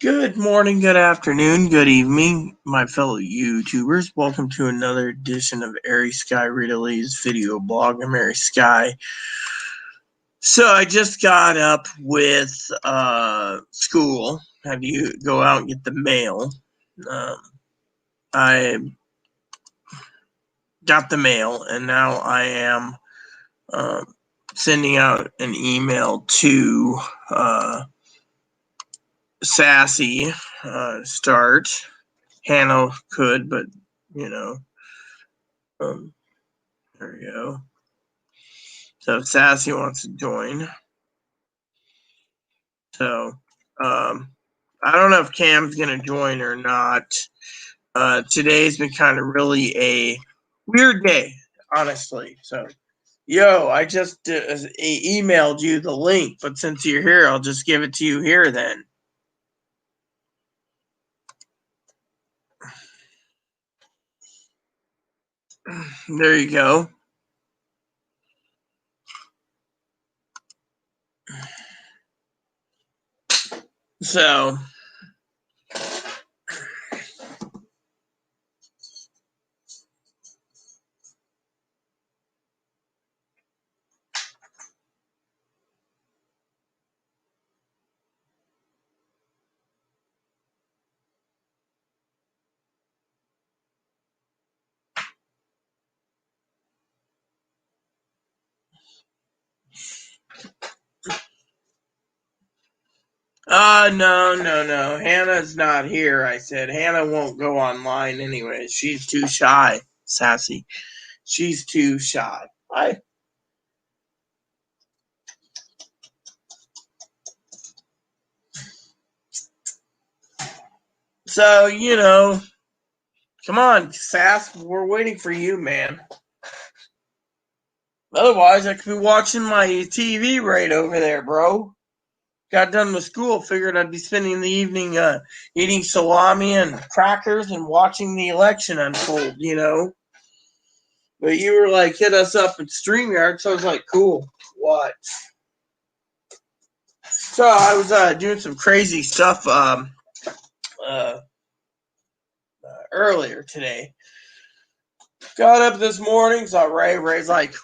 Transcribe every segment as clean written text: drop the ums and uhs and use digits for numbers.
Good morning, good afternoon, good evening, my fellow YouTubers. Welcome to another edition of Airy Sky Riddley's video blog. I'm Airy Sky. So I just got up with school. Had to go out and get the mail. I got the mail, and now I am sending out an email to Sassy. Start. Hannah could, but there we go. So Sassy wants to join. So I don't know if Cam's gonna join or not. Today's been kind of really a weird day, honestly. So, I just emailed you the link, but since you're here, I'll just give it to you here then. There you go. So no. Hannah's not here. I said Hannah won't go online anyway. She's too shy, Sassy. She's too shy. So, come on, Sass, we're waiting for you, man. Otherwise, I could be watching my TV right over there, bro. Got done with school, figured I'd be spending the evening eating salami and crackers and watching the election unfold, But you were like, hit us up at StreamYard, so I was like, cool, what? So I was doing some crazy stuff earlier today. Got up this morning, saw Ray's like,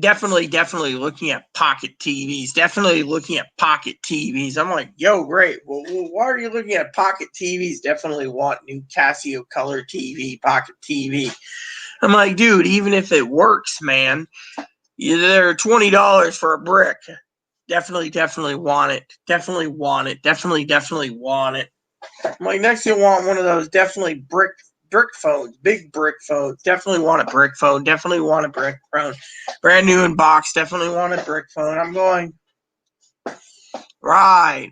definitely looking at pocket TVs. Definitely looking at pocket TVs. I'm like, yo, Ray, well, why are you looking at pocket TVs? Definitely want new Casio Color TV, pocket TV. I'm like, dude, even if it works, man, they're $20 for a brick. Definitely want it. Definitely want it. Definitely want it. I'm like, next you want one of those definitely brick phones, big brick phones. Definitely want a brick phone. Definitely want a brick phone. Brand new in box. Definitely want a brick phone. I'm going, right.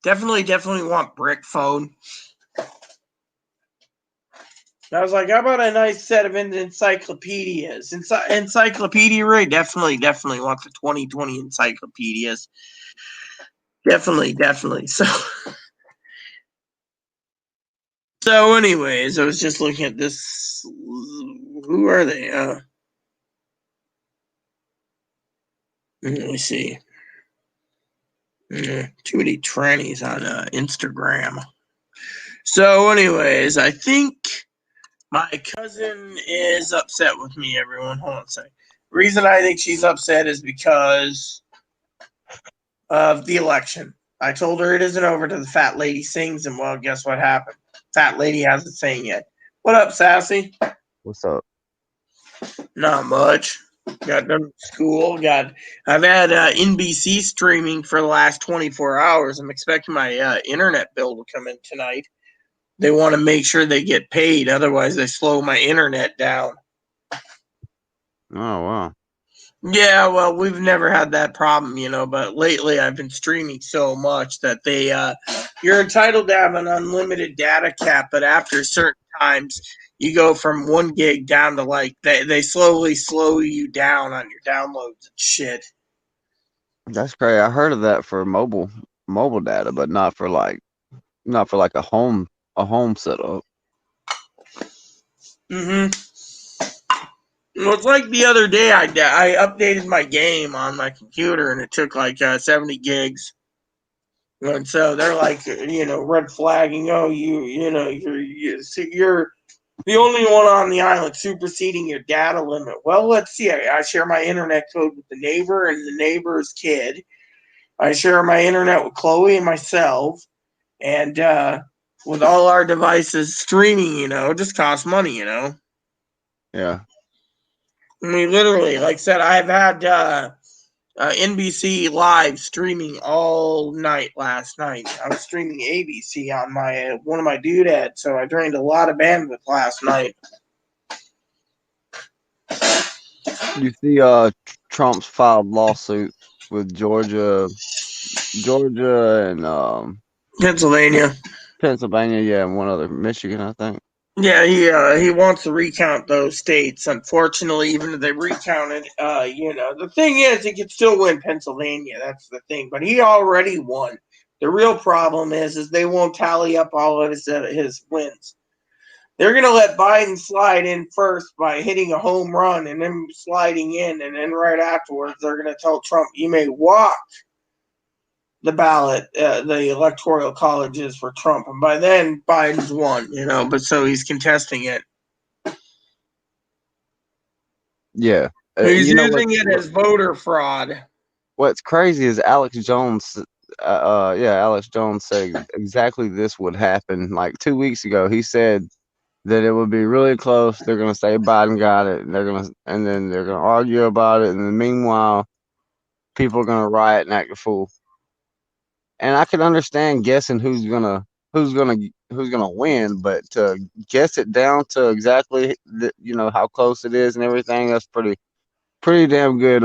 Definitely want brick phone. I was like, how about a nice set of encyclopedias? Encyclopedia Ray definitely wants the 2020 encyclopedias. Definitely. So anyways, I was just looking at this. Who are they? Let me see. Too many trannies on Instagram. So anyways, I think my cousin is upset with me, everyone. Hold on a second. The reason I think she's upset is because of the election. I told her it isn't over till the fat lady sings, and well, guess what happened? Fat lady hasn't sang yet. What up, Sassy? What's up? Not much. Got done with school. I've had NBC streaming for the last 24 hours. I'm expecting my internet bill to come in tonight. They want to make sure they get paid, otherwise they slow my internet down. Oh, wow. Yeah, well, we've never had that problem, but lately I've been streaming so much that you're entitled to have an unlimited data cap, but after certain times, you go from 1 gig down to they slowly slow you down on your downloads and shit. That's crazy. I heard of that for mobile data, but not for like a home setup. Mm-hmm. Well, it's like the other day I updated my game on my computer and it took like 70 gigs. And so they're like, red flagging. Oh, you're the only one on the island superseding your data limit. Well, let's see. I share my internet code with the neighbor and the neighbor's kid. I share my internet with Chloe and myself, and with all our devices streaming, it just costs money, Yeah. I mean, literally, like I said, I've had NBC Live streaming all night last night. I was streaming ABC on my one of my doodads, so I drained a lot of bandwidth last night. You see, Trump's filed lawsuit with Georgia, and Pennsylvania. Pennsylvania, yeah, and one other, Michigan, I think. Yeah, he wants to recount those states. Unfortunately, even if they recounted, the thing is, he could still win Pennsylvania. That's the thing. But he already won. The real problem is they won't tally up all of his wins. They're going to let Biden slide in first by hitting a home run and then sliding in, and then right afterwards they're going to tell Trump, "You may walk the ballot, the electoral colleges for Trump," and by then Biden's won, but so he's contesting it. Yeah. He's using it as voter fraud. What's crazy is Alex Jones. Alex Jones said exactly this would happen. Like 2 weeks ago, he said that it would be really close. They're gonna say Biden got it, and then they're gonna argue about it, and then meanwhile, people are gonna riot and act a fool. And I can understand guessing who's gonna win, but to guess it down to exactly how close it is and everything, that's pretty damn good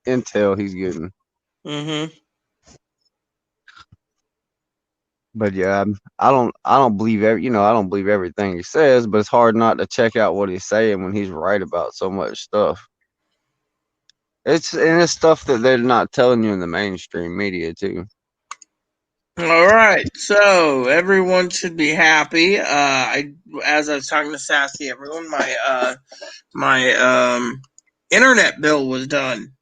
intel he's getting. Mm-hmm. But yeah, I don't believe I don't believe everything he says, but it's hard not to check out what he's saying when he's right about so much stuff. It's stuff that they're not telling you in the mainstream media too. All right, so everyone should be happy. As I was talking to Sassy, everyone, my internet bill was done.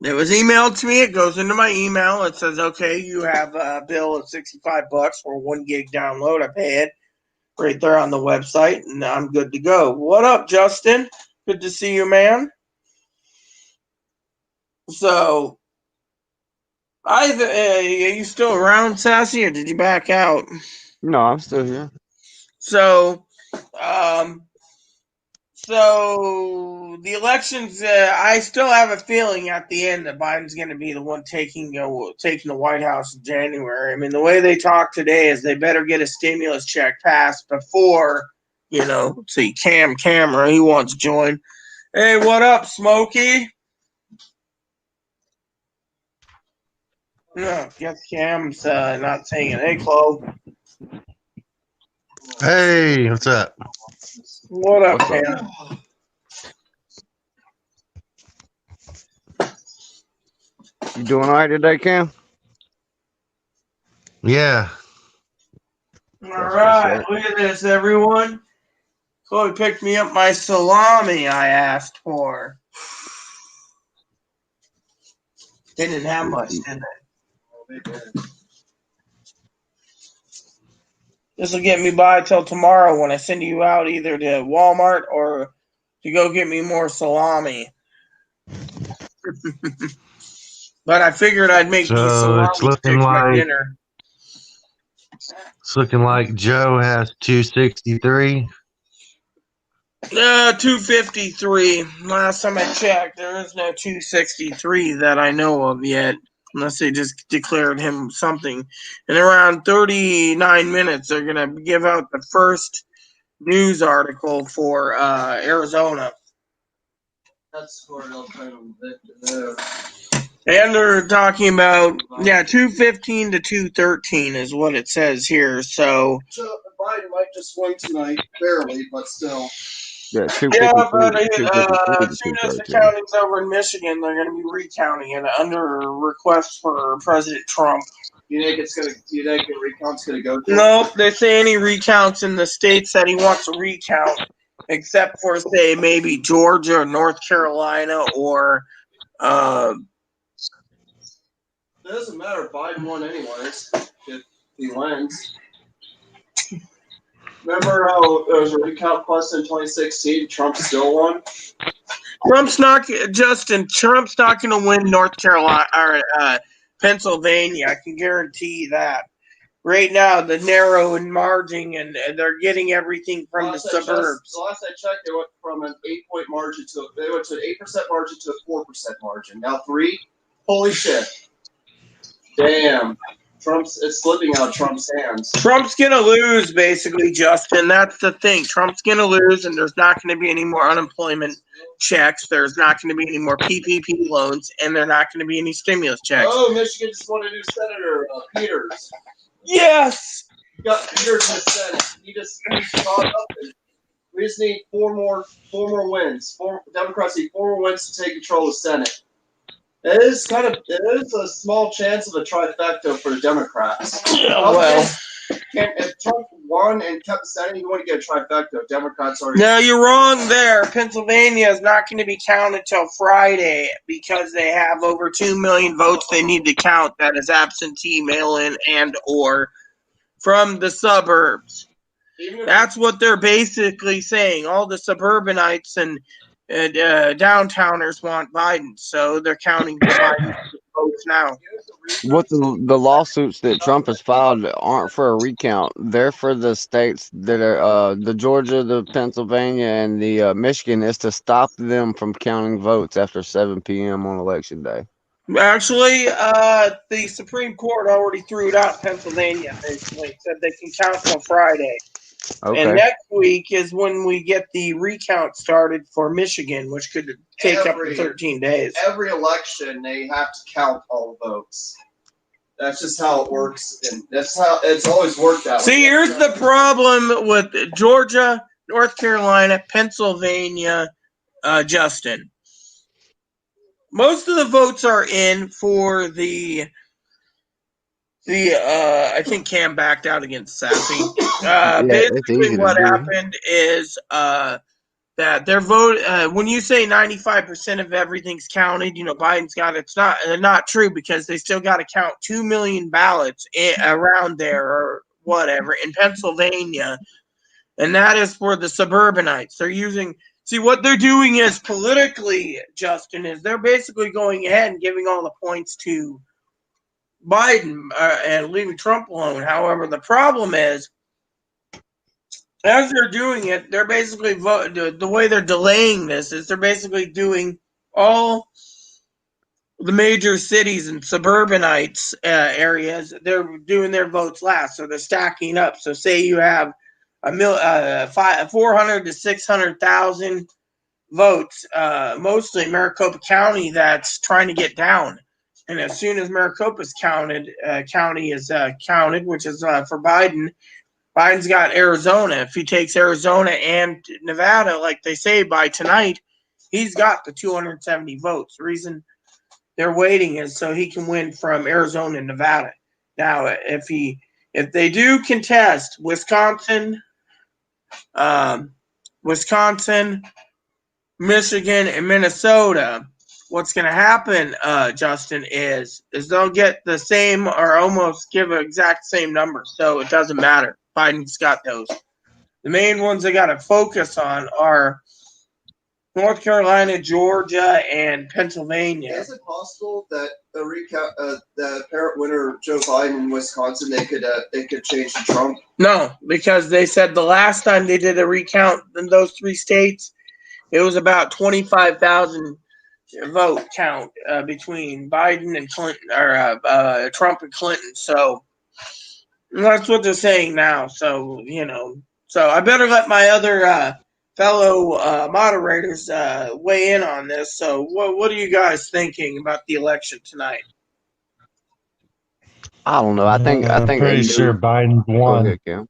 It was emailed to me. It goes into my email. It says, "Okay, you have a bill of $65 for 1 gig download." I pay it right there on the website, and I'm good to go. What up, Justin? Good to see you, man. So, are you still around, Sassy, or did you back out? No, I'm still here. So the elections, I still have a feeling at the end that Biden's going to be the one taking the White House in January. I mean, the way they talk today is they better get a stimulus check passed before, see, Camera, he wants to join. Hey, what up, Smokey? No, guess Cam's not saying it. Hey, Chloe. Hey, what's up? What up, What's up? Cam? You doing all right today, Cam? Yeah. All right, look at this, everyone. Chloe picked me up my salami I asked for. They didn't have much, did they? This will get me by till tomorrow when I send you out either to Walmart or to go get me more salami. But I figured I'd make these salami sticks my dinner. It's looking like Joe has 263. 253. Last time I checked, there is no 263 that I know of yet, unless they just declared him something. In around 39 minutes, they're going to give out the first news article for Arizona. That's where they'll try to and they're talking about 215 to 213 is what it says here. So Biden might just win tonight, barely, but still. Yeah, but as soon as the counting's over in Michigan, they're going to be recounting it under request for President Trump. You think the recount's gonna go? Nope, they say any recounts in the states that he wants to recount except for say maybe Georgia or North Carolina or It doesn't matter if Biden won anyways, if he wins. Remember how there was a recount plus in 2016? Trump still won? Trump's not going to win North Carolina or Pennsylvania. I can guarantee that. Right now, the narrow and margin, and they're getting everything from the suburbs. The last I checked, they went from an 8-point margin to an 8% margin to a 4% margin. Now 3. Holy shit! Damn, it's slipping out of Trump's hands. Trump's gonna lose, basically, Justin. That's the thing. Trump's gonna lose, and there's not going to be any more unemployment checks. There's not going to be any more PPP loans, and there's not going to be any stimulus checks. Oh, Michigan just won a new senator, Peters. Yes. We got Peters in the Senate. He's caught up. We just need four more wins. Democrats need 4 more wins to take control of the Senate. It is a small chance of a trifecta for the Democrats. Well, if Trump won and kept the Senate, you want to get a trifecta. Democrats already. No, you're wrong there. Pennsylvania is not going to be counted till Friday because they have over 2 million votes they need to count. That is absentee, mail-in, and or from the suburbs. That's what they're basically saying. All the suburbanites and downtowners want Biden, so they're counting the Biden votes now. What the lawsuits that Trump has filed aren't for a recount. They're for the states that are the Georgia, the Pennsylvania, and the Michigan is to stop them from counting votes after 7 p.m. on election day. Actually, the Supreme Court already threw it out in Pennsylvania. Basically said they can count till Friday. Okay. And next week is when we get the recount started for Michigan, which could take up to 13 days. Every election, they have to count all votes. That's just how it works, and that's how it's always worked out. See, here's the problem with Georgia, North Carolina, Pennsylvania, Justin. Most of the votes are in for the I think Cam backed out against Sassy. Basically, what happened is that their vote. When you say 95% of everything's counted, Biden's got it's not true because they still got to count 2 million ballots around there or whatever in Pennsylvania, and that is for the suburbanites. They're using. See, what they're doing is politically, Justin, is they're basically going ahead and giving all the points to Biden and leaving Trump alone. However, the problem is, as they're doing it, they're basically the way they're delaying this is they're basically doing all the major cities and suburbanites areas. They're doing their votes last, so they're stacking up. So, say you have 400 to 600,000 votes, mostly Maricopa County, that's trying to get down. And as soon as Maricopa's county is counted, which is for Biden, Biden's got Arizona. If he takes Arizona and Nevada, like they say, by tonight, he's got the 270 votes. The reason they're waiting is so he can win from Arizona and Nevada. Now, if they do contest Wisconsin, Michigan, and Minnesota, what's going to happen, Justin, is they'll get the same or almost give an exact same number. So it doesn't matter. Biden's got those. The main ones they got to focus on are North Carolina, Georgia, and Pennsylvania. Is it possible that the apparent winner, Joe Biden in Wisconsin, they could change to Trump? No, because they said the last time they did a recount in those 3 states, it was about 25,000 vote count between Biden and Clinton, or Trump and Clinton. So that's what they're saying now. So so I better let my other fellow moderators weigh in on this. So what are you guys thinking about the election tonight? I don't know. I think I'm pretty sure Biden won. Ahead, Cam.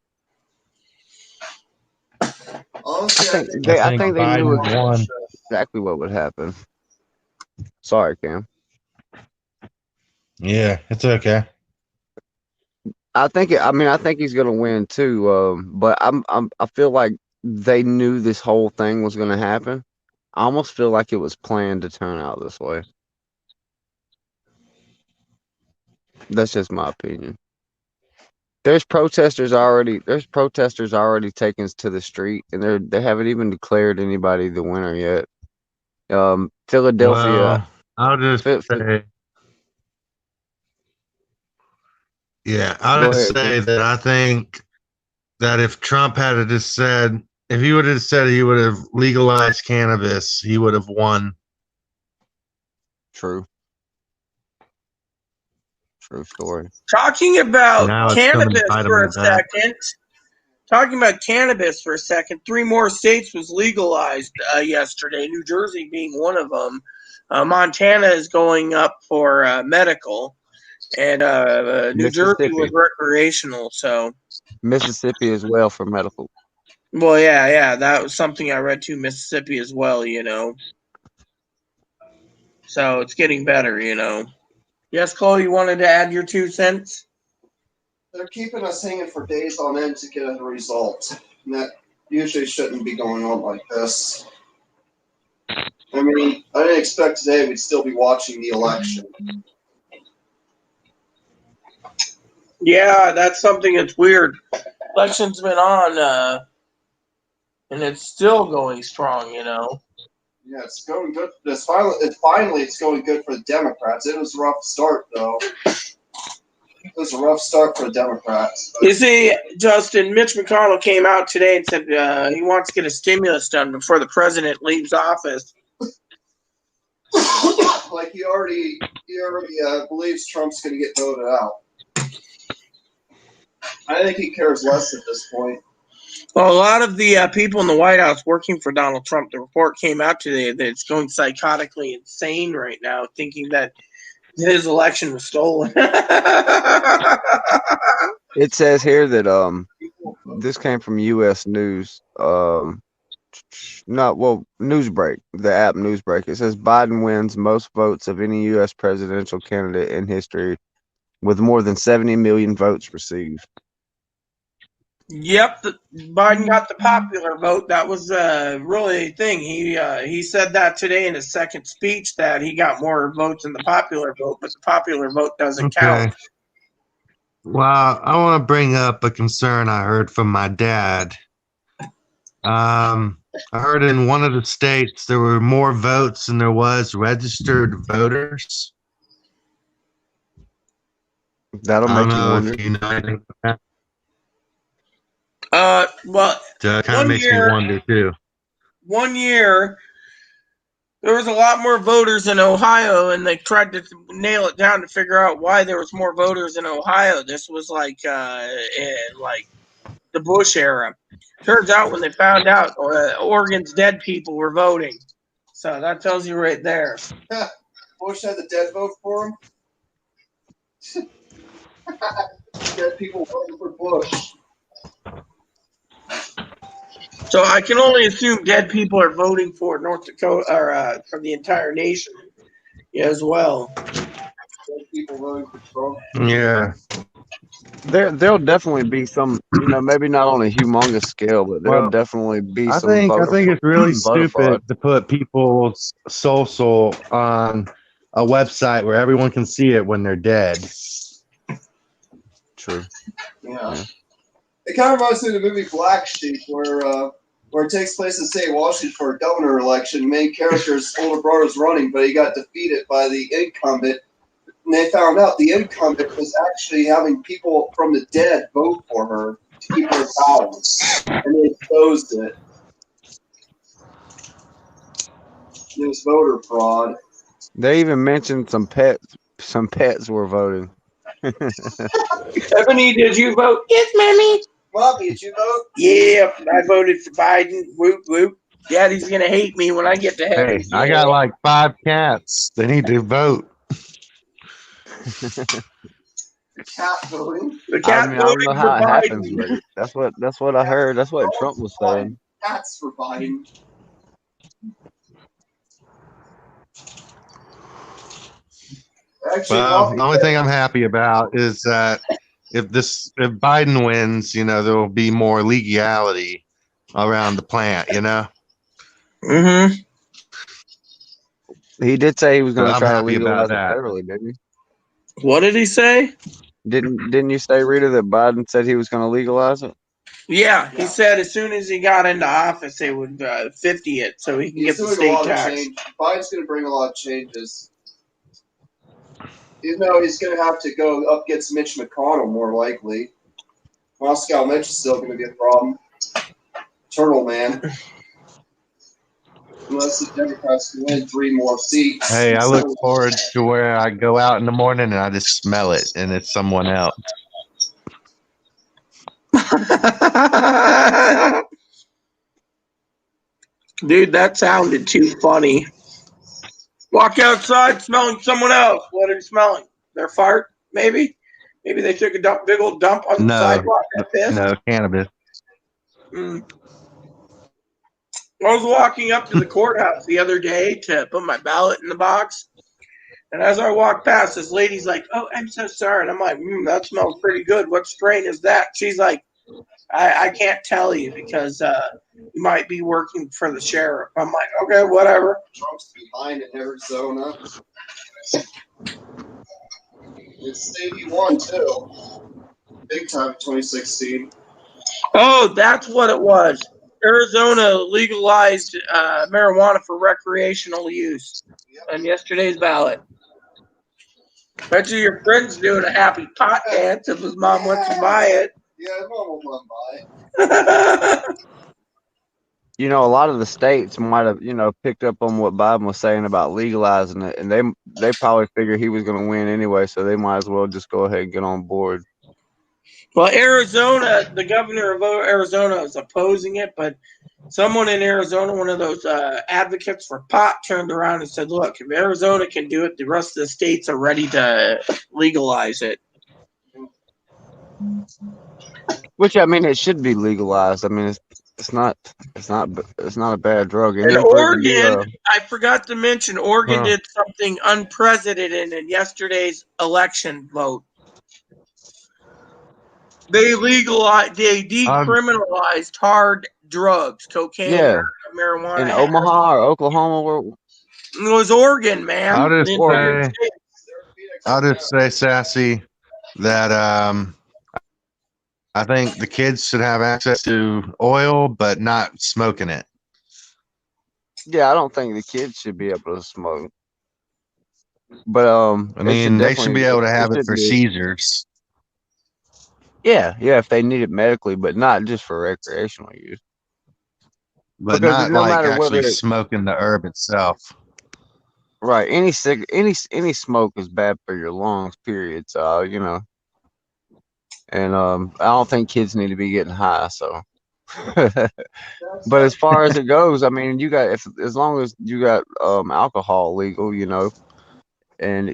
Honestly, I think they Biden knew won. exactly what would happen. Sorry, Cam. Yeah, it's okay. I think he's gonna win too. But I feel like they knew this whole thing was going to happen. I almost feel like it was planned to turn out this way. That's just my opinion. There's protesters already taken to the street, and they haven't even declared anybody the winner yet. Philadelphia. Well, I'll just Phil- say, yeah, Go I'll just ahead, say Chris. that I think that if Trump had just said, if he would have said he would have legalized cannabis, he would have won. True. True story. Talking about Now it's coming to cannabis bite him for in a the back. second. Talking about cannabis for a second. 3 more states was legalized yesterday. New Jersey being one of them. Montana is going up for medical, and New Jersey was Mississippi. recreational. So, Mississippi as well for medical. well, yeah, that was something I read too. Mississippi as well, So it's getting better, Yes, Chloe, you wanted to add your 2 cents? They're keeping us hanging for days on end to get a result. And that usually shouldn't be going on like this. I mean, I didn't expect today we'd still be watching the election. Yeah, that's something that's weird. Election's been on, and it's still going strong, Yeah, it's going good. It's finally going good for the Democrats. It was a rough start, though. It was a rough start for the Democrats. You see, Justin, Mitch McConnell came out today and said he wants to get a stimulus done before the president leaves office. Like he already believes Trump's going to get voted out. I think he cares less at this point. Well, a lot of the people in the White House working for Donald Trump, the report came out today that it's going psychotically insane right now, thinking that his election was stolen. It says here that this came from U.S. News. Newsbreak, the app Newsbreak. It says Biden wins most votes of any U.S. presidential candidate in history, with more than 70 million votes received. Yep, Biden got the popular vote. That was really a thing. He said that today in his second speech that he got more votes than the popular vote, but the popular vote doesn't count. Well, I want to bring up a concern I heard from my dad. I heard in one of the states there were more votes than there was registered voters. That'll I don't make you know wonder. if you know anything about that. Well, That kind of One makes year- me wonder too. one year there was a lot more voters in Ohio, and they tried to nail it down to figure out why there was more voters in Ohio. This was in the Bush era. Turns out when they found out Oregon's dead people were voting. So that tells you right there. Bush had the dead vote for him. Dead people voting for Bush. So I can only assume dead people are voting for North Dakota or for the entire nation as well. Dead people voting for Trump. Yeah. There'll definitely be some, maybe not on a humongous scale, but there'll Well, definitely be I some think voter it's really voter fraud. stupid to put people's social on a website where everyone can see it when they're dead. True. Yeah. It kind of reminds me of the movie Black Sheep, where it takes place in the state of Washington for a governor election. Main character's older brother's running, but he got defeated by the incumbent. And they found out the incumbent was actually having people from the dead vote for her to keep her in power. And they exposed it. It was voter fraud. They even mentioned some pets. Some pets were voting. Ebony, did you vote? Yes, Mommy. Bobby, did you vote? Yeah, I voted for Biden. Whoop, whoop. Daddy's going to hate me when I get to heaven. Hey, I got like 5 cats. They need to vote. Cat voting. The cat I don't know how it happens, Biden. but that's what I heard. That's what Trump was saying. Cats for Biden. Actually, Well, the only thing I'm happy about is that if Biden wins, there will be more legality around the plant, you know? Mm-hmm. He did say he was So going to I'm try to happy about legalize it that. federally, didn't he? What did he say? Didn't you say, Rita, that Biden said he was going to legalize it? Yeah, he said as soon as he got into office, they would 50 it so he can He's get the doing a state lot of tax. change. Biden's going to bring a lot of changes. Even though he's going to have to go up against Mitch McConnell, more likely. Moscow Mitch is still going to be a problem. Turtle man. Unless the Democrats can win 3 more seats. Hey, I look forward to where I go out in the morning and I just smell it and it's someone else. Dude, that sounded too funny. Walk outside smelling someone else. What are you smelling? Their fart, maybe? Maybe they took a big old dump on the No, sidewalk and pissed. no, cannabis. Mm. I was walking up to the courthouse the other day to put my ballot in the box. And as I walked past, this lady's like, "Oh, I'm so sorry." And I'm like, "That smells pretty good. What strain is that?" She's like, I can't tell you because you might be working for the sheriff. I'm like, okay, whatever. Trump's behind in Arizona. It's state he won, too. Big time in 2016. Oh, that's what it was. Arizona legalized marijuana for recreational use on yesterday's ballot. Bet you your friend's doing a happy pot dance if his mom lets him buy it. Yeah, his mom will let him buy it. You know, a lot of the states might have, picked up on what Biden was saying about legalizing it, and they probably figured he was going to win anyway, so they might as well just go ahead and get on board. Well, Arizona, the governor of Arizona is opposing it, but someone in Arizona, one of those advocates for pot, turned around and said, "Look, if Arizona can do it, the rest of the states are ready to legalize it." Which, I mean, it should be legalized. I mean, it's not a bad drug. And then for it to be, Oregon, I forgot to mention, Oregon Huh. did something unprecedented in yesterday's election vote. They decriminalized hard drugs, cocaine, yeah, marijuana. in Omaha or Oklahoma, where It was Oregon, man. I'll just The entire say- state. I'll just say, Sassy, that I think the kids should have access to oil, but not smoking it. yeah, I don't think the kids should be able to smoke. But I mean, they should be able to have it for be. seizures. Yeah, if they need it medically, but not just for recreational use. But Because not no like matter actually whether- smoking the herb itself. Right. Any smoke is bad for your lungs, period. So, and I don't think kids need to be getting high, so but as far as it goes, I mean, as long as you got alcohol legal, and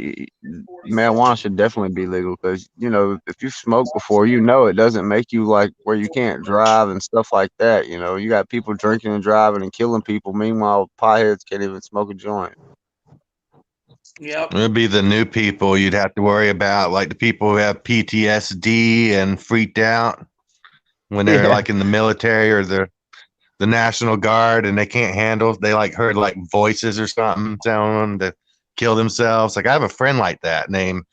marijuana should definitely be legal because if you smoked before, it doesn't make you like where you can't drive and stuff like that. You got people drinking and driving and killing people. Meanwhile, potheads can't even smoke a joint. Yep. It'd be the new people you'd have to worry about, like the people who have PTSD and freaked out when they're Yeah. like in the military or the National Guard and they can't handle. They like heard like voices or something telling them to kill themselves. Like I have a friend like that named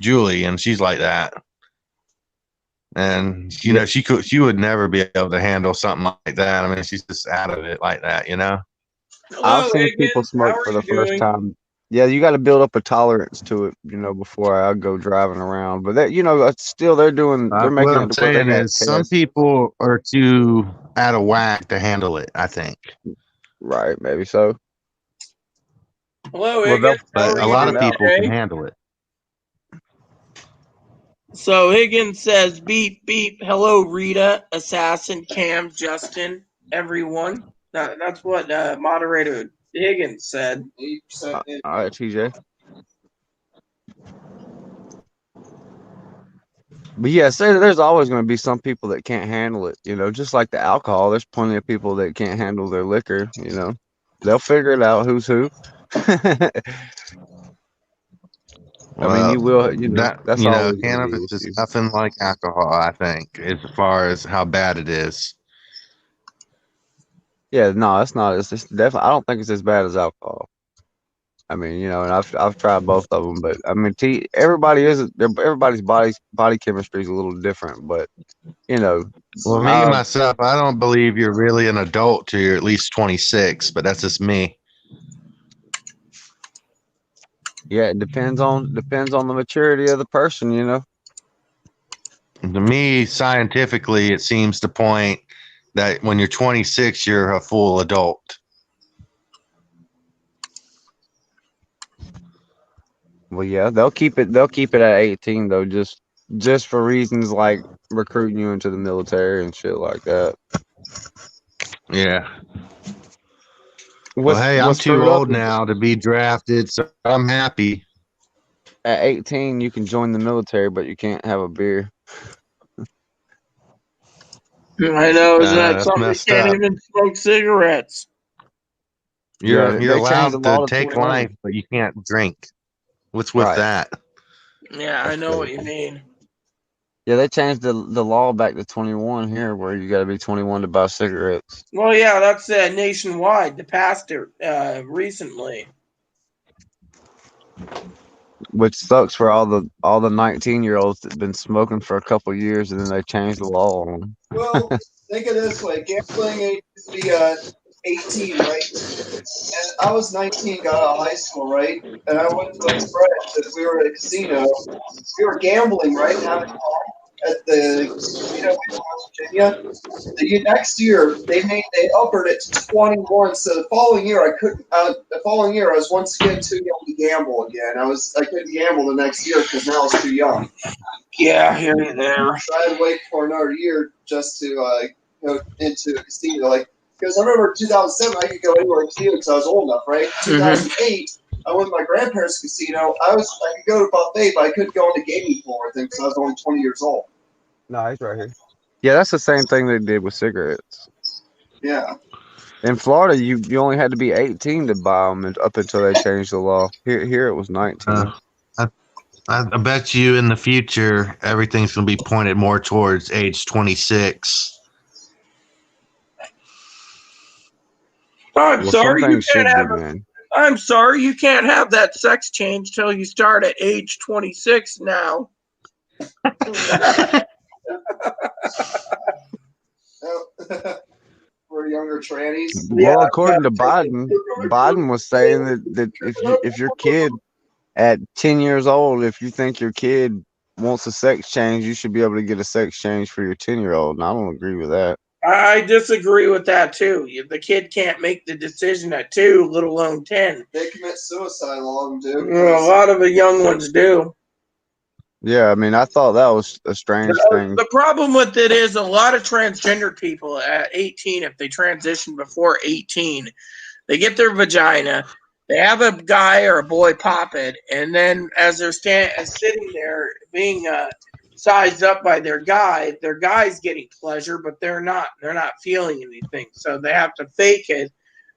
Julie, and she's like that. And she would never be able to handle something like that. I mean, she's just out of it like that. I've Hello, seen Higgins. people smoke How are for the you first doing? time. Yeah, you got to build up a tolerance to it, before I go driving around. But that, still they're making What it I'm to where they saying got is some tests. people are too out of whack to handle it, I think. Right, maybe so. Hello, Well, Higgins. How But are a you lot of doing people today? can handle it. So Higgins says, "Beep beep." Hello, Rita, Assassin, Cam, Justin, everyone. That's what moderator Higgins said. 80% in. All right, TJ. But yeah, there's always going to be some people that can't handle it. Just like the alcohol. There's plenty of people that can't handle their liquor. They'll figure it out who's who. I mean, you will. That's always gonna be cannabis an is issue. nothing like alcohol, I think, as far as how bad it is. Yeah, no, it's not. It's just definitely. I don't think it's as bad as alcohol. I mean, and I've tried both of them, but I mean, everybody's body chemistry is a little different, but you know, Well, me uh, myself, I don't believe you're really an adult till you're at least 26, but that's just me. yeah, it depends on the maturity of the person. To me, scientifically, it seems to point that when you're 26, you're a full adult. Well, yeah, they'll keep it at 18 though, just for reasons like recruiting you into the military and shit like that. Yeah. Well, What's hey, I'm what's too screwed up old is now to be drafted, so I'm happy. at 18 you can join the military, but you can't have a beer. I know, isn't that That's something? You messed can't up. even smoke cigarettes. Yeah, You're they changed the allowed to law to take 21. life, but you can't drink. What's with Right. that? Yeah, I That's know what you crazy. mean. Yeah, they changed the law back to 21 here, where you got to be 21 to buy cigarettes. Well, yeah, that's nationwide. They passed it recently. Which sucks for all the 19-year-olds that've been smoking for a couple years, and then they changed the law on them. Well, think of it this way: gambling age used to be 18, right? And I was 19, got out of high school, right? And I went with my friends, and we were at a casino. We were gambling, right? Having fun at the casino in West Virginia. Next year, they uppered it to 21. So the following year, I couldn't. The following year, I was once again too young to gamble again. I couldn't gamble the next year because now I was too young. Yeah, here and there. So I had to wait for another year just to go into a casino. Like, because I remember 2007, I could go anywhere in casino because I was old enough, right? 2008, I went to my grandparents' casino. I could go to buffet, but I couldn't go on the gaming floor. I think because I was only 20 years old. No, he's right here. Yeah, that's the same thing they did with cigarettes. Yeah. In Florida, you only had to be 18 to buy them, up until they changed the law. Here it was 19. I, I bet you in the future, everything's going to be pointed more towards age 26. I'm Well, some sorry, you things can't should be, have. man. I'm sorry, you can't have that sex change till you start at age 26 now. For younger trannies. Well, according to Biden was saying that if your kid at 10 years old, if you think your kid wants a sex change, you should be able to get a sex change for your 10-year-old. And I don't agree with that. I disagree with that too. The kid can't make the decision at 2, let alone 10. They commit suicide, a lot of them do. A lot of the young ones do. Yeah, I mean, I thought that was a strange thing. The problem with it is a lot of transgender people at 18, if they transition before 18, they get their vagina, they have a guy or a boy pop it, and then as they're sitting there being sized up by their guy's getting pleasure, but they're not feeling anything, so they have to fake it.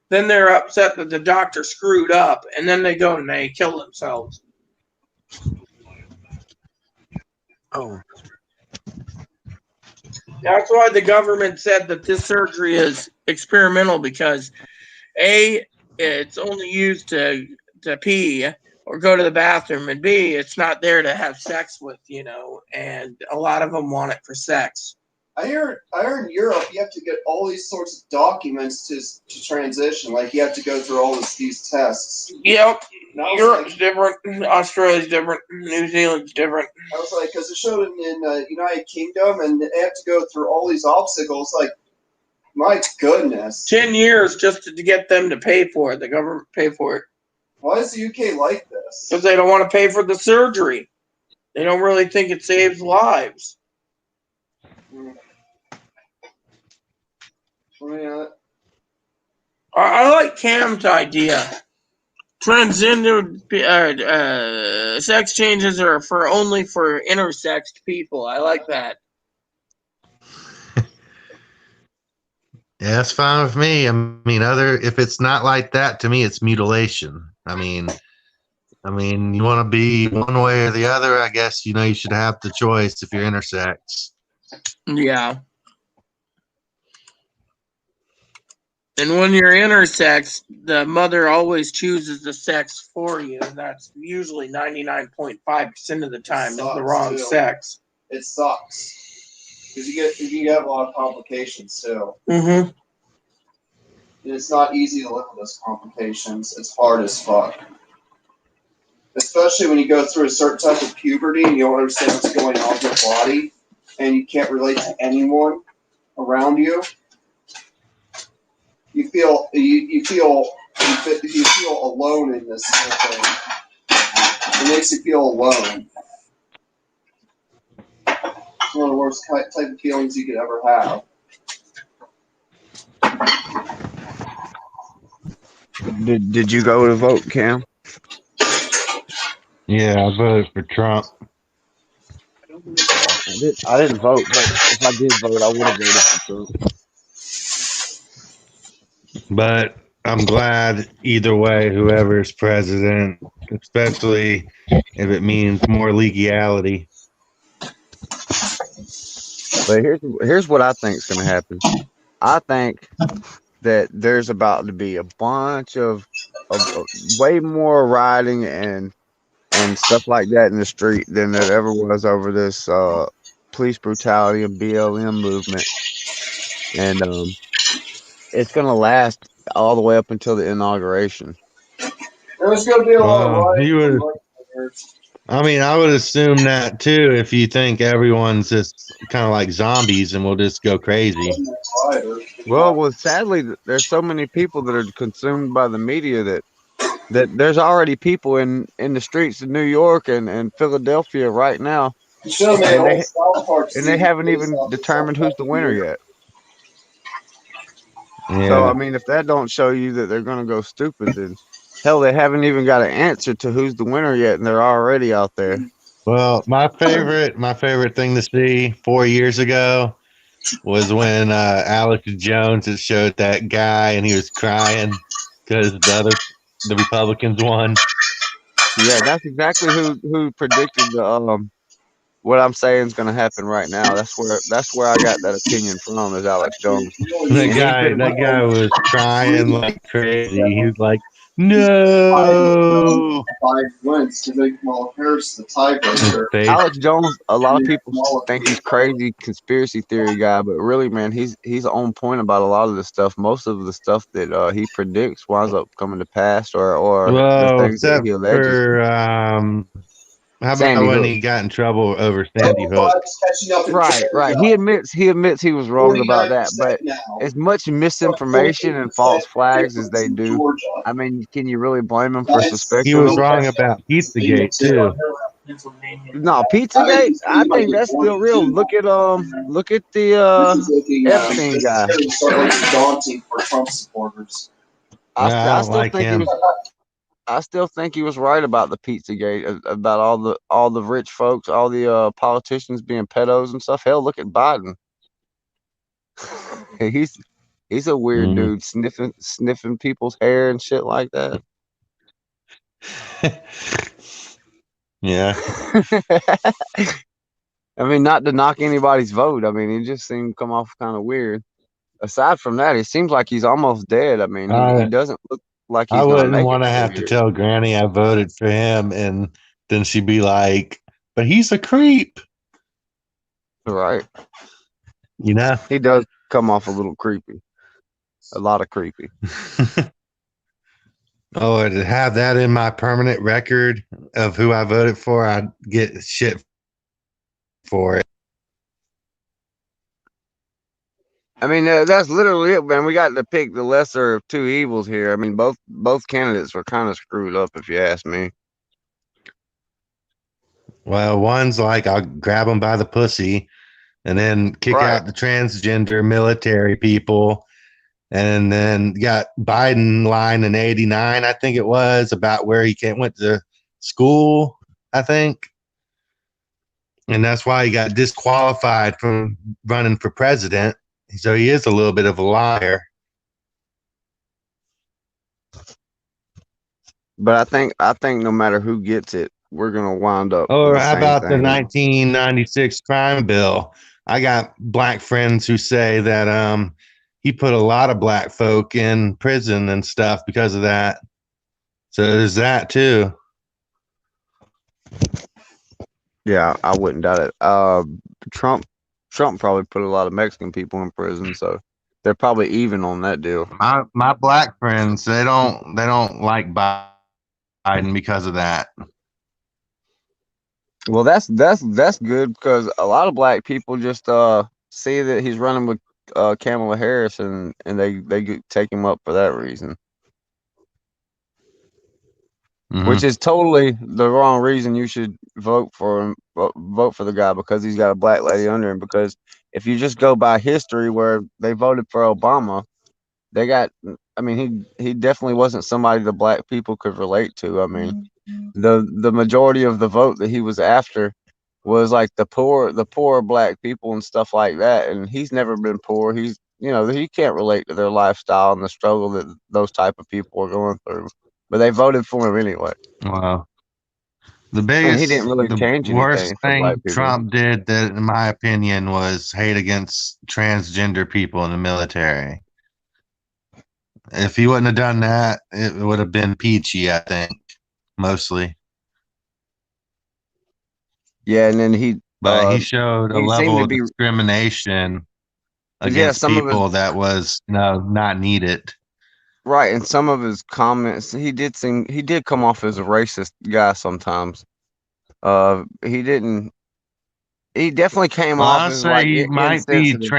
Then they're upset that the doctor screwed up, and then they go and they kill themselves. Oh, That's why the government said that this surgery is experimental, because A, it's only used to pee or go to the bathroom, and B, it's not there to have sex with, and a lot of them want it for sex. I hear in Europe you have to get all these sorts of documents to transition. Like you have to go through all these tests. Yep. Europe's Like, different. Australia's different. New Zealand's different. I was like, because it showed in United Kingdom, and they have to go through all these obstacles. Like, my goodness. 10 years just to get them to pay for it. The government pay for it. Why is the UK like this? Because they don't want to pay for the surgery. They don't really think it saves lives. Yeah. I like Cam's idea. Transgender sex changes are only for intersexed people. I like that. Yeah, that's fine with me. I mean, if it's not like that, to me, it's mutilation. I mean, you want to be one way or the other. I guess you should have the choice if you're intersex. Yeah. And when you're intersex, the mother always chooses the sex for you. And that's usually 99.5% of the time is the Sucks, wrong too. sex. It sucks because you get a lot of complications too. Mm-hmm. And it's not easy to live with those complications. It's hard as fuck. Especially when you go through a certain type of puberty and you don't understand what's going on with your body and you can't relate to anyone around you. You feel alone in this whole thing. It makes you feel alone. It's one of the worst type of feelings you could ever have. Did you go to vote, Cam? Yeah, I voted for Trump. I didn't vote, but if I did vote, I would have voted for Trump. But I'm glad either way, whoever's president, especially if it means more legality. But here's what I think is going to happen. I think that there's about to be a bunch of way more rioting and stuff like that in the street than there ever was over this police brutality and BLM movement. And it's going to last all the way up until the inauguration. There's going to be a lot of rioting. I would assume that too if you think everyone's just kind of like zombies and will just go crazy. Well, sadly, there's so many people that are consumed by the media that there's already people in the streets of New York and Philadelphia right now, and they haven't even determined who's the winner yet. Yeah. So, I mean, if that don't show you that they're going to go stupid, then hell, they haven't even got an answer to who's the winner yet, and they're already out there. Well, my favorite thing to see 4 years ago was when Alex Jones had showed that guy and he was crying because the Republicans won. Yeah, that's exactly who predicted the what I'm saying is going to happen right now. That's where I got that opinion from, is Alex Jones. That guy was crying like crazy. He was like, "No!" Wins to make Kamala Harris the tiebreaker. Alex Jones, a lot of people think he's crazy conspiracy theory guy, but really, man, he's on point about a lot of the stuff. Most of the stuff that he predicts winds up coming to pass, or the things that he alleges. How Sandy about when Hook. he got in trouble over Sandy Hook? Right. He admits he was wrong about that, but as much misinformation and false flags as they do, I mean, can you really blame him for suspecting? He was wrong about Pizzagate too. No, Pizzagate, I think that's still real. Look at the Epstein guy. Daunting for Trump supporters. I still think he was right about the Pizzagate, about all the rich folks, all the politicians being pedos and stuff. Hell, look at Biden. He's a weird dude, sniffing people's hair and shit like that. Yeah. I mean, not to knock anybody's vote. I mean, he just seemed to come off kind of weird. Aside from that, he seems like he's almost dead. I mean, he doesn't look like he's. I wouldn't want to have to tell Granny I voted for him, and then she'd be like, "But he's a creep." Right. You know, he does come off a little creepy. A lot of creepy. Oh, to have that in my permanent record of who I voted for, I'd get shit for it. I mean, that's literally it, man. We got to pick the lesser of two evils here. I mean, both candidates were kind of screwed up, if you ask me. Well, one's like, I'll grab them by the pussy and then kick out the transgender military people. And then got Biden line in 89, I think it was, about where he went to school, I think. And that's why he got disqualified from running for president. So he is a little bit of a liar. But I think no matter who gets it, we're gonna wind up. Or how about the 1996 crime bill? I got black friends who say that he put a lot of black folk in prison and stuff because of that. So there's that too. Yeah, I wouldn't doubt it. Trump probably put a lot of Mexican people in prison, so they're probably even on that deal. My black friends, they don't like Biden because of that. Well, that's good because a lot of black people just see that he's running with Kamala Harris and they take him up for that reason. Which is totally the wrong reason. You should vote for him, vote for the guy because he's got a black lady under him. Because if you just go by history, where they voted for Obama, they got. I mean, he definitely wasn't somebody the black people could relate to. I mean, the majority of the vote that he was after was like the poor black people and stuff like that. And he's never been poor. He's he can't relate to their lifestyle and the struggle that those type of people are going through. But they voted for him anyway. Wow. The And he didn't really change worst anything for black thing people. Trump did, that, in my opinion, was hate against transgender people in the military. If he wouldn't have done that, it would have been peachy, I think, mostly. Yeah, and then he showed a he seemed level to of be- discrimination against some of people that was not needed. right, and some of his comments, he did come off as a racist guy sometimes. He definitely came Well, off I'll as say like he might be insensitive to it.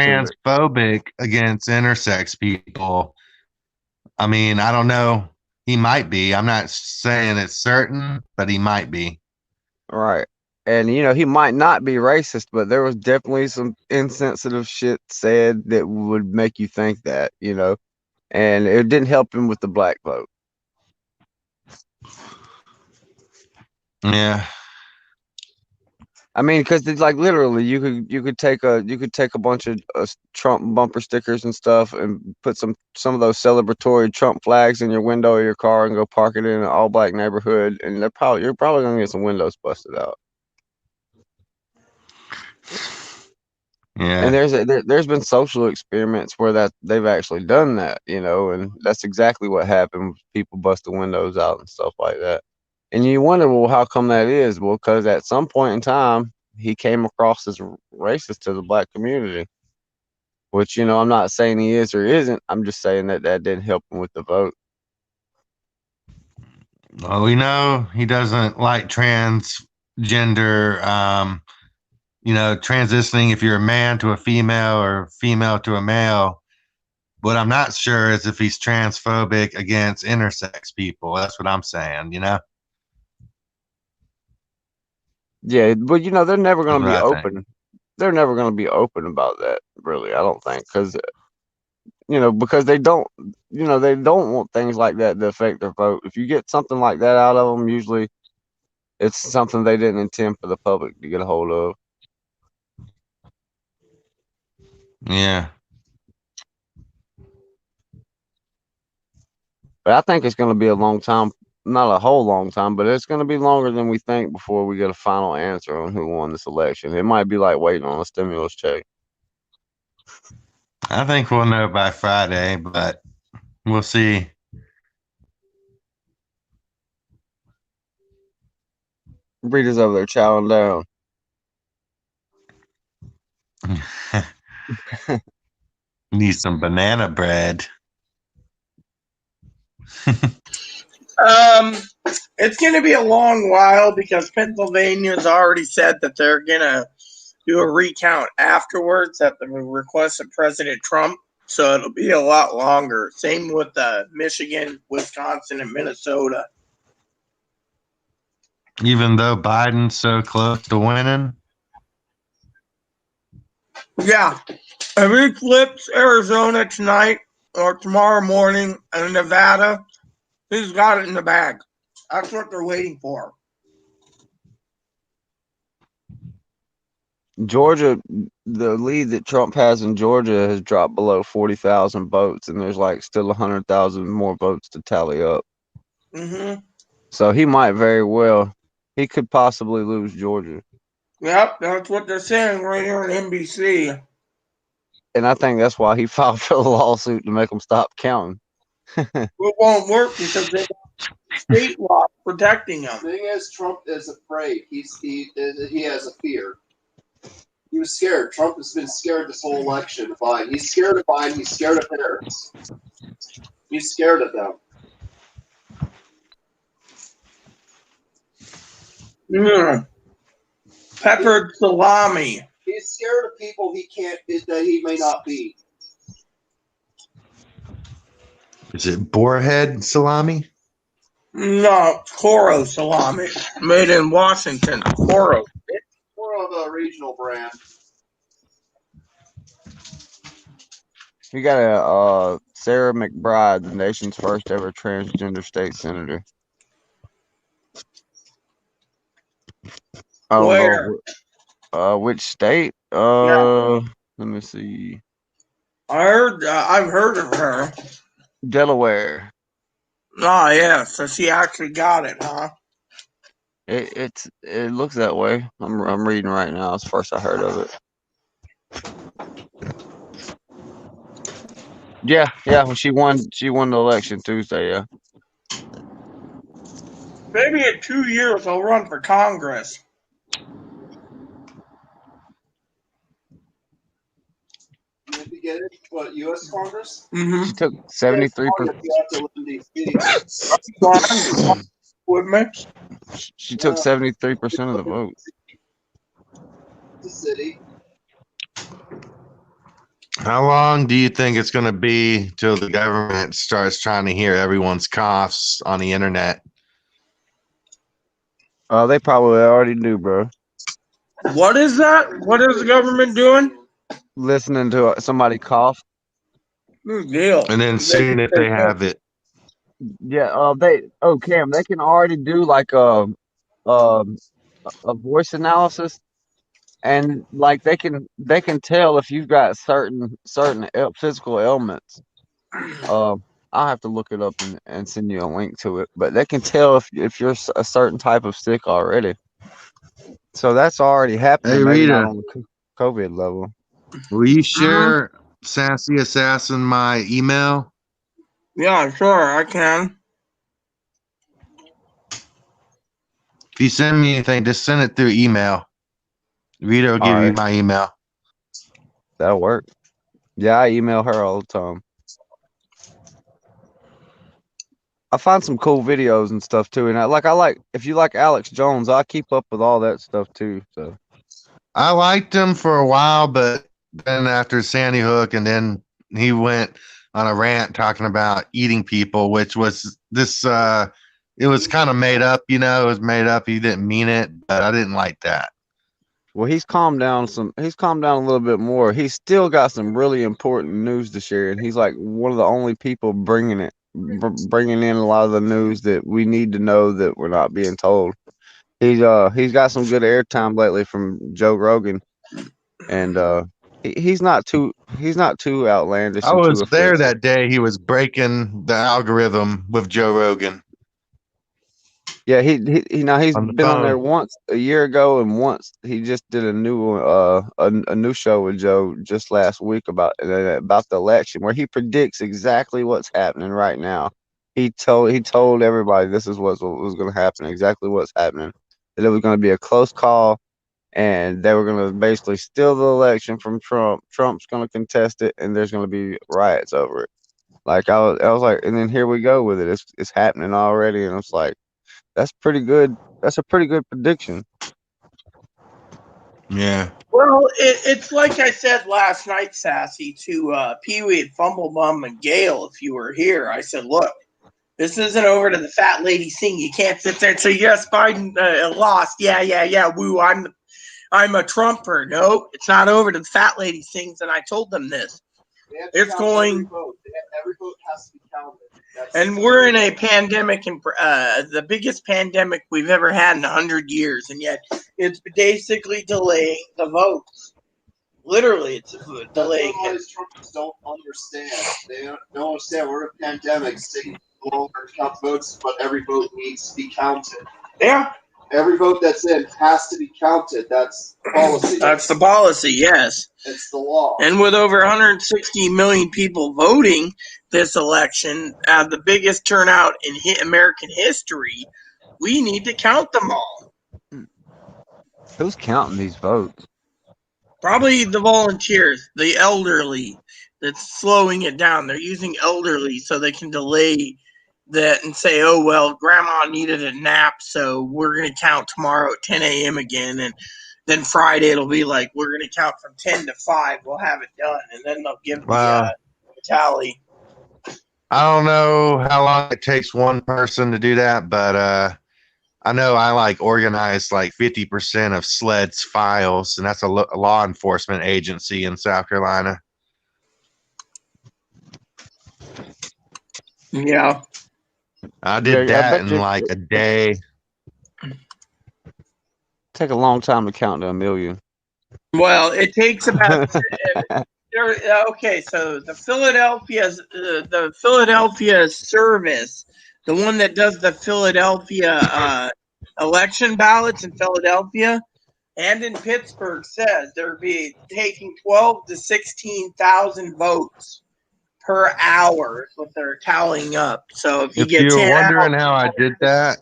transphobic against intersex people. I mean, I don't know. He might be. I'm not saying it's certain, but he might be. Right. And he might not be racist, but there was definitely some insensitive shit said that would make you think that, and it didn't help him with the black vote. Yeah. I mean, because it's like literally, you could take a bunch of Trump bumper stickers and stuff, and put some of those celebratory Trump flags in your window of your car, and go park it in an all black neighborhood, and you're probably gonna get some windows busted out. Yeah. And there's been social experiments where they've actually done that, and that's exactly what happened. People busting windows out and stuff like that. And you wonder, well, how come that is? Well, because at some point in time, he came across as racist to the black community, which, I'm not saying he is or isn't. I'm just saying that didn't help him with the vote. Well, we know he doesn't like transgender, transitioning if you're a man to a female or female to a male. What I'm not sure is if he's transphobic against intersex people. That's what I'm saying, Yeah, but they're never going to be That's what I open. They're never going to be open about that, really. I don't think, because they don't, they don't want things like that to affect their vote. If you get something like that out of them, usually it's something they didn't intend for the public to get a hold of. Yeah. But I think it's going to be a long time. Not a whole long time, but it's going to be longer than we think before we get a final answer on who won this election. It might be like waiting on a stimulus check. I think we'll know by Friday, but we'll see. Breeders over there chowing down. Need some banana bread. It's going to be a long while because Pennsylvania's already said that they're going to do a recount afterwards at the request of President Trump. So it'll be a lot longer. Same with Michigan, Wisconsin, and Minnesota. Even though Biden's so close to winning? Yeah. If he flips Arizona tonight or tomorrow morning and Nevada, he's got it in the bag. That's what they're waiting for. Georgia, the lead that Trump has in Georgia has dropped below 40,000 votes, and there's like still 100,000 more votes to tally up. Mm-hmm. So he might very well, he could possibly lose Georgia. Yep, that's what they're saying right here on NBC. and I think that's why he filed for the lawsuit to make them stop counting. It won't work because they have state law protecting them. The thing is, Trump is afraid. He has a fear. He was scared. Trump has been scared this whole election of Biden. He's scared of Biden. He's scared of Harris. He's scared of them. Peppered salami. He's scared of people that he may not be. Is it boarhead salami? No, Coro salami. Made in Washington. Coro. More of a regional brand. We got a Sarah McBride, the nation's first ever transgender state senator. I don't Where? know which state. Let me see. I've heard of her. Delaware. Oh yeah, so she actually got it, huh? It looks that way. I'm reading right now. It's the first I heard of it. Yeah. Well, she won the election Tuesday. Yeah. Maybe in 2 years I'll run for Congress. You have to get it? What, U.S. Congress? Mm-hmm. She took 73%. You have to live in D.C. With me? She took 73% of the vote. The city. How long do you think it's going to be till the government starts trying to hear everyone's coughs on the internet? They probably already do, bro. What is that? What is the government doing? Listening to somebody cough. Good deal. And then seeing if they have it. Yeah. Cam, they can already do like a voice analysis, and like they can tell if you've got certain physical ailments. I'll have to look it up and send you a link to it, but they can tell if you're a certain type of sick already. So that's already happening. Hey, maybe Rita. not on the COVID level. Will you share Sassy Assassin my email? Yeah, sure, I can. If you send me anything, just send it through email. Rita will give you Alright. my email. That'll work. Yeah, I email her all the time. I find some cool videos and stuff too, and I like if you like Alex Jones, I keep up with all that stuff too. So I liked him for a while, but then after Sandy Hook, and then he went on a rant talking about eating people, which was this. It was kind of made up, It was made up. He didn't mean it, but I didn't like that. well, he's calmed down a little bit more. He's still got some really important news to share, and he's like one of the only people bringing in a lot of the news that we need to know that we're not being told. He's got some good airtime lately from Joe Rogan, and he's not too outlandish. I and was too there offensive. that day. He was breaking the algorithm with Joe Rogan. Yeah, he's On the been on there phone. once a year ago, and once he just did a new a new show with Joe just last week about the election, where he predicts exactly what's happening right now. He told everybody this is what was going to happen, exactly what's happening. That it was going to be a close call, and they were going to basically steal the election from Trump. Trump's going to contest it, and there's going to be riots over it. Like I was like, and then here we go with it. It's happening already, and it's like. That's pretty good. That's a pretty good prediction. Yeah. Well, it's like I said last night, Sassy, to Pee-wee, Fumblebum, and Gail, if you were here. I said, look, this isn't over to the fat lady sing. You can't sit there and say, yes, Biden lost. Yeah. Woo, I'm a Trumper. No, it's not over to the fat lady sings, and I told them this. It's going. Every vote has to be counted. And we're in a pandemic, and the biggest pandemic we've ever had in 100 years, and yet it's basically delaying the votes. Literally, it's delaying it. That's what Trumpers don't understand. They don't understand we're in a pandemic. It's taking longer to count votes, but every vote needs to be counted. Yeah, Every vote that's in has to be counted. That's policy. That's the policy, yes. It's the law. And with over 160 million people voting this election, the biggest turnout in American history, we need to count them all. Who's counting these votes? Probably the volunteers, the elderly, that's slowing it down. They're using elderly so they can delay that and say, oh, well, grandma needed a nap, so we're going to count tomorrow at 10 a.m. again. And then Friday it'll be like, we're going to count from 10 to 5. We'll have it done. And then they'll give the tally. I don't know how long it takes one person to do that, but I know I like organized like 50% of SLED's files, and that's a law enforcement agency in South Carolina. Yeah. I did Yeah, I that bet in you- like a day. Take a long time to count to 1 million. Well, it takes about okay. So the Philadelphia service, the one that does the Philadelphia election ballots in Philadelphia and in Pittsburgh, says they'll be taking 12 to 16,000 votes per hour is what they're tallying up. So if you get you're 10 wondering hours, how I did that,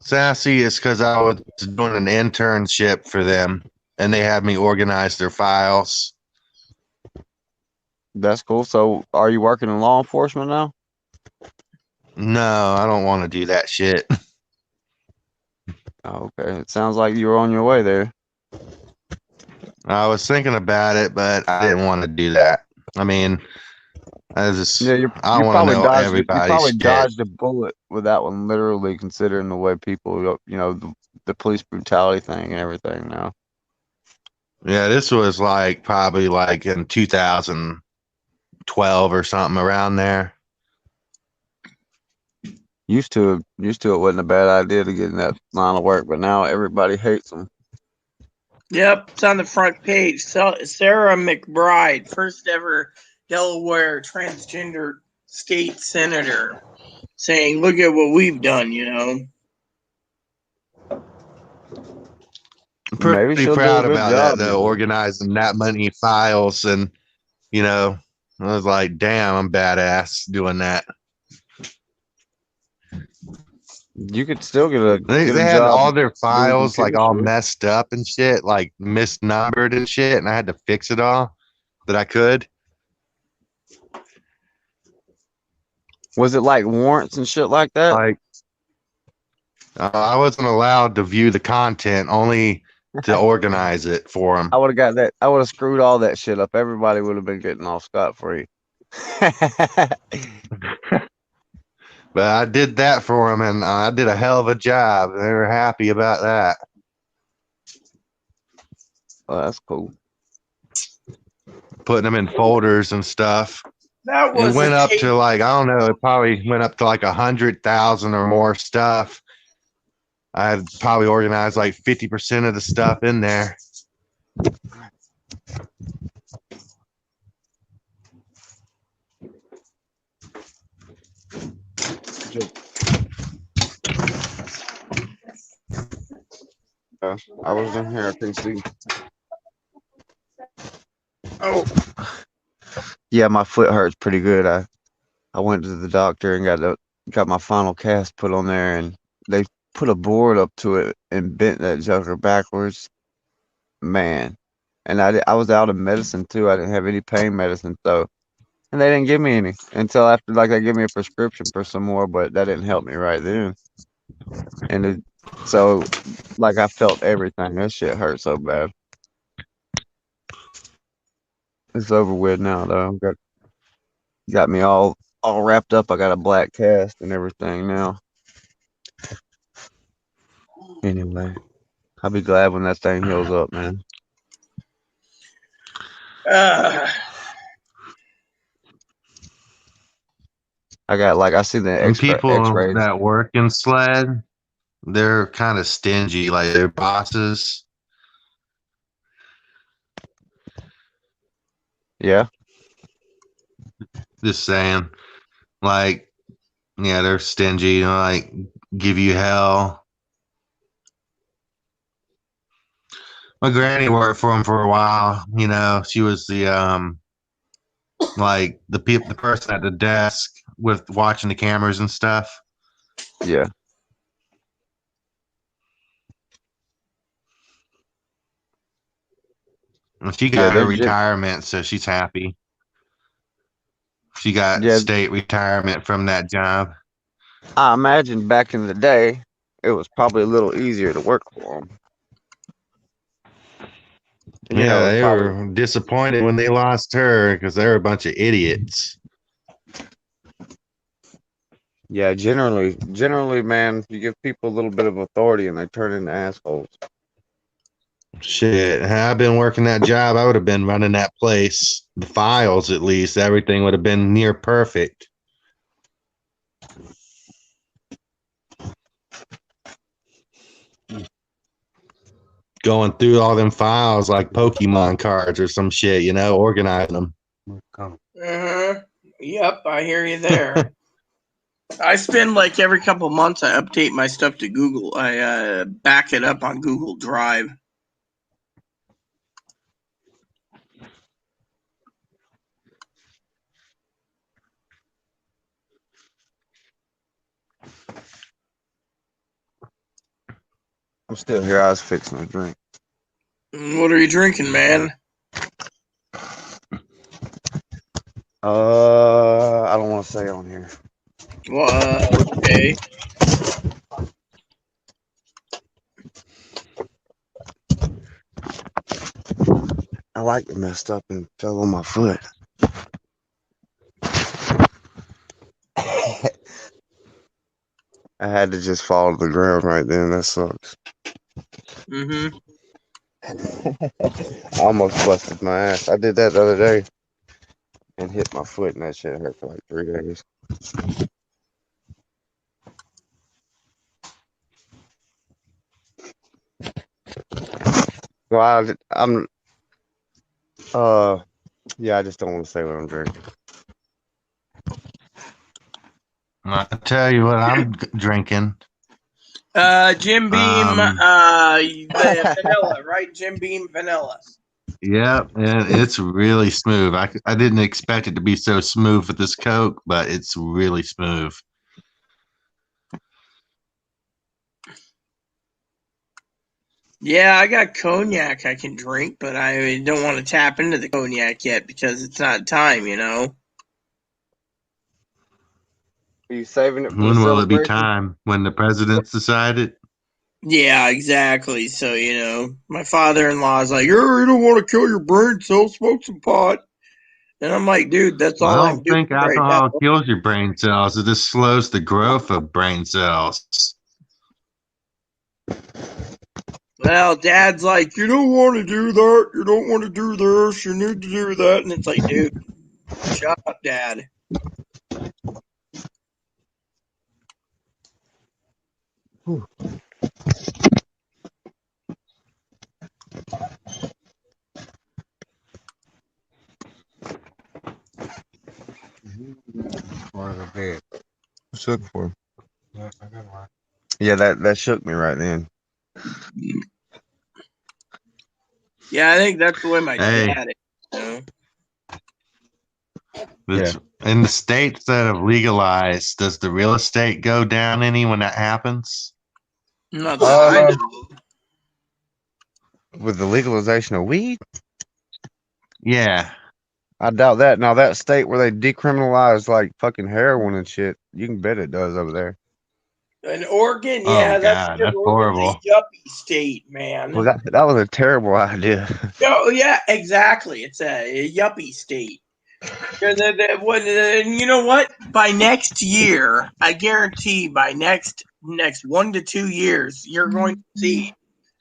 Sassy, is because I was doing an internship for them, and they had me organize their files. That's cool. So, are you working in law enforcement now? No, I don't want to do that shit. Oh, okay. It sounds like you were on your way there. I was thinking about it, but I didn't want to do that. I mean, I just Yeah, I you want probably to know dodged. You everybody's probably shit. dodged a bullet with that one. Literally, considering the way people, the police brutality thing and everything. Now, Yeah, this was like probably like in 2012 or something around there. used to it wasn't a bad idea to get in that line of work, but now everybody hates them. Yep, it's on the front page. So Sarah McBride, first ever Delaware transgender state senator, saying, "Look at what we've done." I'm Maybe pretty she'll do a proud good about job, that, though, organizing that many files. And, I was like, damn, I'm badass doing that. You could still get a They get a had job all their files computer like all shit. messed up and shit, like misnumbered and shit. And I had to fix it all that I could. Was it like warrants and shit like that? Like, I wasn't allowed to view the content, only to organize it for them. I would have got that. I would have screwed all that shit up. Everybody would have been getting off scot free. But I did that for them, and I did a hell of a job. They were happy about that. Oh, that's cool. Putting them in folders and stuff. That was It went a up tape. to like, I don't know, it probably went up to like 100,000 or more stuff. I had probably organized like 50% of the stuff in there. I was in here. I couldn't see. Oh, Yeah, my foot hurts pretty good. I went to the doctor and got my final cast put on there, and they put a board up to it and bent that joker backwards. Man, and I was out of medicine too. I didn't have any pain medicine, and they didn't give me any until after they gave me a prescription for some more, but that didn't help me right then. And so I felt everything. That shit hurt so bad. It's over with now though. Got me all wrapped up. I got a black cast and everything now. Anyway, I'll be glad when that thing heals up, man. I see the And people X-rays. that work in SLED, they're kind of stingy, like their bosses. Yeah. Just saying. Like, yeah, they're stingy, like give you hell. My granny worked for him for a while. You know, she was the like the person at the desk with watching the cameras and stuff. Yeah. And she Yeah, got her they're retirement, so she's happy. She got yeah. state retirement from that job. I imagine back in the day, it was probably a little easier to work for them. You Yeah, know, it's they probably were disappointed when they lost her because they were a bunch of idiots. yeah. Generally, man, you give people a little bit of authority and they turn into assholes. Shit, had I been working that job, I would have been running that place. The files, at least, everything would have been near perfect. Going through all them files like Pokemon cards or some shit, you know, organizing them. Uh-huh. Yep, I hear you there. I spend like every couple months I update my stuff to Google. I back it up on Google Drive. I'm still here. I was fixing a drink. What are you drinking, man? I don't want to say on here. Well, okay. I like it messed up and fell on my foot. I had to just fall to the ground right then. That sucks. Mm-hmm. I almost busted my ass. I did that the other day and hit my foot, and that shit hurt for like 3 days. Well, yeah, I just don't want to say what I'm drinking. I tell you what, I'm drinking. Jim Beam, the vanilla, right? Jim Beam vanilla. Yep, and it's really smooth. I didn't expect it to be so smooth with this Coke, but it's really smooth. Yeah, I got cognac I can drink, but I don't want to tap into the cognac yet because it's not time, you know? Are you saving it for the When will it be celebration? time? When the president's decided? Yeah, exactly. So, you know, my father-in-law's like, you don't want to kill your brain cells, smoke some pot. And I'm like, dude, that's Well, all I I'm don't doing think right now. alcohol kills your brain cells. It just slows the growth of brain cells. Well, Dad's like, you don't want to do that. You don't want to do this. You need to do that. And it's like, dude, shut up, Dad. Shook for. Yeah, that shook me right then. Yeah, I think that's the way my Hey. dad is. You know? In the states that have legalized, does the real estate go down any when that happens? Not that I know of. With the legalization of weed, Yeah. I doubt that. Now that state where they decriminalize like fucking heroin and shit, you can bet it does over there. In Oregon, Oh, yeah, that's God, because that's Oregon's horrible. a yuppie state, man. Well, that was a terrible idea. Oh, yeah, exactly. It's a yuppie state. And you know what? By next year, I guarantee by next 1 to 2 years, you're going to see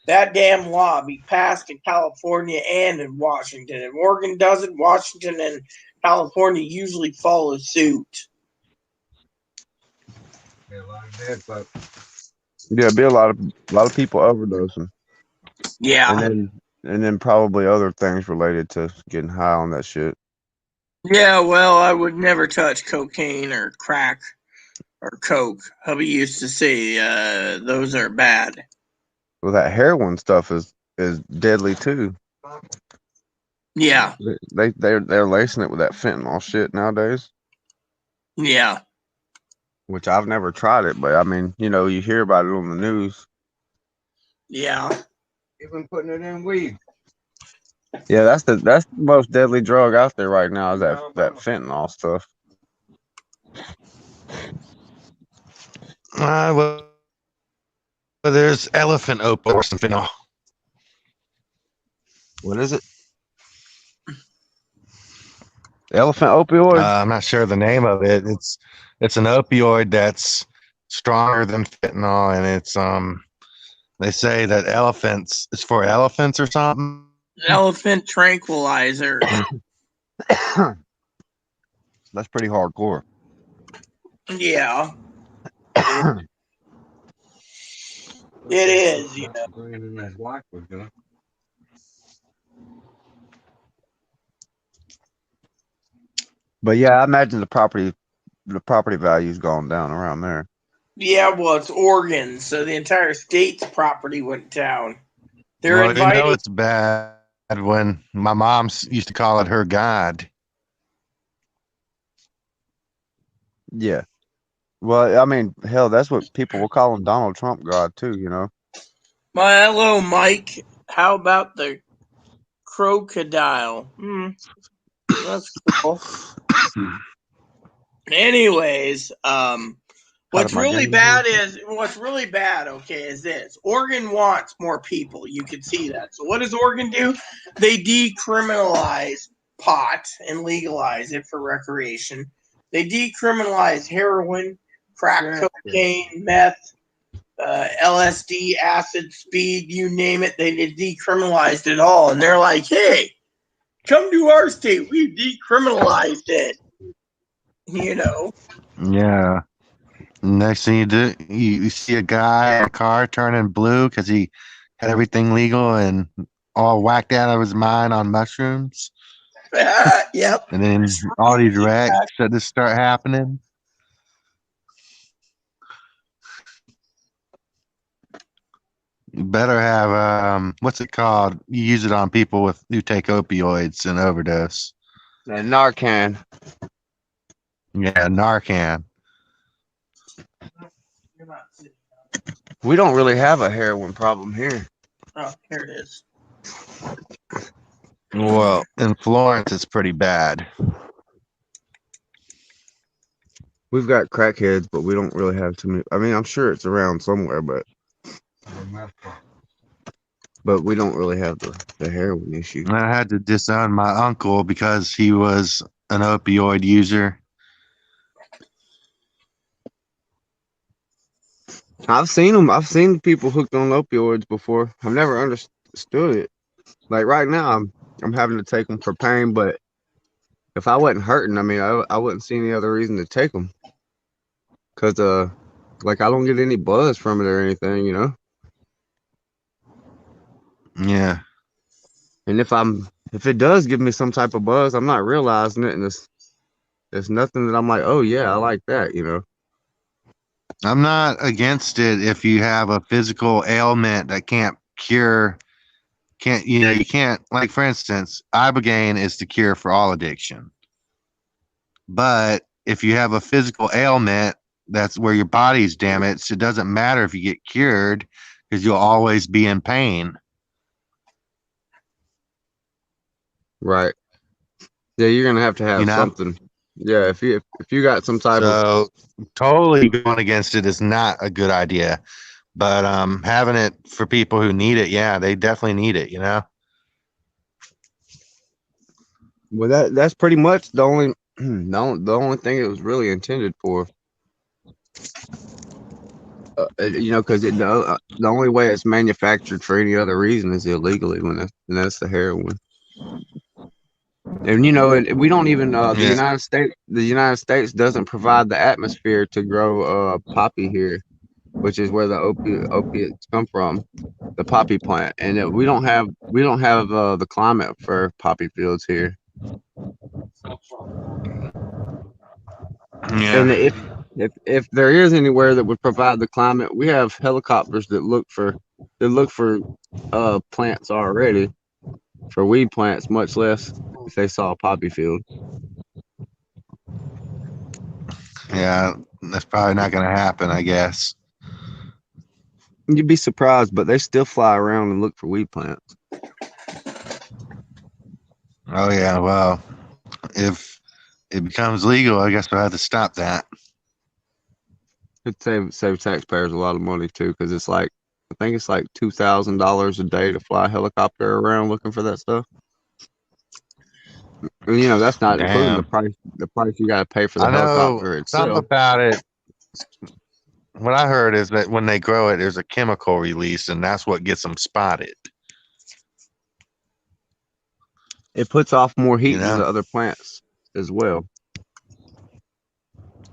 that damn law be passed in California and in Washington. If Oregon does it, Washington and California usually follow suit. Yeah, be a lot of people overdosing, Yeah. and then probably other things related to getting high on that shit. Yeah, well, I would never touch cocaine or crack or coke. Hubby used to say those are bad. Well, that heroin stuff is is deadly too. Yeah, They're lacing it with that fentanyl shit nowadays, yeah, which I've never tried it, but I mean, you know, you hear about it on the news. yeah. Even putting it in weed. Yeah, that's the most deadly drug out there right now is that fentanyl stuff. Well, there's elephant opal or something. What is it? Elephant opioid? I'm not sure the name of it. It's an opioid that's stronger than fentanyl, and it's they say that it's for elephants or something. Elephant tranquilizer. That's pretty hardcore. Yeah, it is. You know. But yeah, I imagine the property value's gone down around there. Yeah, well, it's Oregon, so the entire state's property went down. They're Well, inviting. you know it's bad when my mom used to call it her god. Yeah. Well, I mean, hell, that's what people will call him Donald Trump God too, you know. Hello, Mike. How about the crocodile? That's cool. Anyways, what's really bad, okay, is this. Oregon wants more people. You can see that. So what does Oregon do? They decriminalize pot and legalize it for recreation. They decriminalize heroin, crack cocaine, meth, LSD, acid, speed, you name it. They decriminalized it all. And they're like, hey, come to our state. We decriminalized it. You know? Yeah. Next thing you do, you see a guy in a car turning blue because he had everything legal and all whacked out of his mind on mushrooms. Yep. And then all these wrecks that just start happening. You better have what's it called? You use it on people who take opioids and overdose. And Narcan. Yeah, Narcan. We don't really have a heroin problem here. Oh, here it is. Well, in Florence, it's pretty bad. We've got crackheads, but we don't really have too many. I mean, I'm sure it's around somewhere, but we don't really have the heroin issue. I had to disown my uncle because he was an opioid user. I've seen them. I've seen people hooked on opioids before. I've never understood it. Like right now, I'm having to take them for pain, but if I wasn't hurting, I mean, I wouldn't see any other reason to take them. Cause like I don't get any buzz from it or anything, you know. Yeah. And if it does give me some type of buzz, I'm not realizing it, and it's nothing that I'm like, oh yeah, I like that, you know. I'm not against it if you have a physical ailment that you can't, like for instance, Ibogaine is the cure for all addiction. But if you have a physical ailment that's where your body's damaged, it doesn't matter if you get cured because you'll always be in pain. Right. Yeah, you're gonna have to have something. Yeah, if you got some type of totally going against it is not a good idea. But having it for people who need it, yeah, they definitely need it, you know. Well, that's pretty much the only the only thing it was really intended for. You know, because the only way it's manufactured for any other reason is illegally and that's the heroin. And you know, we don't even the United States doesn't provide the atmosphere to grow poppy here, which is where the opiates come from, the poppy plant, and we don't have the climate for poppy fields here. Yeah. And if there is anywhere that would provide the climate, we have helicopters that look for plants already for weed plants, much less if they saw a poppy field. Yeah, that's probably not going to happen, I guess. You'd be surprised, but they still fly around and look for weed plants. Oh, yeah, well, if it becomes legal, I guess we'll have to stop that. It'd save taxpayers a lot of money too, because it's like I think it's like $2,000 a day to fly a helicopter around looking for that stuff. And, you know, that's not including the price you got to pay for the I know helicopter something itself. about it. What I heard is that when they grow it, there's a chemical release, and that's what gets them spotted. It puts off more heat You than know? the other plants as well.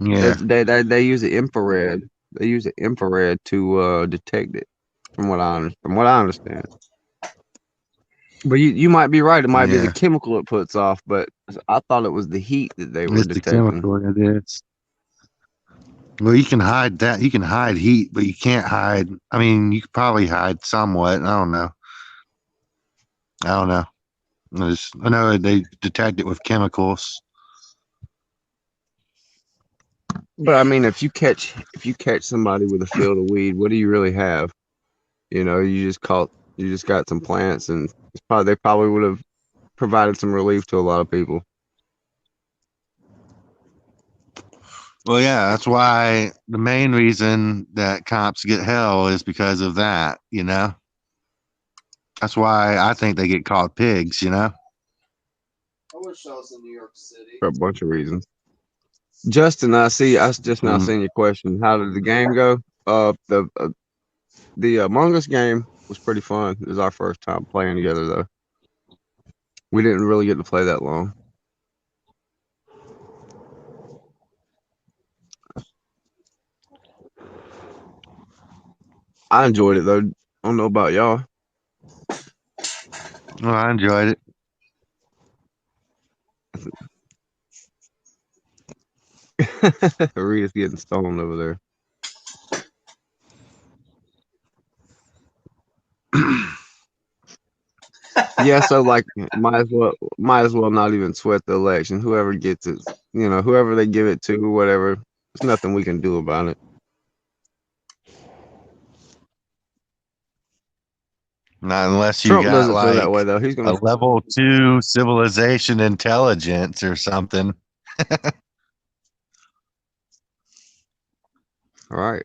Yeah. They use the infrared. They use the infrared to detect it, from what I understand. But you might be right. It might be the Yeah. chemical it puts off, but I thought it was the heat that they were It's the detecting. chemical it is. Well, you can hide that. You can hide heat, but you can't hide. I mean, you could probably hide somewhat. I don't know. I know they detect it with chemicals. But I mean, if you catch somebody with a field of weed, what do you really have? You know, you just got some plants, and they probably would have provided some relief to a lot of people. Well, yeah, that's why the main reason that cops get hell is because of that, you know? That's why I think they get called pigs, you know? I wish I was in New York City. For a bunch of reasons. Justin, I just now seen your question. How did the game go? The Among Us game was pretty fun. It was our first time playing together, though. We didn't really get to play that long. I enjoyed it, though. I don't know about y'all. Well, I enjoyed it. Rita's getting stoned over there. Yeah, so like might as well not even sweat the election. Whoever gets it, you know, whoever they give it to, whatever. There's nothing we can do about it. Not unless you Trump got doesn't feel that like way though. He's a gonna level 2 civilization intelligence or something. all right.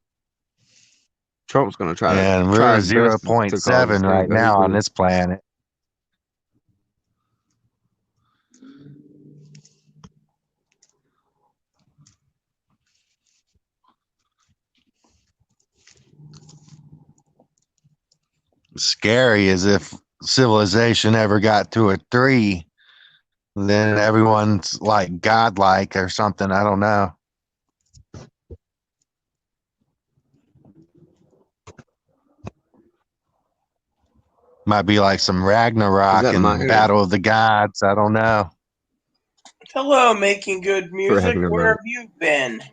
Trump's gonna try And we're his best to cause a 0.7 scene, right though. He's now on gonna, this planet. Scary as if civilization ever got to a 3, then everyone's like godlike or something. I don't know. Might be like some Is Ragnarok that my and internet? Battle of the Gods. I don't know. Hello, making good music. Ragnarok. Where have you been?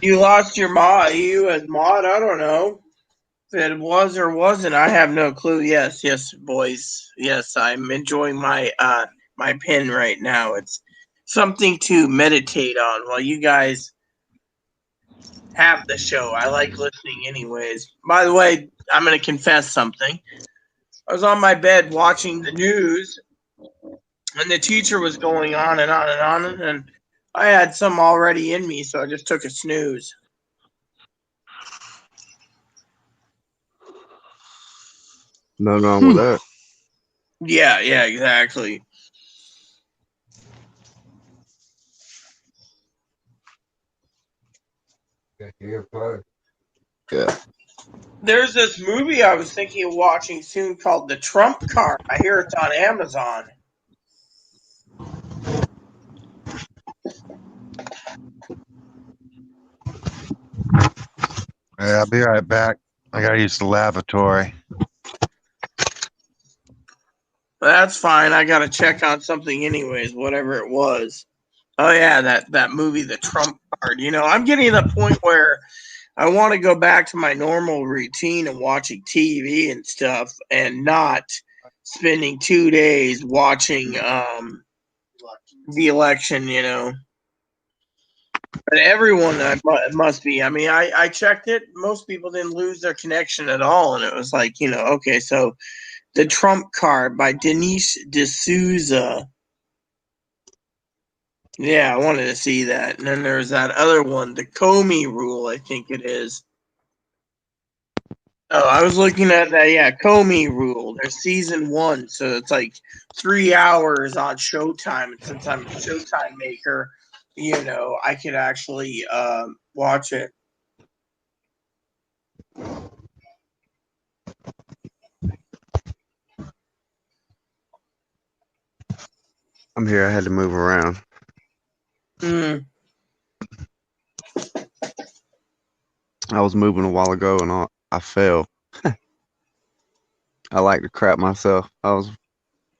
You lost your mod. You as mod? I don't know. If it was or wasn't, I have no clue. Yes, boys. Yes, I'm enjoying my my pen right now. It's something to meditate on while you guys have the show. I like listening anyways. By the way, I'm going to confess something. I was on my bed watching the news, and the teacher was going on and on and on, and I had some already in me, so I just took a snooze. Nothing wrong with that. Yeah, exactly. Yeah. There's this movie I was thinking of watching soon called The Trump Card. I hear it's on Amazon. Yeah, I'll be right back. I gotta use the lavatory. That's fine. I got to check on something anyways, whatever it was. Oh, yeah, that movie, The Trump Card. You know, I'm getting to the point where I want to go back to my normal routine of watching TV and stuff, and not spending 2 days watching the election. But everyone must be. I mean, I checked it. Most people didn't lose their connection at all, and it was like, okay, so the Trump Card by Denise D'Souza. Yeah, I wanted to see that. And then there's that other one, the Comey Rule, I think it is. Oh, I was looking at that. Yeah, Comey Rule. There's season 1, so it's like 3 hours on Showtime. And since I'm a Showtime maker, I could actually watch it. I'm here. I had to move around. Mm. I was moving a while ago and I fell. I like to crap myself. I was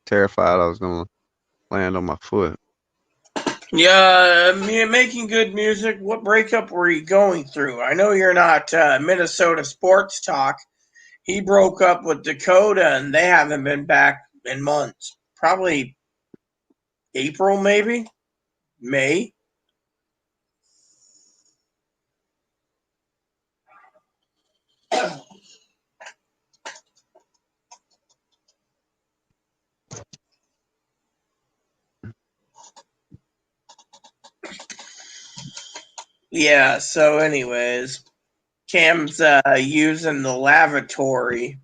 terrified I was going to land on my foot. Yeah, making good music. What breakup were you going through? I know you're not Minnesota Sports Talk. He broke up with Dakota, and they haven't been back in months. Probably April, maybe May. Yeah. So, anyways, Cam's using the lavatory.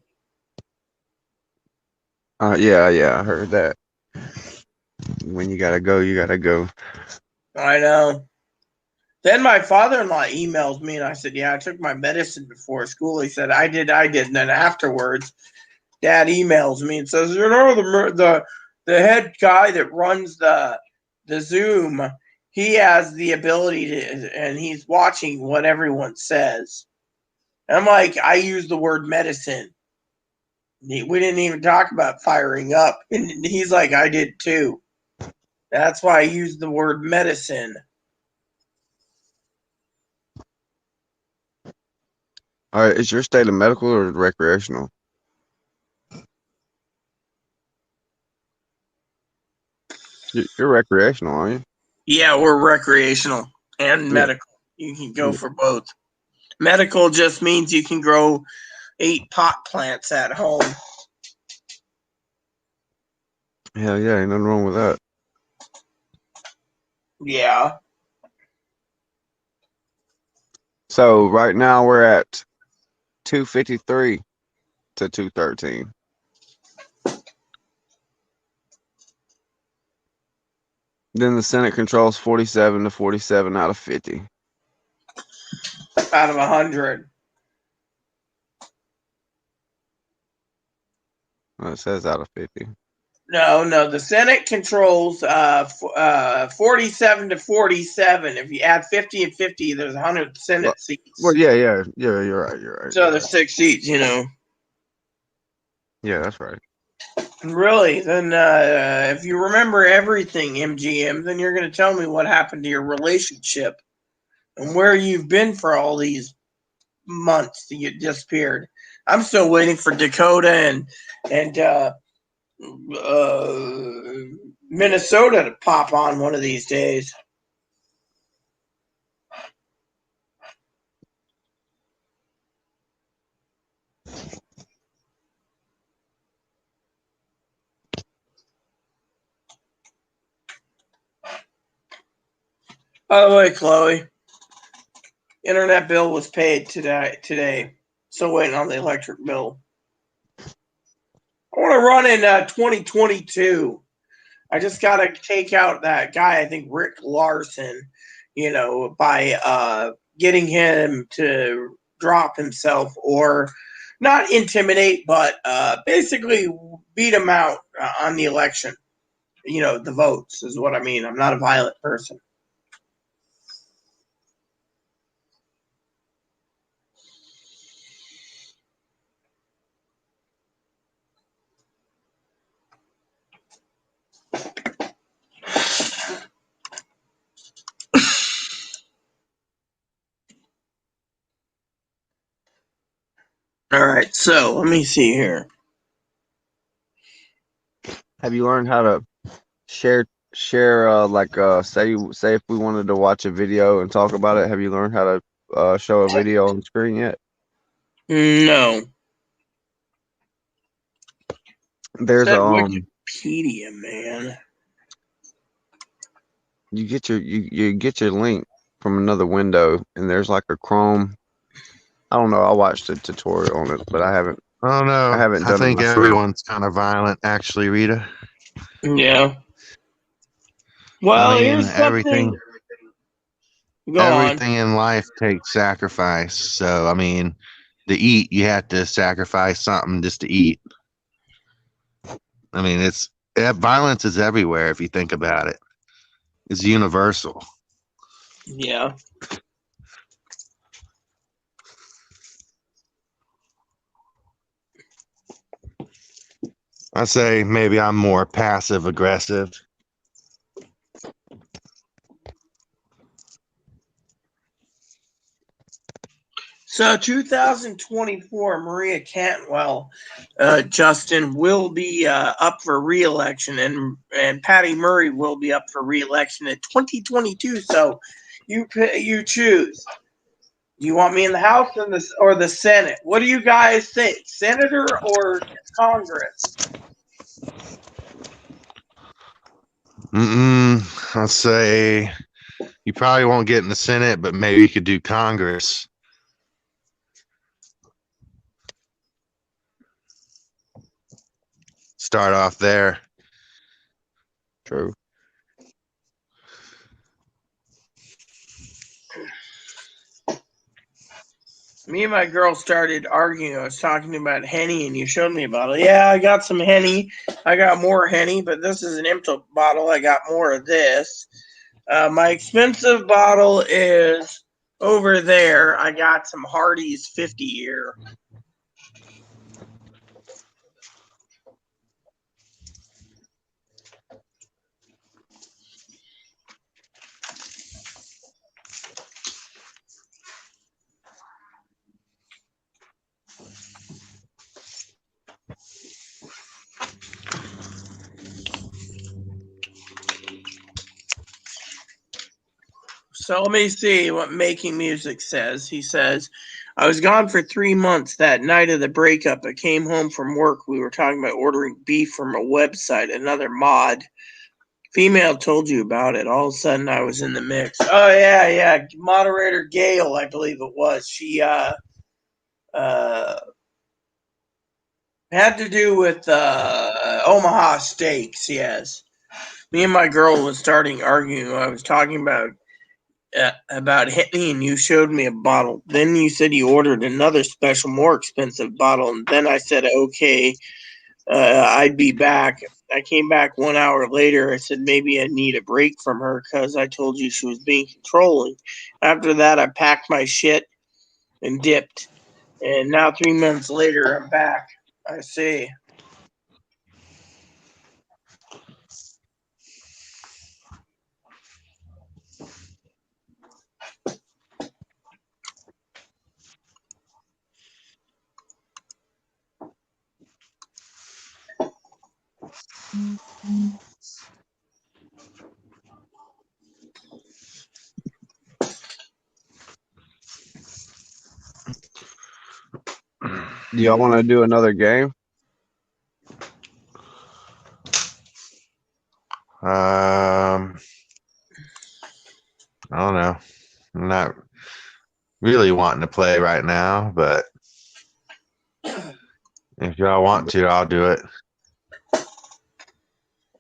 Yeah, I heard that. When you gotta go, you gotta go. I know. Then my father-in-law emails me, and I said, "Yeah, I took my medicine before school." He said, "I did." And then afterwards, Dad emails me and says, the head guy that runs the Zoom, he has the ability to, and he's watching what everyone says." And I'm like, I use the word medicine. We didn't even talk about firing up, and he's like, I did too. That's why I use the word medicine. All right, is your state a medical or recreational? You're recreational, aren't you? Yeah, we're recreational and Yeah. medical. You can go for both. Medical just means you can grow 8 pot plants at home. Hell yeah, ain't nothing wrong with that. Yeah. So right now we're at 253 to 213. Then the Senate controls 47 to 47 out of 50. Out of 100. Well, it says out of 50. No. The Senate controls 47 to 47. If you add 50 and 50, there's 100 Senate seats. Well, yeah, you're right. So there's 6 seats, Yeah, that's right. Really, then if you remember everything, MGM, then you're going to tell me what happened to your relationship and where you've been for all these months that you disappeared. I'm still waiting for Dakota and Minnesota to pop on one of these days. By the way, Chloe, internet bill was paid today. Still waiting on the electric bill. I want to run in 2022. I just got to take out that guy, I think Rick Larson, by getting him to drop himself or not intimidate, but basically beat him out on the election. The votes is what I mean. I'm not a violent person. All right, so let me see here. Have you learned how to share say if we wanted to watch a video and talk about it, have you learned how to show a video on the screen yet? No. There's That a Wikipedia, man. you get your link from another window, and there's like a Chrome. I don't know. I watched a tutorial on it, but I haven't. I don't know. I haven't I done it think myself. everyone's kind of violent, actually, Rita. Yeah. Well, I mean, here's something. Go on. everything in life takes sacrifice. So, I mean, to eat, you have to sacrifice something just to eat. I mean, violence is everywhere if you think about it. It's universal. Yeah. I say maybe I'm more passive aggressive. So 2024, Maria Cantwell, Justin, will be up for re-election, and Patty Murray will be up for re-election in 2022. So you choose. Do you want me in the House or the Senate? What do you guys think, Senator or Congress? I'll say you probably won't get in the Senate, but maybe you could do Congress. Start off there. True. Me and my girl started arguing. I was talking about Henny, and you showed me a bottle. Yeah, I got some Henny. I got more Henny, but this is an empty bottle. I got more of this. My expensive bottle is over there. I got some Hardy's 50 year. So let me see what Making Music says. He says, I was gone for 3 months. That night of the breakup, I came home from work. We were talking about ordering beef from a website, another mod. Female told you about it. All of a sudden, I was in the mix. Oh, yeah. Moderator Gail, I believe it was. She had to do with Omaha Steaks, yes. Me and my girl was starting arguing. I was talking about Henny, and you showed me a bottle. Then you said you ordered another special, more expensive bottle, and then I said, okay, I'd be back. I came back 1 hour later. I said maybe I need a break from her because I told you she was being controlling. After that, I packed my shit and dipped. And now 3 months later, I'm back. I see. Do y'all want to do another game? I don't know. I'm not really wanting to play right now, but if y'all want to, I'll do it.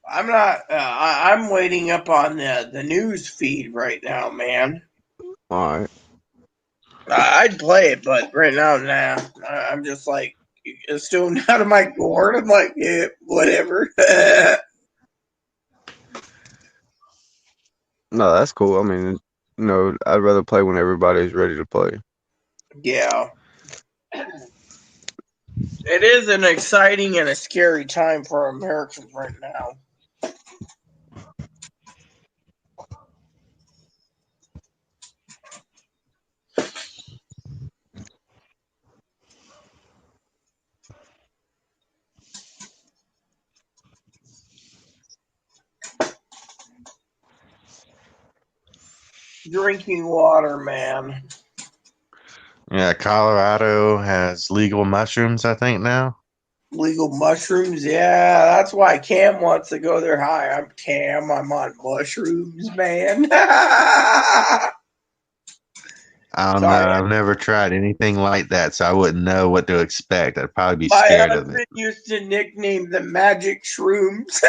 I'm not. I'm waiting up on the news feed right now, man. All right. I'd play it, but right now, nah. I'm just like, it's still out of my gourd. I'm like, yeah, whatever. No, that's cool. I mean, I'd rather play when everybody's ready to play. Yeah. It is an exciting and a scary time for Americans right now. drinking water, man. Yeah, Colorado has legal mushrooms, I think, now. Legal mushrooms, yeah. That's why Cam wants to go there. Hi, I'm Cam. I'm on mushrooms, man. I don't know. Sorry, I've never tried anything like that, so I wouldn't know what to expect. I'd probably be my scared of husband it. used to nickname them magic shrooms.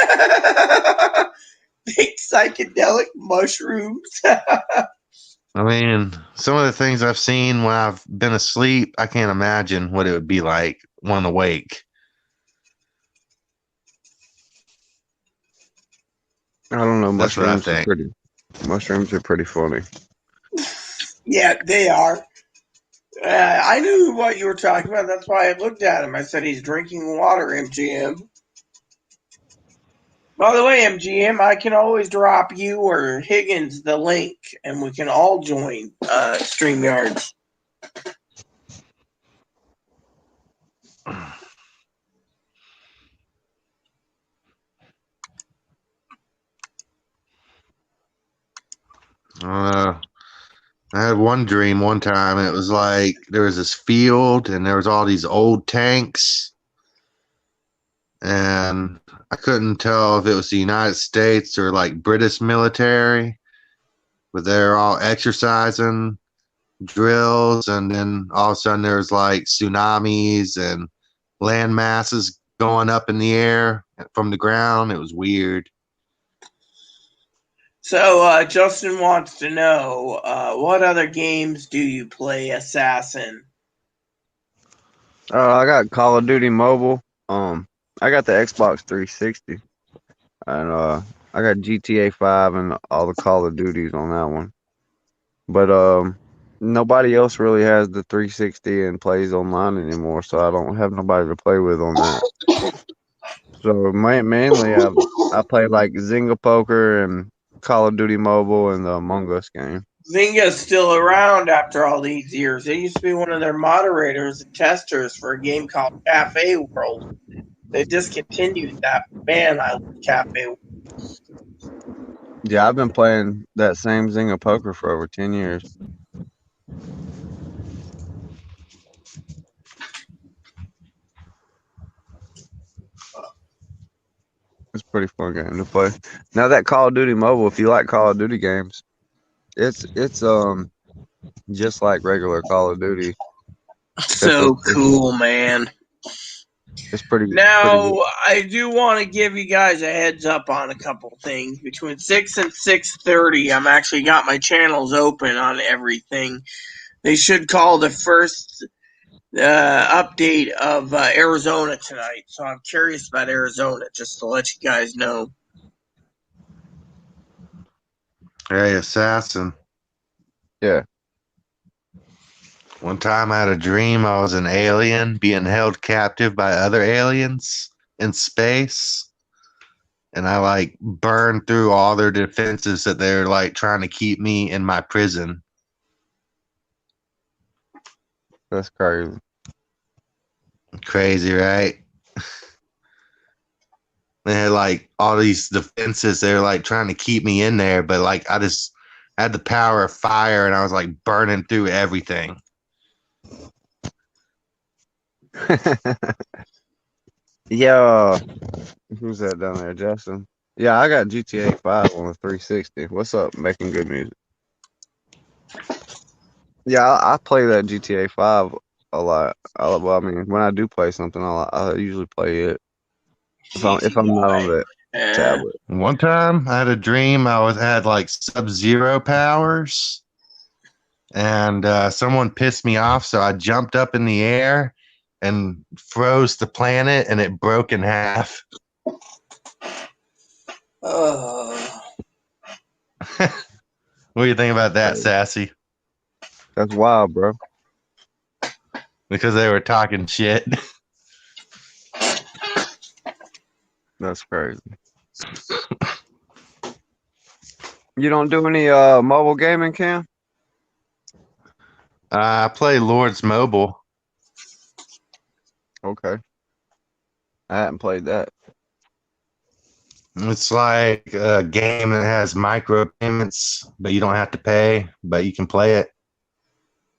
Big psychedelic mushrooms. I mean, some of the things I've seen when I've been asleep, I can't imagine what it would be like when awake. I don't know. That's what I Mushrooms are think. pretty. Mushrooms are pretty funny. Yeah, they are. I knew what you were talking about. That's why I looked at him. I said he's drinking water, MGM. By the way, MGM, I can always drop you or Higgins the link, and we can all join StreamYards. I had one dream one time, and it was like there was this field, and there was all these old tanks, and I couldn't tell if it was the United States or like British military, but they're all exercising drills, and then all of a sudden there's like tsunamis and land masses going up in the air from the ground. It was weird. So Justin wants to know, what other games do you play, Assassin? I got Call of Duty Mobile. I got the Xbox 360, and I got GTA 5 and all the Call of Duties on that one. But nobody else really has the 360 and plays online anymore, so I don't have nobody to play with on that. So mainly I play like Zynga Poker and Call of Duty Mobile and the Among Us game. Zynga's still around after all these years. They used to be one of their moderators and testers for a game called Cafe World. They discontinued that. Man, I love Cafe World. Yeah, I've been playing that same Zynga Poker for over 10 years. It's a pretty fun game to play. Now that Call of Duty Mobile, if you like Call of Duty games, it's just like regular Call of Duty. So cool, man. It's pretty. Now, Pretty I do want to give you guys a heads up on a couple things. Between 6 and 6:30, I'm actually got my channels open on everything. They should call the first update of Arizona tonight. So I'm curious about Arizona, just to let you guys know. Hey, Assassin. Yeah. One time I had a dream I was an alien being held captive by other aliens in space. And I like burned through all their defenses that they're like trying to keep me in my prison. That's crazy. Crazy, right? They had like all these defenses. They're like trying to keep me in there, but like I just had the power of fire and I was like burning through everything. Yeah. Who's that down there, Justin? Yeah, I got GTA 5 on the 360. What's up? Making good music. Yeah, I play that GTA 5 a lot. Well, I mean, when I do play something, I usually play it if I'm not on the tablet. One time I had a dream I had like Sub-Zero powers, and someone pissed me off, so I jumped up in the air and froze the planet, and it broke in half. Oh. What do you think about that, Sassy? That's wild, bro. Because they were talking shit. That's crazy. You don't do any mobile gaming, Cam? I play Lords Mobile. Okay. I hadn't played that. It's like a game that has micro payments, but you don't have to pay, but you can play it.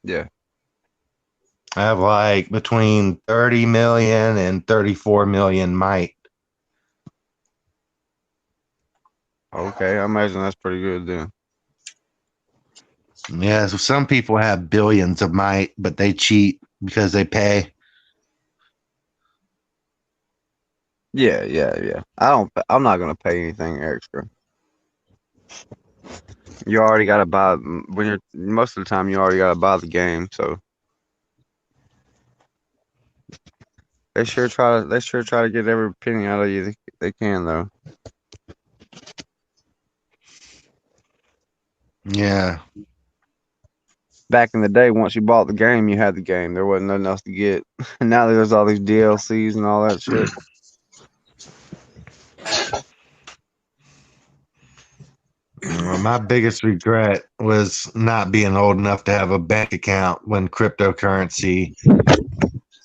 Yeah. I have like between 30 million and 34 million might. Okay, I imagine that's pretty good then. Yeah, so some people have billions of might, but they cheat because they pay. Yeah, yeah, yeah. I'm not gonna pay anything extra. You already gotta buy when you're most of the time you already gotta buy the game, so they sure try to get every penny out of you they can though. Yeah. Back in the day, once you bought the game, you had the game. There wasn't nothing else to get. Now there's all these DLCs and all that shit. My biggest regret was not being old enough to have a bank account when cryptocurrency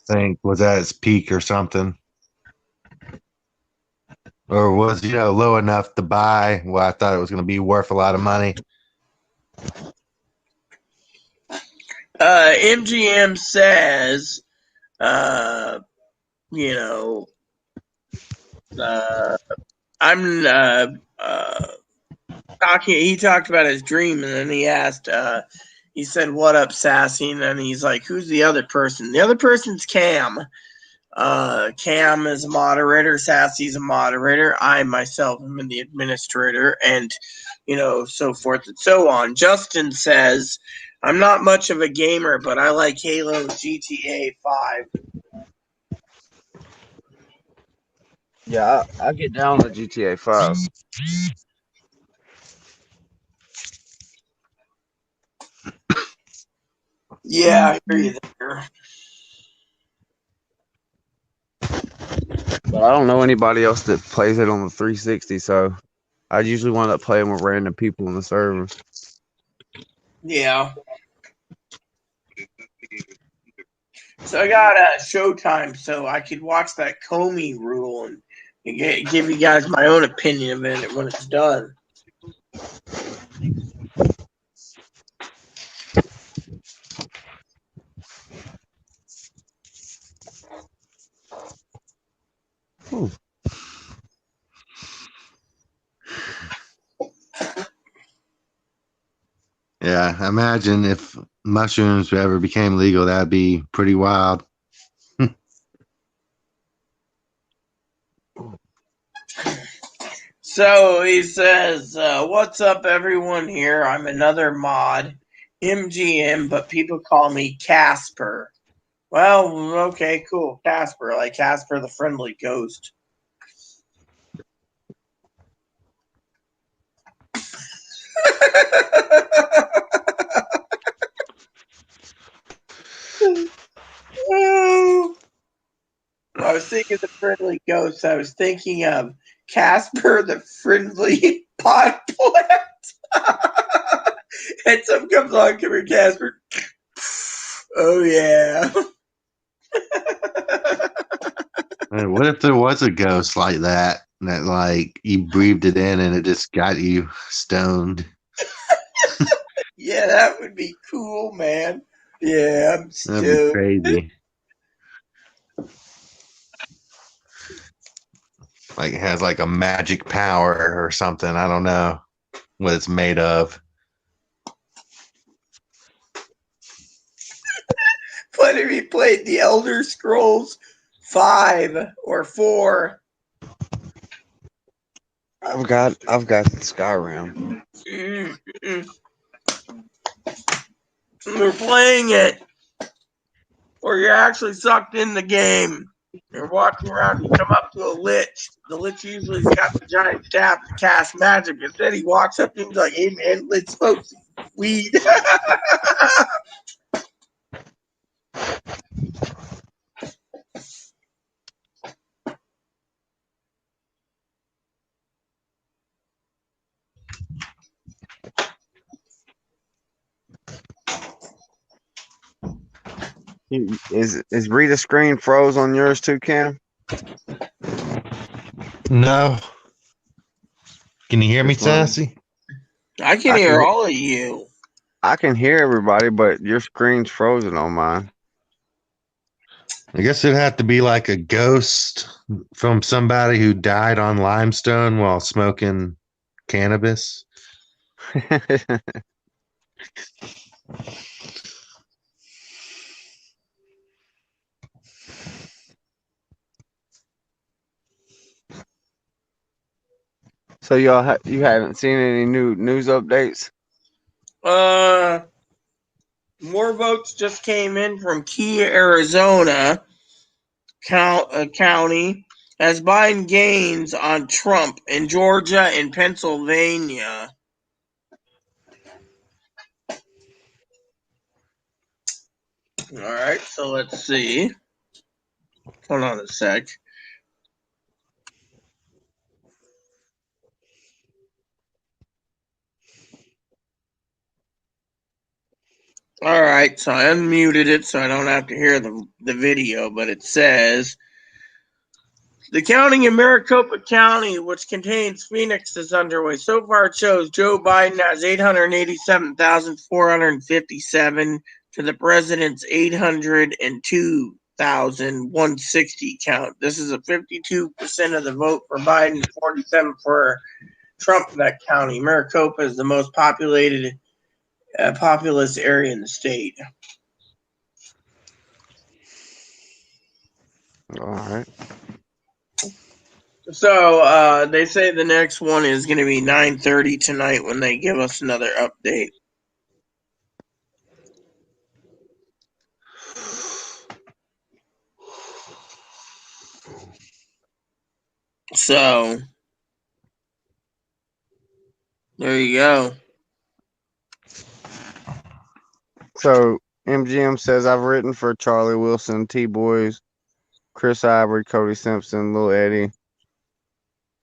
thing was at its peak or something. Or was, low enough to buy what I thought it was going to be worth a lot of money. MGM says, you know, I'm talking. He talked about his dream, and then he asked. He said, "What up, Sassy?" And then he's like, "Who's the other person?" The other person's Cam. Cam is a moderator. Sassy's a moderator. I myself am the administrator, and so forth and so on. Justin says, "I'm not much of a gamer, but I like Halo, GTA 5." Yeah, I get down with GTA 5. Yeah, I hear you there. But I don't know anybody else that plays it on the 360, so I usually wind up playing with random people in the server. Yeah. So I got Showtime, so I could watch that Comey rule and give you guys my own opinion of it when it's done. Yeah, imagine if mushrooms ever became legal, that'd be pretty wild. So he says, "What's up, everyone? Here, I'm another mod, MGM, but people call me Casper." Well, okay, cool, Casper, like Casper the Friendly Ghost. Oh. I was thinking the Friendly Ghost. I was thinking of Casper the Friendly Pot Plant. And some comes on, come here, Casper. Oh yeah. What if there was a ghost like that like you breathed it in and it just got you stoned? Yeah, that would be cool, man. Yeah, I'm That'd be stoked. crazy. Like it has like a magic power or something. I don't know what it's made of. What if he played the Elder Scrolls 5 or 4? I've got Skyrim. Mm-hmm. We're playing it, or you're actually sucked in the game. You're walking around, you come up to a lich. The lich usually's got the giant staff to cast magic. Instead, he walks up to him and he's like, "Hey man, let's smoke some weed." Is Rita screen froze on yours too, Cam? No. Can you hear me, This one. Sassy? I can I hear can- all of you. I can hear everybody, but your screen's frozen on mine. I guess it'd have to be like a ghost from somebody who died on limestone while smoking cannabis. So y'all, you haven't seen any new news updates? More votes just came in from Key, Arizona county as Biden gains on Trump in Georgia and Pennsylvania. All right, so let's see. Hold on a sec. All right, so I unmuted it so I don't have to hear the video, but it says the counting in Maricopa County, which contains Phoenix, is underway. So far, it shows Joe Biden has 887,457 to the president's 802,160 count. This is a 52% of the vote for Biden, 47% for Trump in that county. Maricopa is the most populous area in the state. All right. So they say the next one is going to be 9:30 tonight when they give us another update. So there you go. So MGM says I've written for Charlie Wilson, T Boys, Chris Ivory, Cody Simpson, Lil Eddie,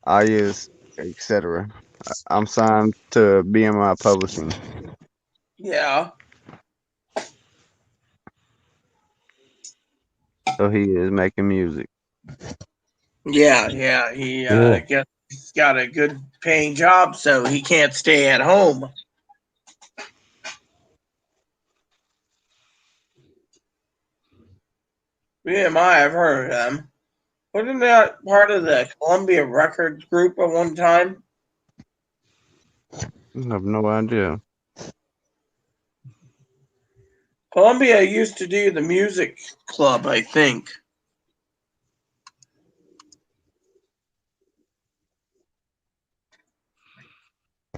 Ayaz, etc. I'm signed to BMI Publishing. Yeah. So he is making music. Yeah. He Cool. guess he's got a good paying job, so he can't stay at home. BMI, I've heard of them. Wasn't that part of the Columbia Records group at one time? I have no idea. Columbia used to do the music club, I think.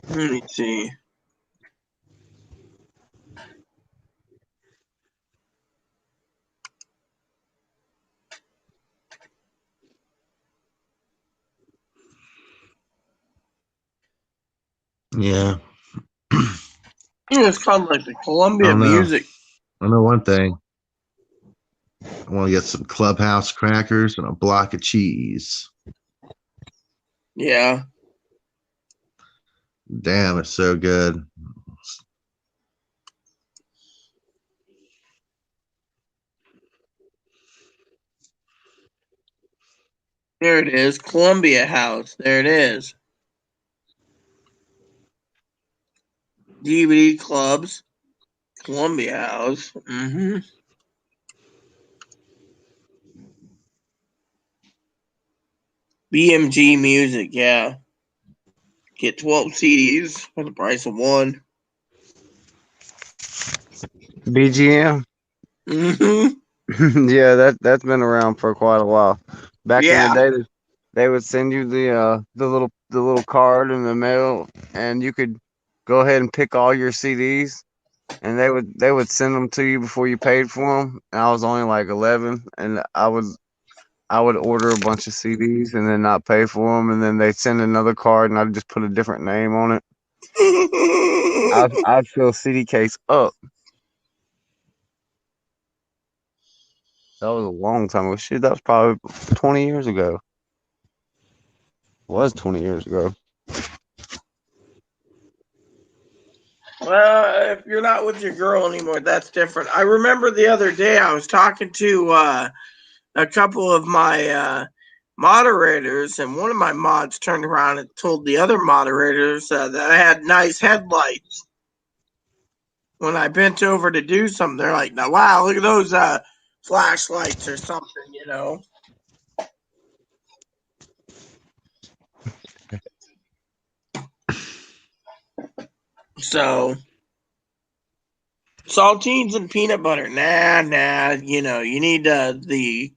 Let me see. Yeah. It was called like the Columbia I know. Music. I know one thing. I want to get some Clubhouse crackers and a block of cheese. Yeah. Damn, it's so good. There it is. Columbia House. There it is. DVD clubs. Columbia House. Mm-hmm. BMG Music, yeah. Get 12 CDs for the price of one. BGM. Mm-hmm. Yeah, that's been around for quite a while. Back in Yeah. the day, they would send you the little card in the mail, and you could go ahead and pick all your CDs, and they would send them to you before you paid for them. And I was only like 11, and I would order a bunch of CDs and then not pay for them, and then they'd send another card, and I'd just put a different name on it. I'd fill CD case up. That was a long time ago. Shit, that was probably 20 years ago. Was 20 years ago. Well, if you're not with your girl anymore, that's different. I remember the other day I was talking to a couple of my moderators, and one of my mods turned around and told the other moderators that I had nice headlights. When I bent over to do something, they're like, "Now, wow, look at those flashlights or something," you know. So, saltines and peanut butter, nah. You know, you need the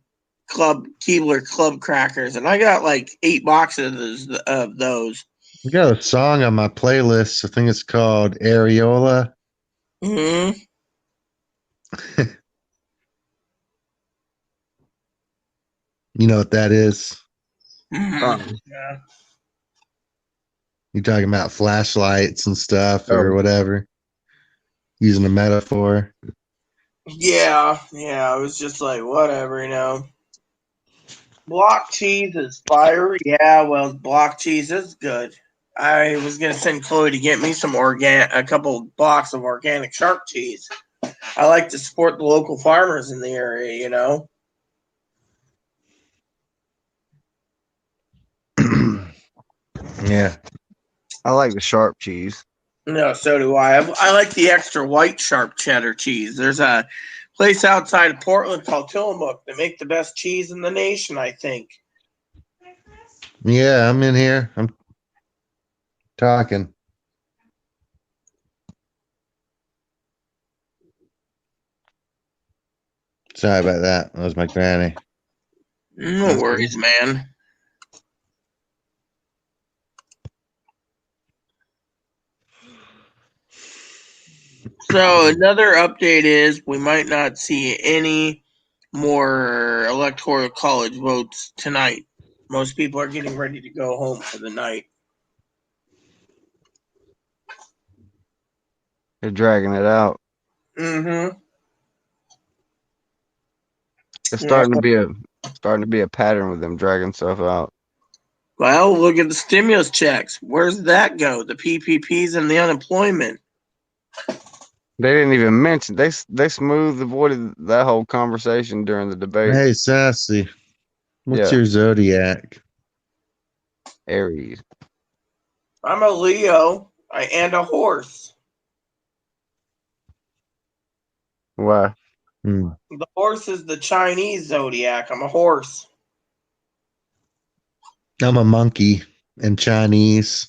Keebler Club crackers, and I got like 8 boxes of those. I got a song on my playlist. I think it's called Areola. Mm-hmm. You know what that is? Mm-hmm. Yeah. You're talking about flashlights and stuff or Oh. whatever, using a metaphor. Yeah, I was just like, whatever, you know. Block cheese is fire. Yeah, well, block cheese is good. I was gonna send Chloe to get me a couple blocks of organic shark cheese. I like to support the local farmers in the area, you know. Yeah. I like the sharp cheese. No, so do I. I like the extra white sharp cheddar cheese. There's a place outside of Portland called Tillamook that make the best cheese in the nation, I think. Yeah, I'm in here. I'm talking. Sorry about that. That was my granny. No worries, man. So another update is we might not see any more electoral college votes tonight. Most people are getting ready to go home for the night. They're dragging it out. Mm-hmm. It's Yeah. starting to be a pattern with them dragging stuff out. Well, look at the stimulus checks. Where's that go? The PPPs and the unemployment. They didn't even mention they smooth avoided that whole conversation during the debate. Hey, Sassy. What's Yeah, your zodiac? Aries. I'm a Leo and a horse. Why? Hmm. The horse is the Chinese zodiac. I'm a horse. I'm a monkey in Chinese.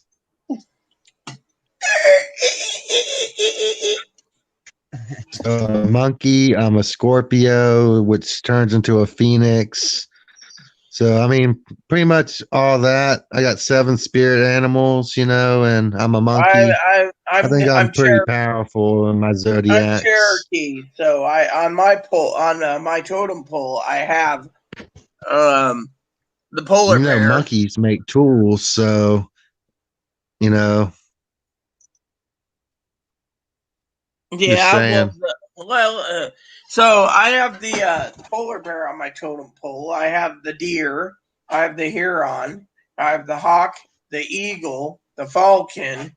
So a monkey, I'm a Scorpio, which turns into a phoenix. So I mean, pretty much all that. I got 7 spirit animals, and I'm a monkey. I think I'm pretty powerful in my I'm zodiacs. Cherokee, so I on my pole on my totem pole I have the polar bear. Monkeys make tools, so you know, just Yeah, saying. so I have the polar bear on my totem pole. I have the deer. I have the heron. I have the hawk, the eagle, the falcon,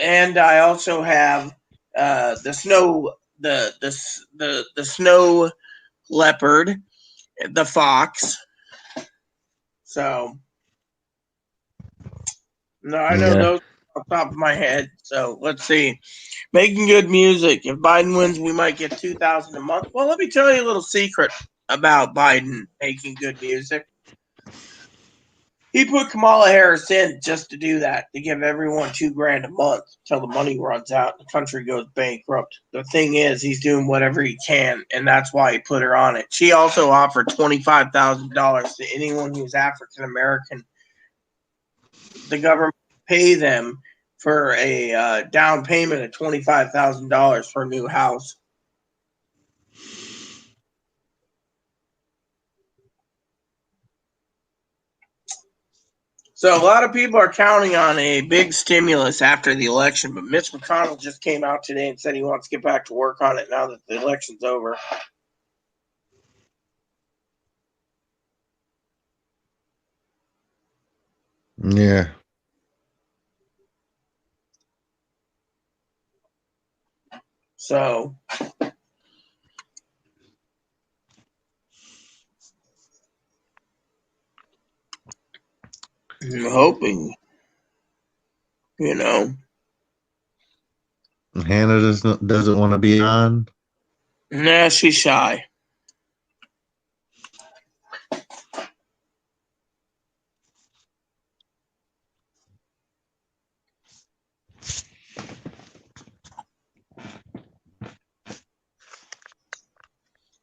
and I also have the snow leopard, the fox. So no, I know Yeah. those off the top of my head. So let's see. Making good music. If Biden wins, we might get 2,000 a month. Well, let me tell you a little secret about Biden making good music. He put Kamala Harris in just to do that, to give everyone $2,000 a month until the money runs out and the country goes bankrupt. The thing is, he's doing whatever he can, and that's why he put her on it. She also offered $25,000 to anyone who's African American. The government pay them for a down payment of $25,000 for a new house. So a lot of people are counting on a big stimulus after the election, but Mitch McConnell just came out today and said he wants to get back to work on it now that the election's over. Yeah. So I'm hoping, you know. Hannah doesn't want to be on. Nah, she's shy.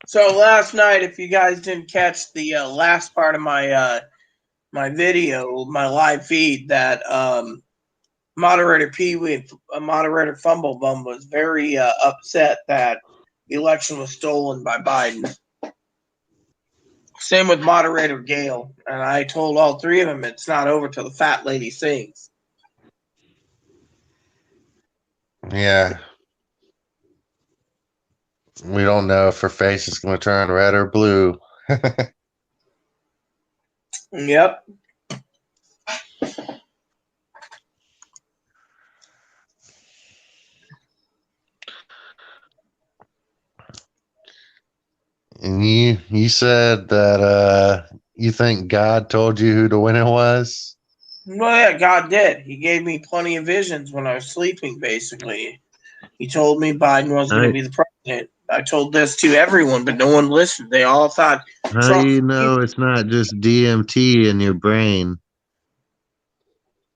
So last night, if you guys didn't catch the last part of my video, my live feed, that moderator Pee Wee, moderator Fumblebum was very upset that the election was stolen by Biden. Same with moderator Gale, and I told all three of them it's not over till the fat lady sings. Yeah. We don't know if her face is going to turn red or blue. Yep. And you said that you think God told you who the winner was? Well, yeah, God did. He gave me plenty of visions when I was sleeping, basically. He told me Biden was going to be the president. I told this to everyone, but no one listened. They all thought How do Trump. you know it's not just DMT in your brain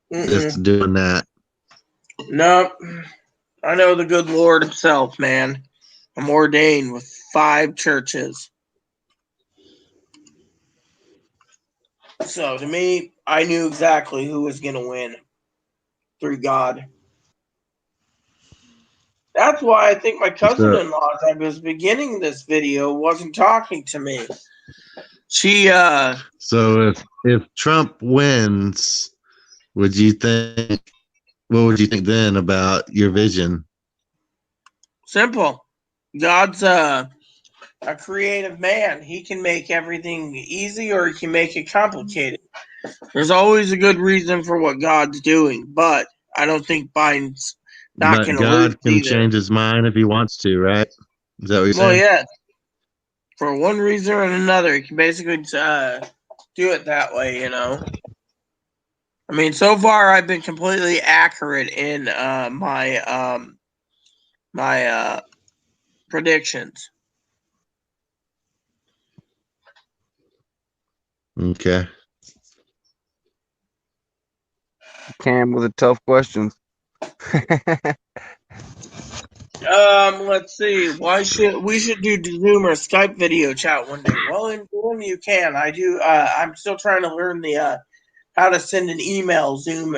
that's Mm-mm. doing that? No, I know the good Lord himself, man. I'm ordained with 5 churches. So to me, I knew exactly who was going to win through God. That's why I think my So, cousin-in-law, as I was beginning this video, wasn't talking to me. She, so if Trump wins, would you think? What would you think then about your vision? simple. God's a creative man. He can make everything easy or he can make it complicated. There's always a good reason for what God's doing, but I don't think Biden's not But going to lose God can either. change his mind if he wants to, right? Is that what you're Well, saying? yeah, for one reason or another, he can basically do it that way, you know. I mean, so far I've been completely accurate in my predictions. Okay. Cam with a tough question. Let's see. Why should we should do Zoom or Skype video chat one day? Well, in Zoom you can. I do. I'm still trying to learn the how to send an email Zoom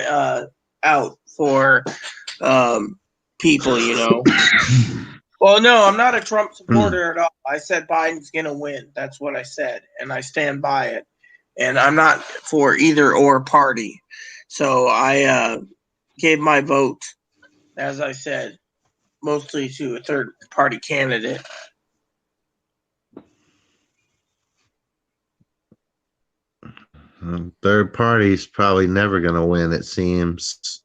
out for people. You know. Well, no, I'm not a Trump supporter at all. I said Biden's gonna win. That's what I said, and I stand by it. And I'm not for either or party. So I gave my vote, as I said, mostly to a third party candidate. Third party's probably never going to win, it seems.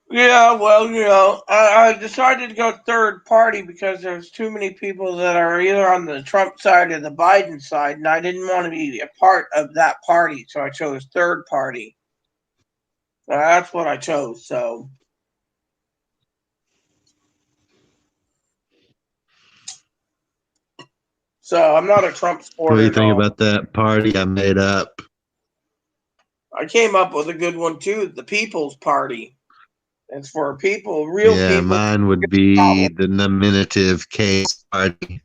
Yeah, well, you know, I decided to go third party because there's too many people that are either on the Trump side or the Biden side, and I didn't want to be a part of that party, so I chose third party. That's what I chose. So I'm not a Trump What do supporter you at think all. about that party I made up? I came up with a good one too, the People's Party. It's for people, real Yeah, people. mine would be the nominative case party.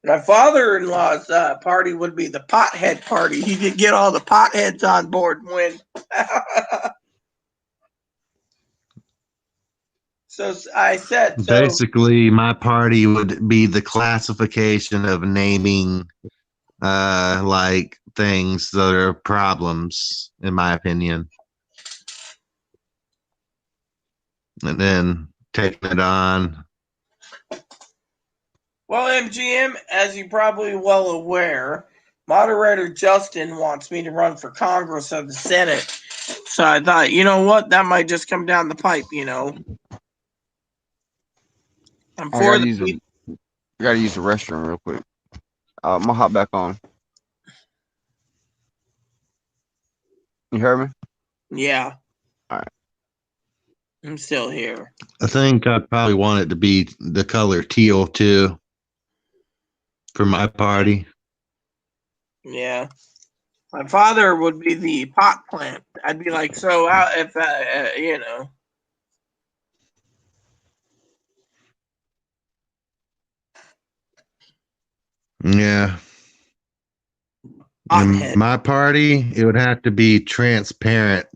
My father-in-law's party would be the Pothead Party. He could get all the potheads on board and win. So I said, Basically, my party would be the classification of naming like things that are problems, in my opinion. And then taking it on. well, MGM, as you're probably well aware, moderator Justin wants me to run for Congress or the Senate. So I thought, you know what, that might just come down the pipe, you know. I'm I for gotta the use people. gotta use the restroom real quick. I'm gonna hop back on. You heard me? Yeah. All right. I'm still here. I think I'd probably want it to be the color teal too for my party. Yeah. My father would be the pot plant. I'd be like, so if you know, Yeah. In hothead. my party, it would have to be transparent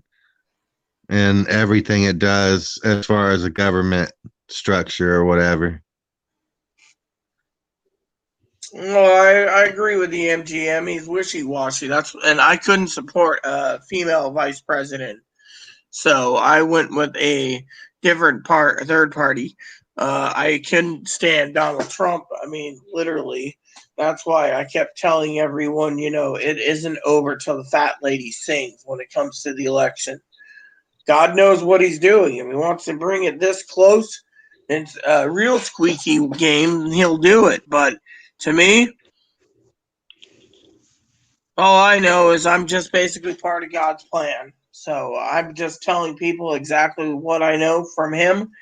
in everything it does as far as a government structure or whatever. Well, I agree with the MGM. He's wishy washy. And I couldn't support a female vice president, so I went with a third party. I couldn't stand Donald Trump. I mean, literally. That's why I kept telling everyone, it isn't over till the fat lady sings when it comes to the election. God knows what he's doing. If he wants to bring it this close, it's a real squeaky game, he'll do it. But to me, all I know is I'm just basically part of God's plan. So I'm just telling people exactly what I know from him.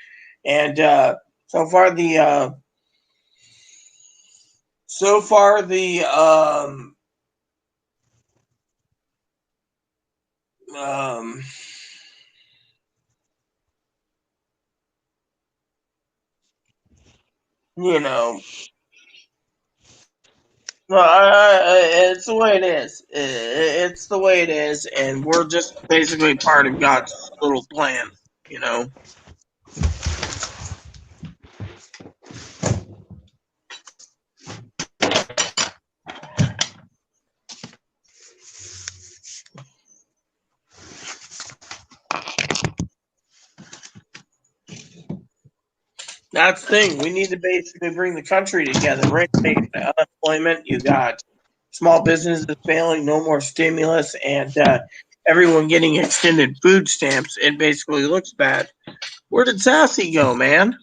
And so far the um, you know, well, it's the way it is. It's the way it is, and we're just basically part of God's little plan. You know. That's the thing. We need to basically bring the country together. Right? Unemployment. You got small businesses failing. No more stimulus, and everyone getting extended food stamps. It basically looks bad. Where did Sassy go, man?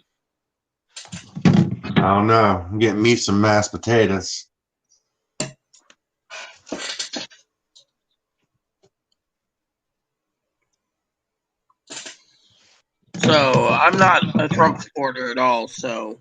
I don't know. I'm getting me some mashed potatoes. So I'm not a Trump supporter at all. So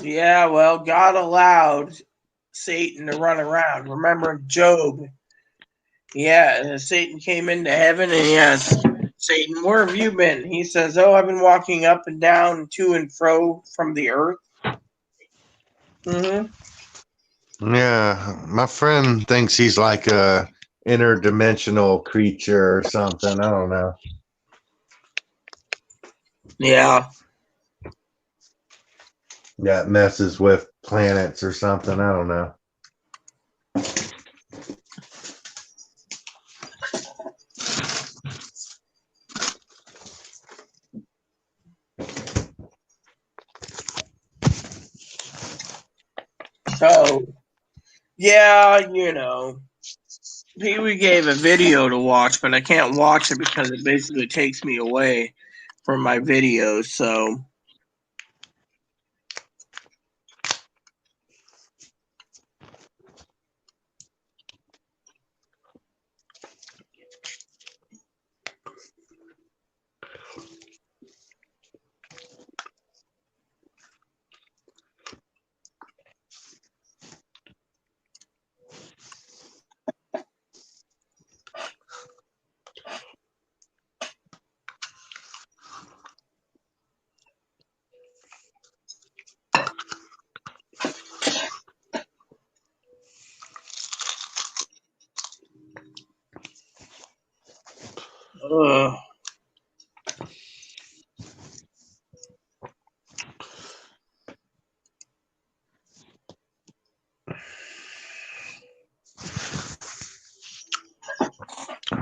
yeah, well, God allowed Satan to run around. Remember Job? Yeah, Satan came into heaven and he asked Satan, "Where have you been?" He says, "Oh, I've been walking up and down, to and fro from the earth." Hmm. Yeah, my friend thinks he's like a interdimensional creature or something. I don't know. Yeah. That messes with planets or something. I don't know. So, yeah, we gave a video to watch, but I can't watch it because it basically takes me away from my videos. So, uh,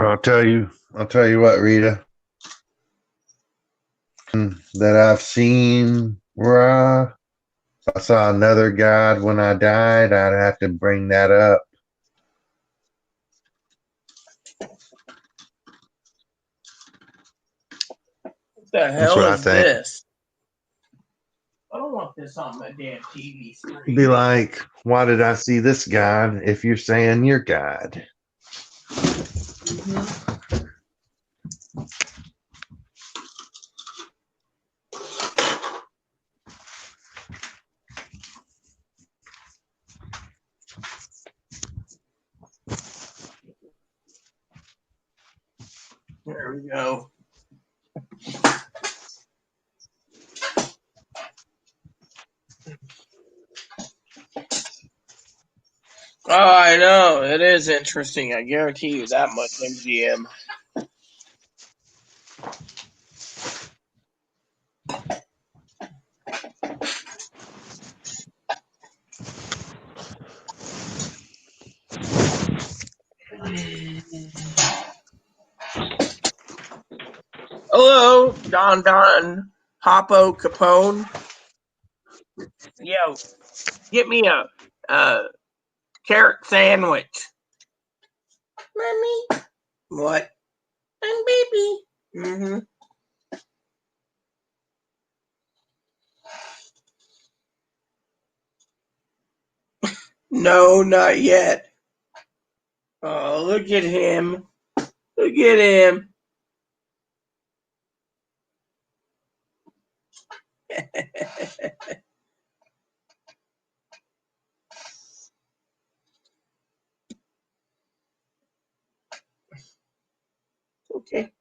I'll tell you what, Rita, that I've seen where if I saw another God when I died, I'd have to bring that up. What the That's hell what I is think. this? I don't want this on my damn TV screen. Be like, why did I see this God if you're saying you're God? There we go. Oh, I know. It is interesting. I guarantee you that much, MGM. Hello, Don Popo Capone. Yo, get me a carrot sandwich. Mommy. What? I'm baby. Mm-hmm. No, not yet. Oh, look at him. Look at him. Okay.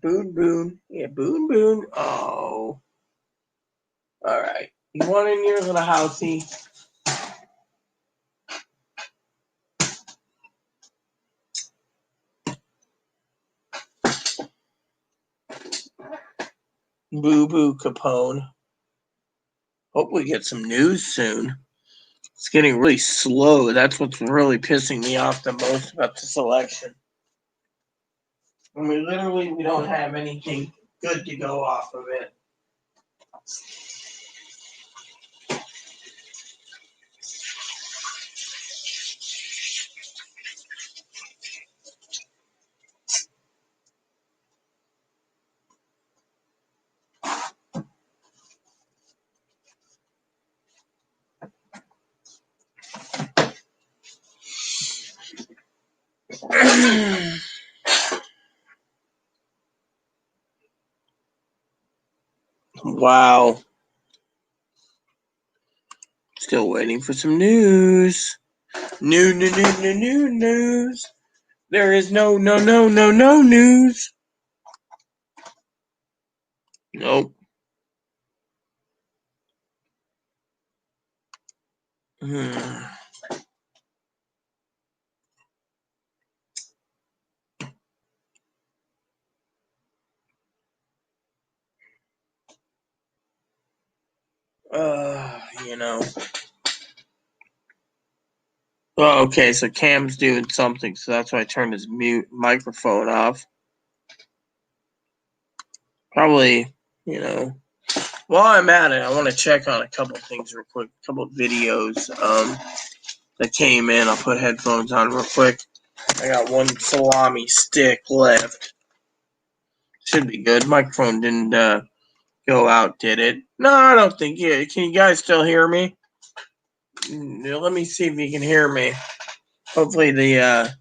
Boon Boon. Yeah, Boon Boon. Oh. All right. You want in your little housey? Boo Boo Capone. Hope we get some news soon. It's getting really slow. That's what's really pissing me off the most about this election. I mean, literally, we don't have anything good to go off of it. Wow. Still waiting for some news. News. There is no news. Nope. You know. Oh, okay, so Cam's doing something, so that's why I turned his mute microphone off. Probably, you know. While I'm at it, I want to check on a couple things real quick. A couple videos that came in. I'll put headphones on real quick. I got one salami stick left. Should be good. Microphone didn't go out, did it? No, I don't think it. Can you guys still hear me? Let me see if you can hear me. Hopefully the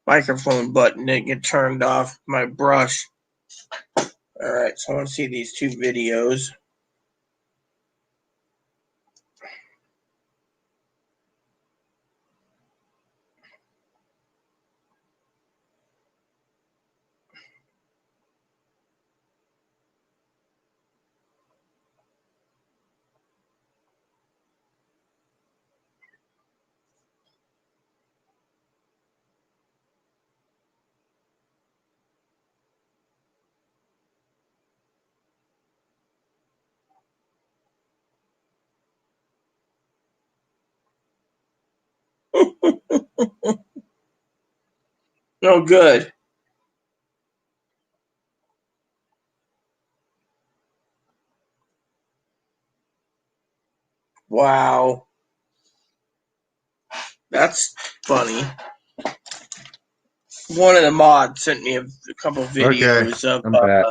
microphone button didn't get turned off my brush. All right, so I want to see these two videos. Oh, good. Wow. That's funny. One of the mods sent me a couple videos I'm of. back.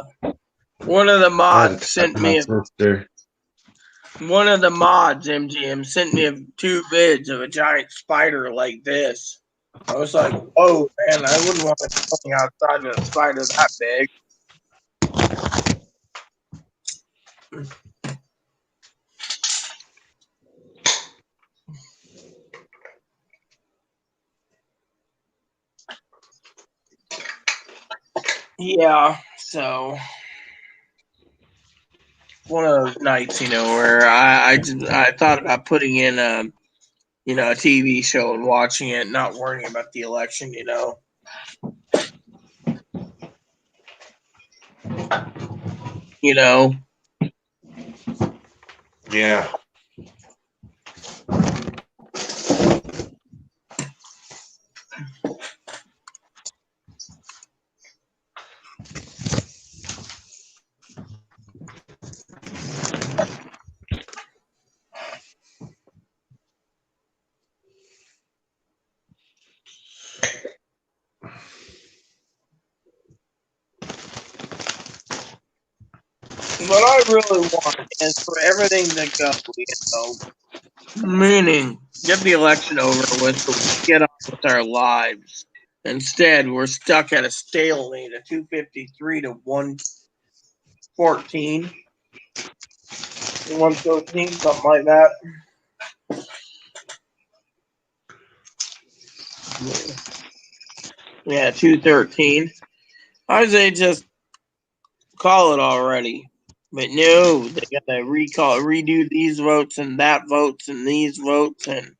One of the I had to mods talk sent to my me. sister. One of the mods, MGM, sent me two vids of a giant spider like this. I was like, "Oh man, I wouldn't want to be going outside with a spider that big." Yeah, so one of those nights, where I thought about putting in a TV show and watching it, not worrying about the election. You know. Yeah. What I really want is for everything to go, meaning get the election over with, so we can get on with our lives. Instead, we're stuck at a stalemate of 253 to 114, 113, something like that. Yeah, 213. I say just call it already. But no, they gotta redo these votes and that votes and these votes and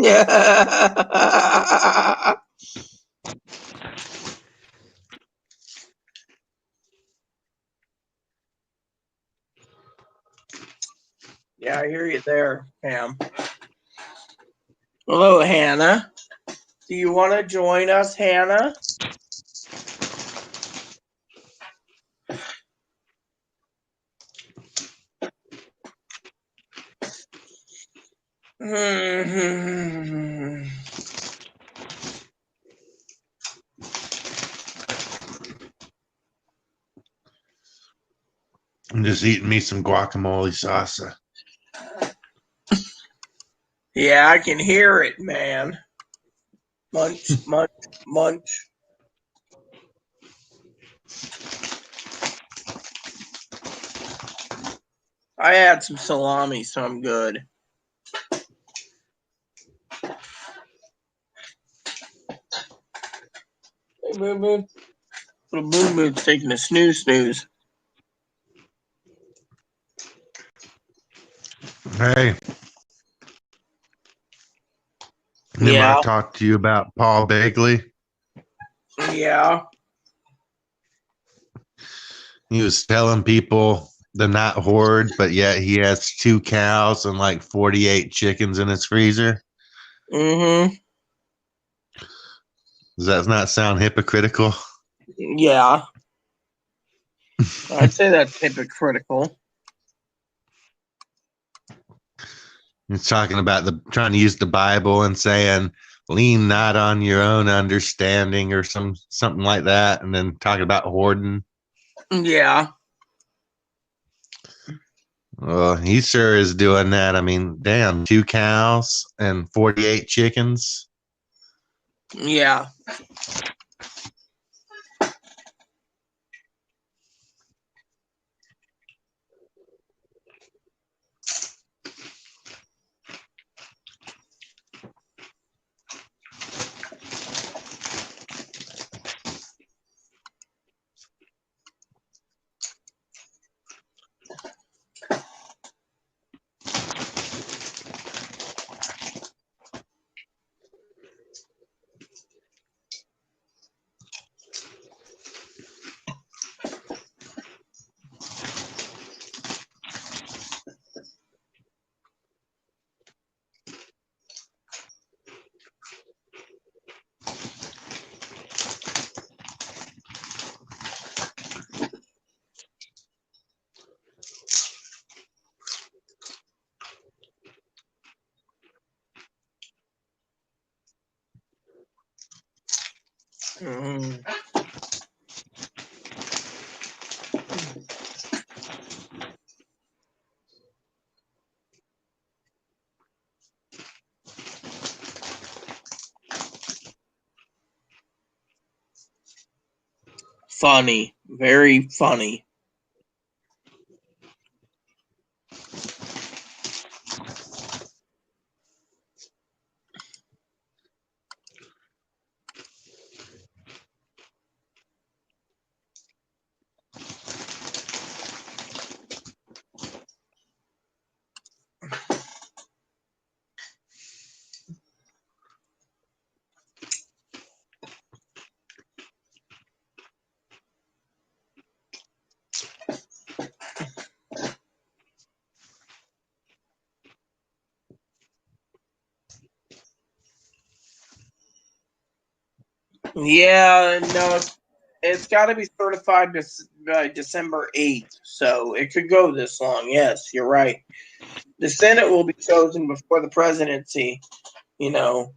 yeah. Yeah, I hear you there, Pam. Hello, Hannah. Do you want to join us, Hannah? I'm just eating me some guacamole salsa. Yeah, I can hear it, man. Munch, munch, munch. I had some salami, so I'm good. Hey, Boom Boom. Little Boom Boom's taking a snooze. Hey, remember I Yeah, talked to you about Paul Bagley? yeah. He was telling people they're not hoard, but yet he has 2 cows and like 48 chickens in his freezer. Mm-hmm. Does that not sound hypocritical? Yeah. I'd say that's hypocritical. He's talking about trying to use the Bible and saying, lean not on your own understanding or something like that, and then talking about hoarding. Yeah. Well, he sure is doing that. I mean, damn, 2 cows and 48 chickens. Yeah. Mm. Funny, very funny. Yeah, no, it's got to be certified by December 8th, so it could go this long. Yes, you're right. The Senate will be chosen before the presidency, you know.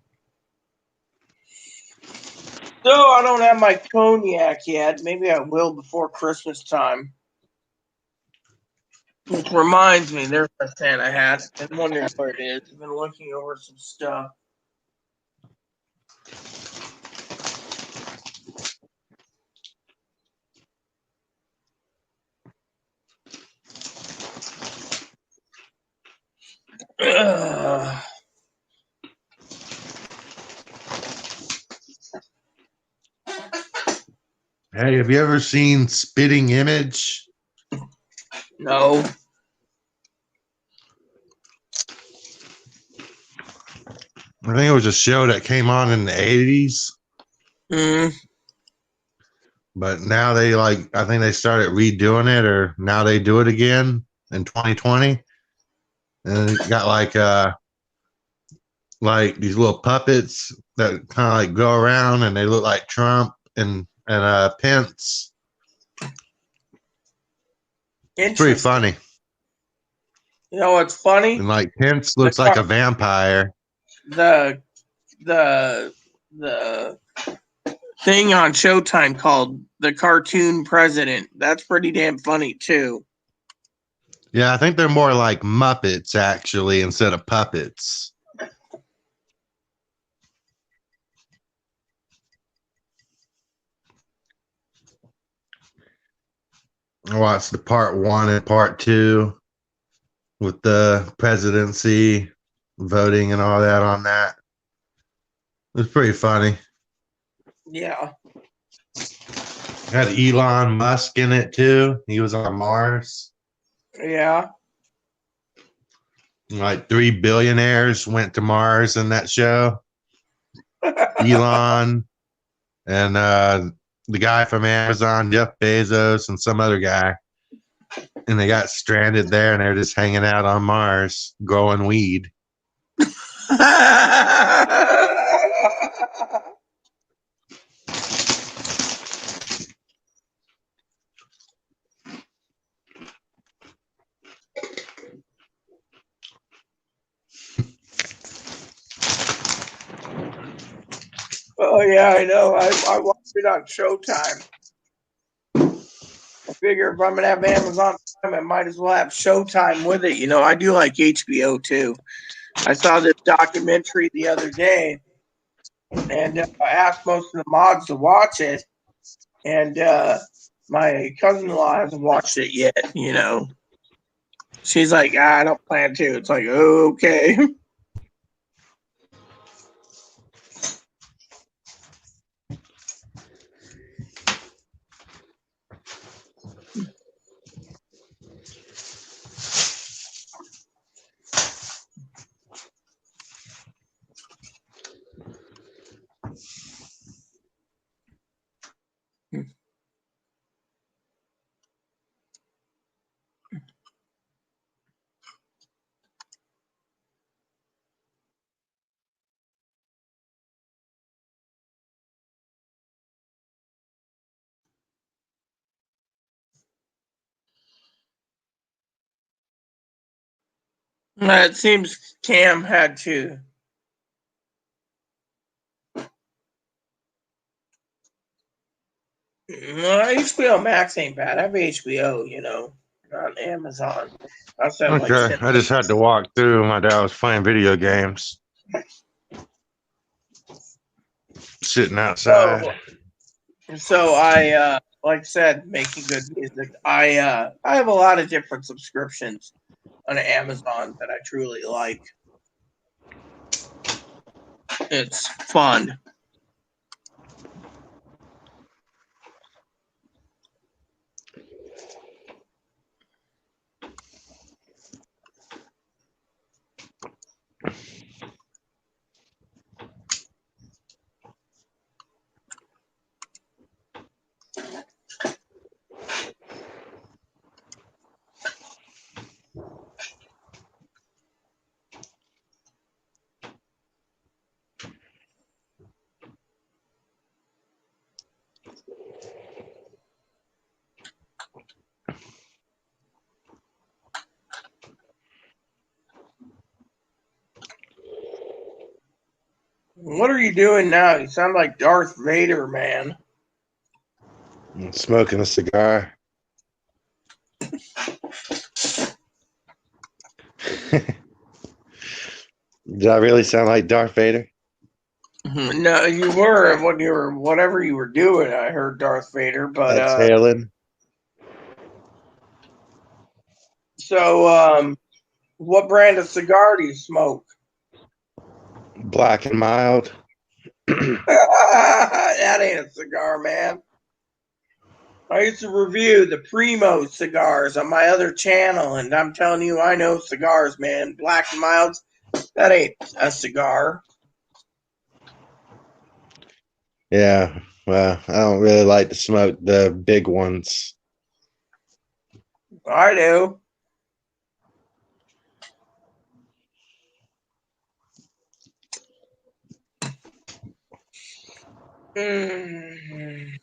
No, I don't have my cognac yet. Maybe I will before Christmas time. Which reminds me, there's a Santa hat. I've been wondering where it is. I've been looking over some stuff. Ugh. Hey, have you ever seen Spitting Image? No. I think it was a show that came on in the 80s, Mm. but now I think they started redoing it, or now they do it again in 2020. And it got like these little puppets that kind of like go around and they look like Trump and Pence. It's pretty Interesting. funny. You know what's funny? And like Pence looks like a vampire. The the thing on Showtime called The Cartoon President. That's pretty damn funny too. Yeah, I think they're more like Muppets actually instead of puppets. I watched the part 1 and part 2 with the presidency voting and all that on that. It was pretty funny. Yeah. Had Elon Musk in it too. He was on Mars. Yeah. Like 3 billionaires went to Mars in that show. Elon and the guy from Amazon, Jeff Bezos, and some other guy. And they got stranded there and they're just hanging out on Mars growing weed. Oh yeah, I know. I watched it on Showtime. I figure if I'm gonna have Amazon Prime, I might as well have Showtime with it. You know, I do like HBO too. I saw this documentary the other day, and I asked most of the mods to watch it, and my cousin-in-law hasn't watched it yet. You know, she's like, I don't plan to. It's like, okay. It seems Cam had to. HBO Max ain't bad. I have HBO, on Amazon. I also have like Okay, I just had to walk through. My dad was playing video games, sitting outside. So I like I said, making good music. I have a lot of different subscriptions on Amazon that I truly like. It's fun. What are you doing now? You sound like Darth Vader, man. I'm smoking a cigar. Did I really sound like Darth Vader? No, you were when you were whatever you were doing. I heard Darth Vader, but Exhaling. so what brand of cigar do you smoke? Black and mild. That ain't a cigar, man. I used to review the Primo cigars on my other channel, and I'm telling you, I know cigars, man. Black and milds, that ain't a cigar. Yeah, well, I don't really like to smoke the big ones. I do. Mm.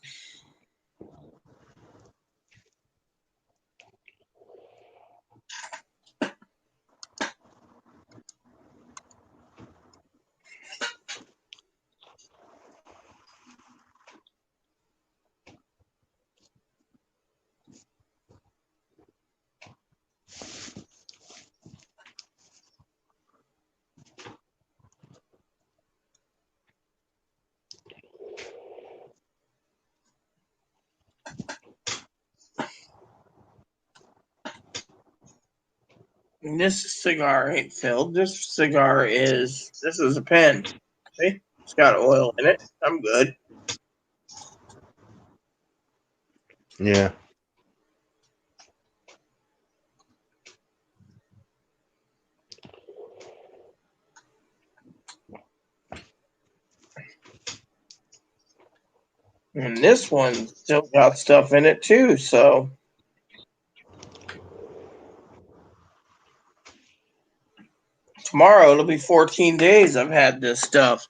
This cigar ain't filled. This is a pen. See? It's got oil in it. I'm good. Yeah. And this one still got stuff in it too, so tomorrow it'll be 14 days I've had this stuff.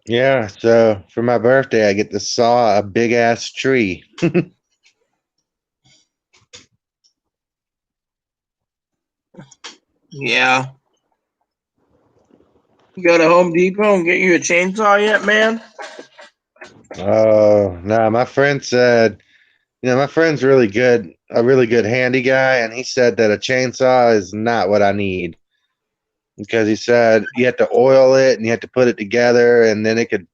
Yeah, so for my birthday, I get to saw a big ass tree. Yeah. You go to Home Depot and get you a chainsaw yet, man? Oh, no, my friend said, my friend's really good, a really good handy guy, and he said that a chainsaw is not what I need because he said you have to oil it and you have to put it together and then it could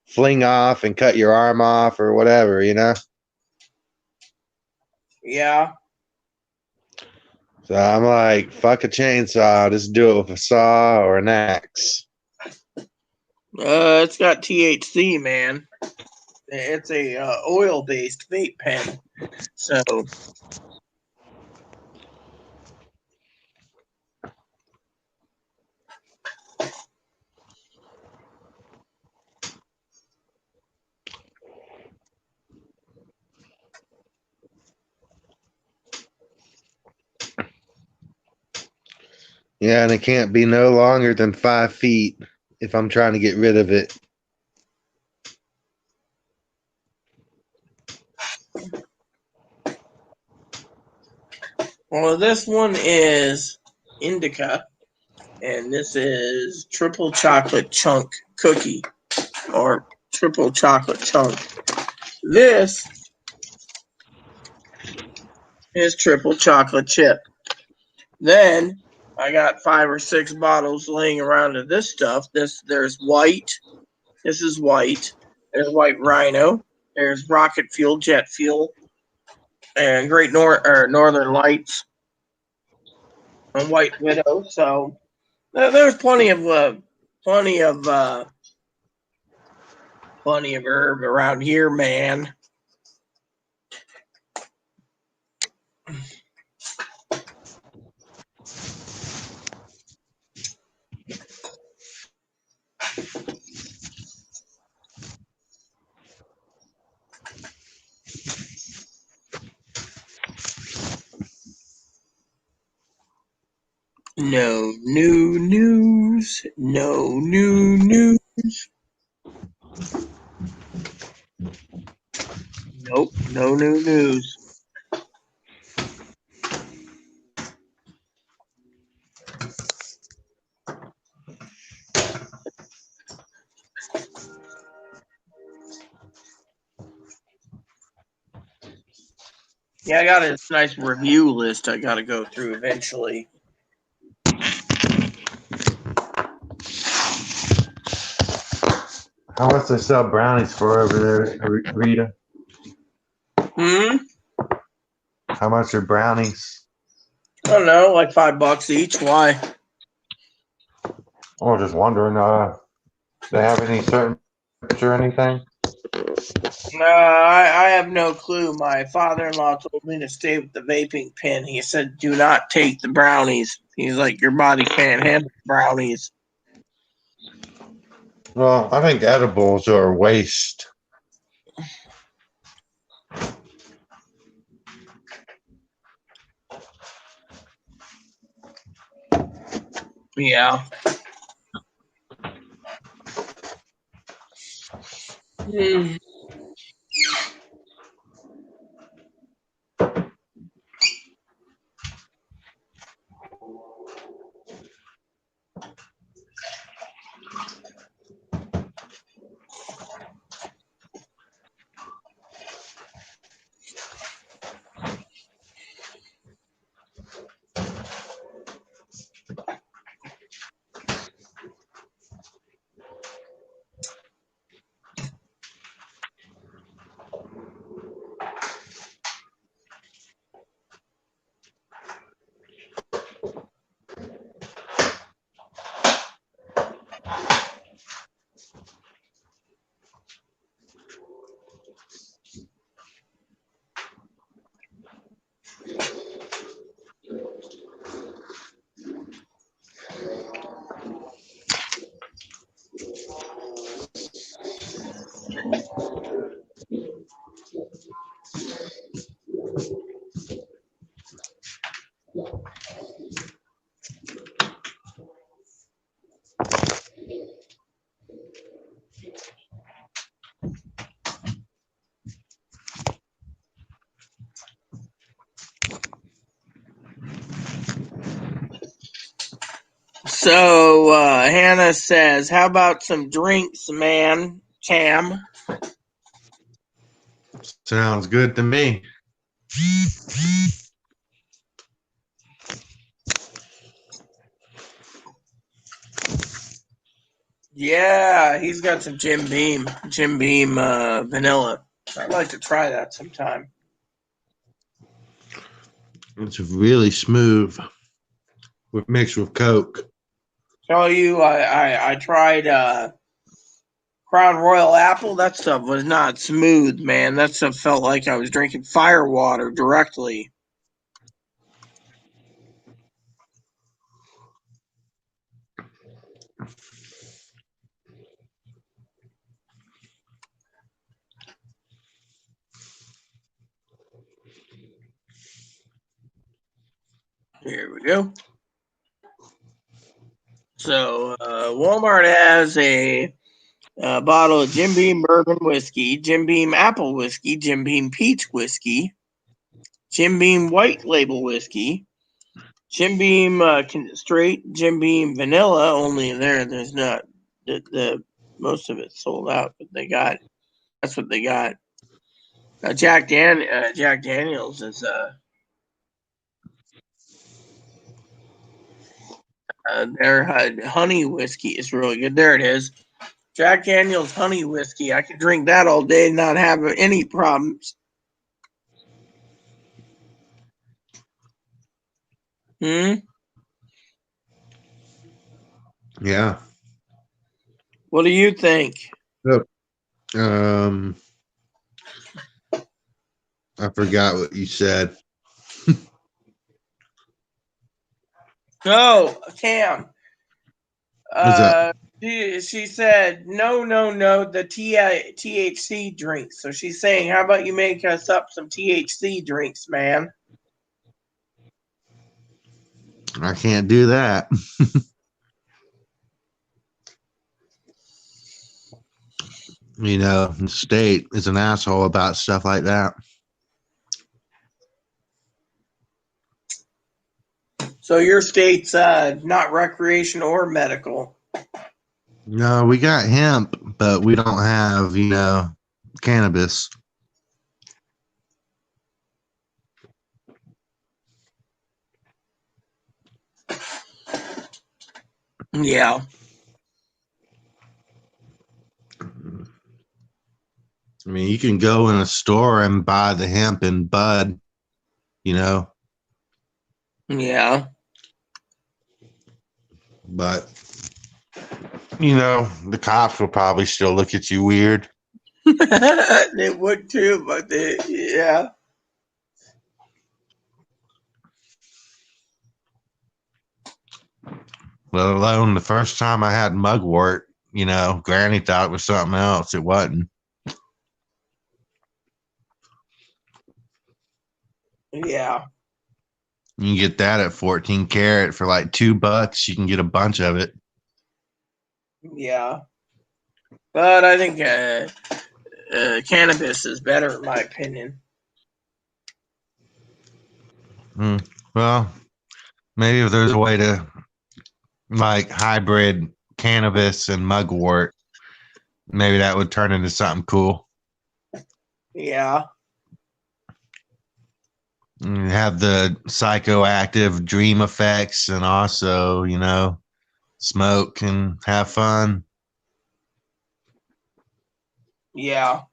fling off and cut your arm off or whatever, Yeah. So I'm like, fuck a chainsaw, I'll just do it with a saw or an axe. It's got THC, man. It's a oil-based vape pen. So Yeah, and it can't be no longer than 5 feet if I'm trying to get rid of it. Well, this one is indica, and this is triple chocolate chunk cookie, or triple chocolate chunk. This is triple chocolate chip. Then I got 5 or 6 bottles laying around of this stuff. There's white. This is white. There's white rhino. There's rocket fuel, jet fuel, and Northern Lights, and White Widow. So there's plenty of herb around here, man. No new news. No new news. Nope, no new news. Yeah, I got a nice review list I got to go through eventually. How much they sell brownies for over there, Rita? How much are brownies? I don't know, like $5 each. Why? Oh, just wondering, they have any certain or anything? No, I have no clue. My father-in-law told me to stay with the vaping pen. He said, do not take the brownies. He's like, your body can't handle brownies. Well, I think edibles are a waste. Yeah. So Hannah says, how about some drinks, man? Cam. Sounds good to me. Yeah, he's got some Jim Beam vanilla. I'd like to try that sometime. It's really smooth, mixed with Coke. Tell you, I tried Crown Royal Apple. That stuff was not smooth, man. That stuff felt like I was drinking fire water directly. Here we go. So Walmart has a bottle of Jim Beam bourbon whiskey, Jim Beam apple whiskey, Jim Beam peach whiskey, Jim Beam White Label whiskey, Jim Beam straight, Jim Beam vanilla. Only there's not the most of it's sold out, but that's what they got. Jack Daniels is their honey whiskey is really good. There it is. Jack Daniels honey whiskey. I could drink that all day and not have any problems. Yeah. What do you think? I forgot what you said. Oh, Cam. What's up? She said, no, the THC drinks. So she's saying, how about you make us up some THC drinks, man? I can't do that. You know, the state is an asshole about stuff like that. So your state's not recreational or medical. No, we got hemp, but we don't have, cannabis. Yeah. I mean, you can go in a store and buy the hemp in bud, Yeah. but, the cops will probably still look at you weird. They would too, but yeah. Let alone the first time I had mugwort, Granny thought it was something else. It wasn't. Yeah. You can get that at 14 karat for like $2. You can get a bunch of it. Yeah. But I think cannabis is better, in my opinion. Well, maybe if there's a way to like hybrid cannabis and mugwort, maybe that would turn into something cool. Yeah. And have the psychoactive dream effects and also, smoke and have fun. Yeah.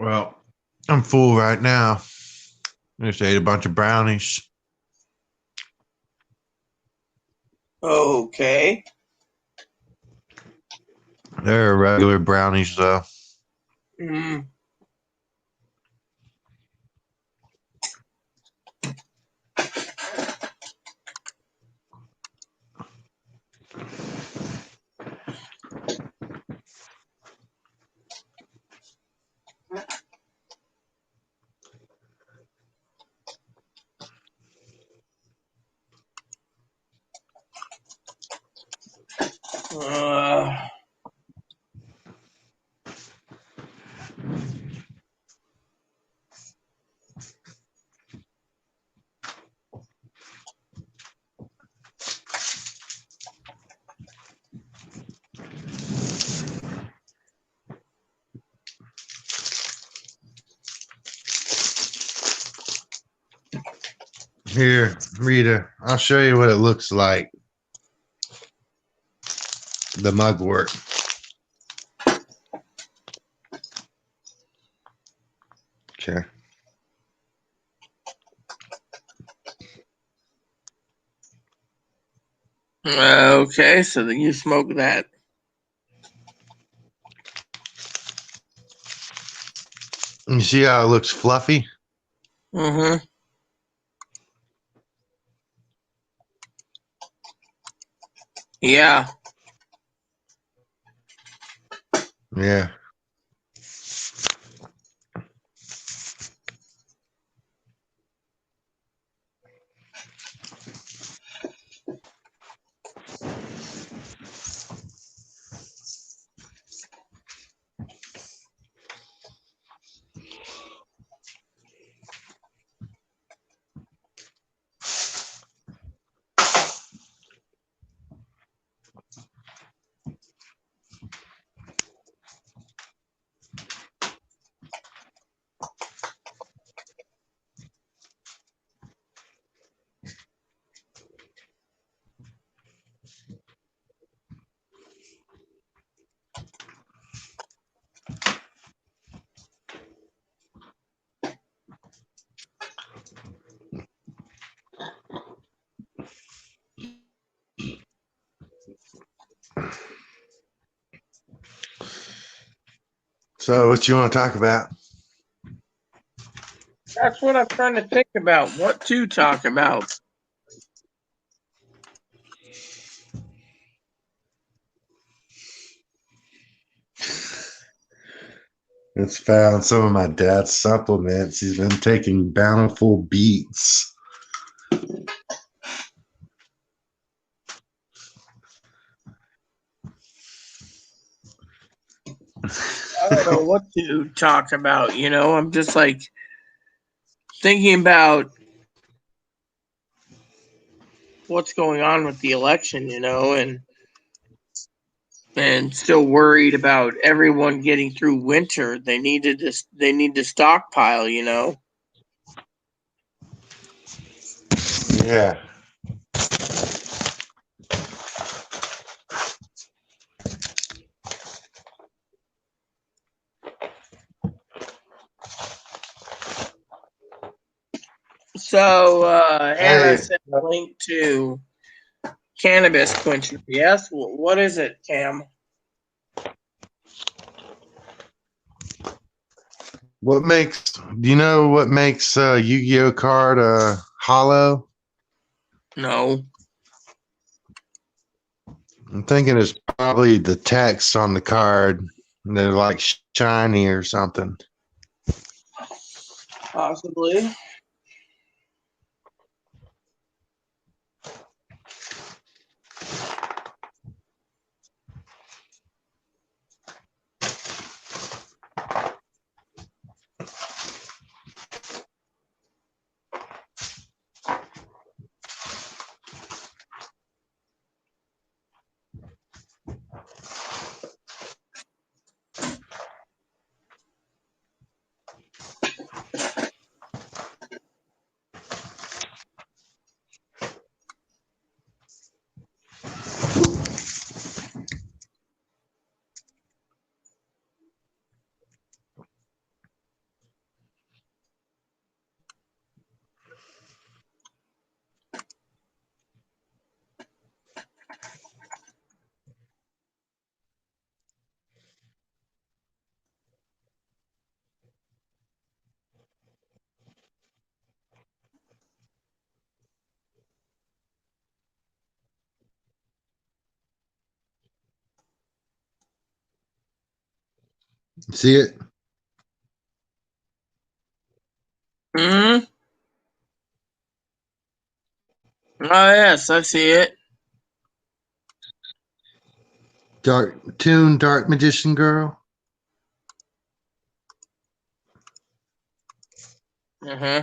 Well, I'm full right now. I just ate a bunch of brownies. Okay. They're regular brownies, though. Mm. Here, Rita, I'll show you what it looks like. The mugwort. Okay. Okay, so then you smoke that. You see how it looks fluffy? Mm-hmm. Yeah. Yeah. So, what you want to talk about? That's what I'm trying to think about. What to talk about. It's found some of my dad's supplements. He's been taking Bountiful Beats. I don't know what to talk about, you know? I'm just like thinking about what's going on with the election, you know, and still worried about everyone getting through winter. They need to stockpile, you know. Yeah. So Hannah Hey, sent a link to cannabis quencher. Yes, what is it, Cam? do you know what makes a Yu-Gi-Oh card hollow? No. I'm thinking it's probably the text on the card. They're like shiny or something. Possibly. See it? Hmm. Oh yes, I see it. Dark Magician Girl. Uh-huh.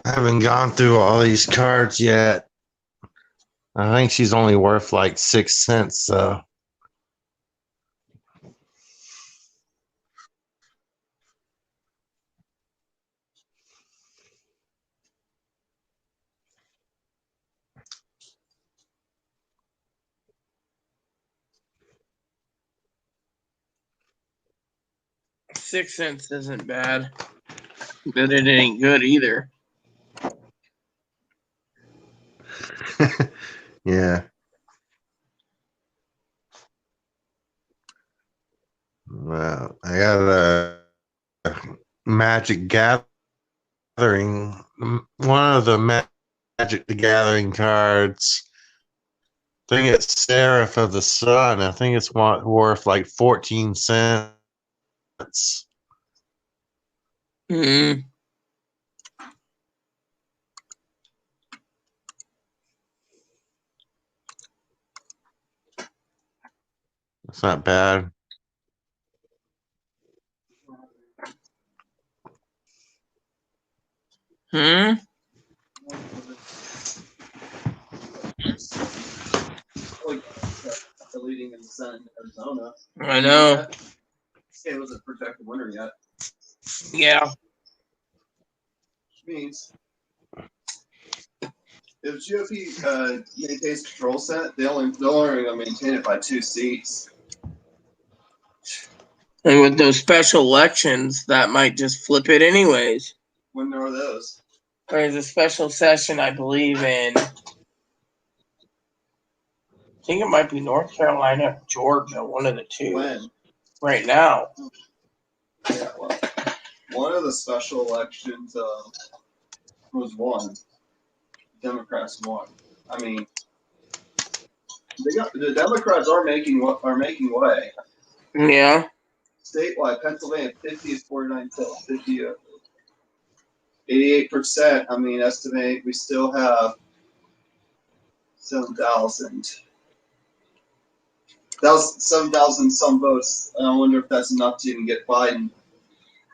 I haven't gone through all these cards yet. I think she's only worth like 6 cents. So 6 cents isn't bad, but it ain't good either. Yeah. Well, I got a Magic Gathering. One of the Magic the Gathering cards. I think it's Seraph of the Sun. I think it's worth like 14 cents. Hmm. It's not bad. Hmm. Like, leading in the Senate in Arizona. I know. It wasn't projected winner yet. Yeah. Which means if GOP maintains control Senate, they're only going to maintain it by 2 seats. And with those special elections, that might just flip it anyways. When are those? There's a special session, I believe, in I think it might be North Carolina or Georgia, one of the two. When? Right now. Yeah, well, one of the special elections was won. Democrats won. I mean, the Democrats are making way. Yeah. Statewide, Pennsylvania, 50 is 49 till 50, 88%. I mean, estimate we still have 7,000. That was 7,000 some votes. I wonder if that's enough to even get Biden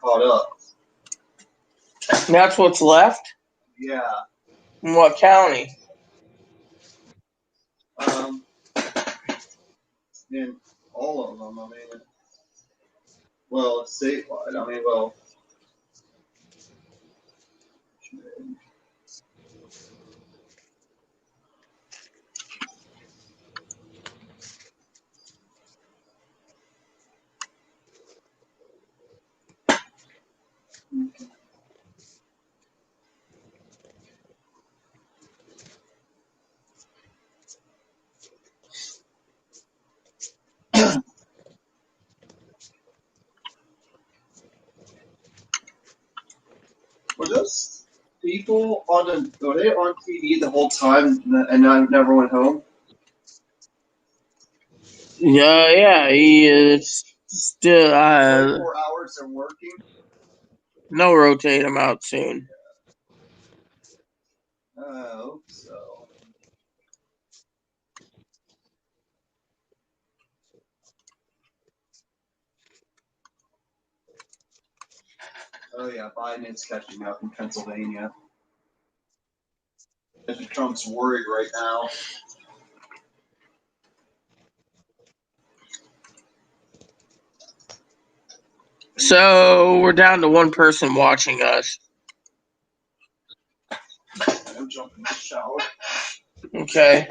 caught up. And that's what's left? Yeah. In what county? In all of them, I mean, well, statewide. I mean, well, were those people were they on TV the whole time and I never went home? Yeah, he is still 24 hours they're working. no rotate him out soon. I hope so. Oh yeah, Biden is catching up in Pennsylvania. Mr. Trump's worried right now. So we're down to one person watching us. I'm jumping in the shower. Okay.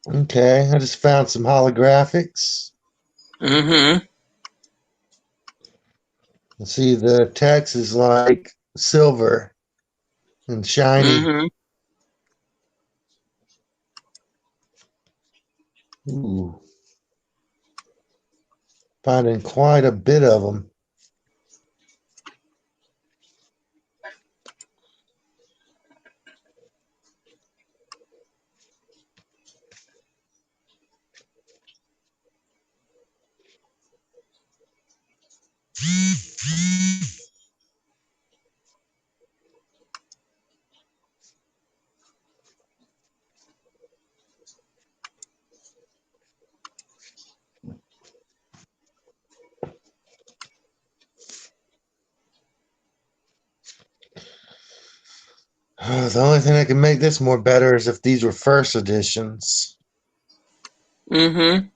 Okay, I just found some holographics. Mm-hmm. See, the text is like silver and shiny. Mm-hmm. Ooh, finding quite a bit of them. The only thing that can make this more better is if these were first editions. Mm-hmm.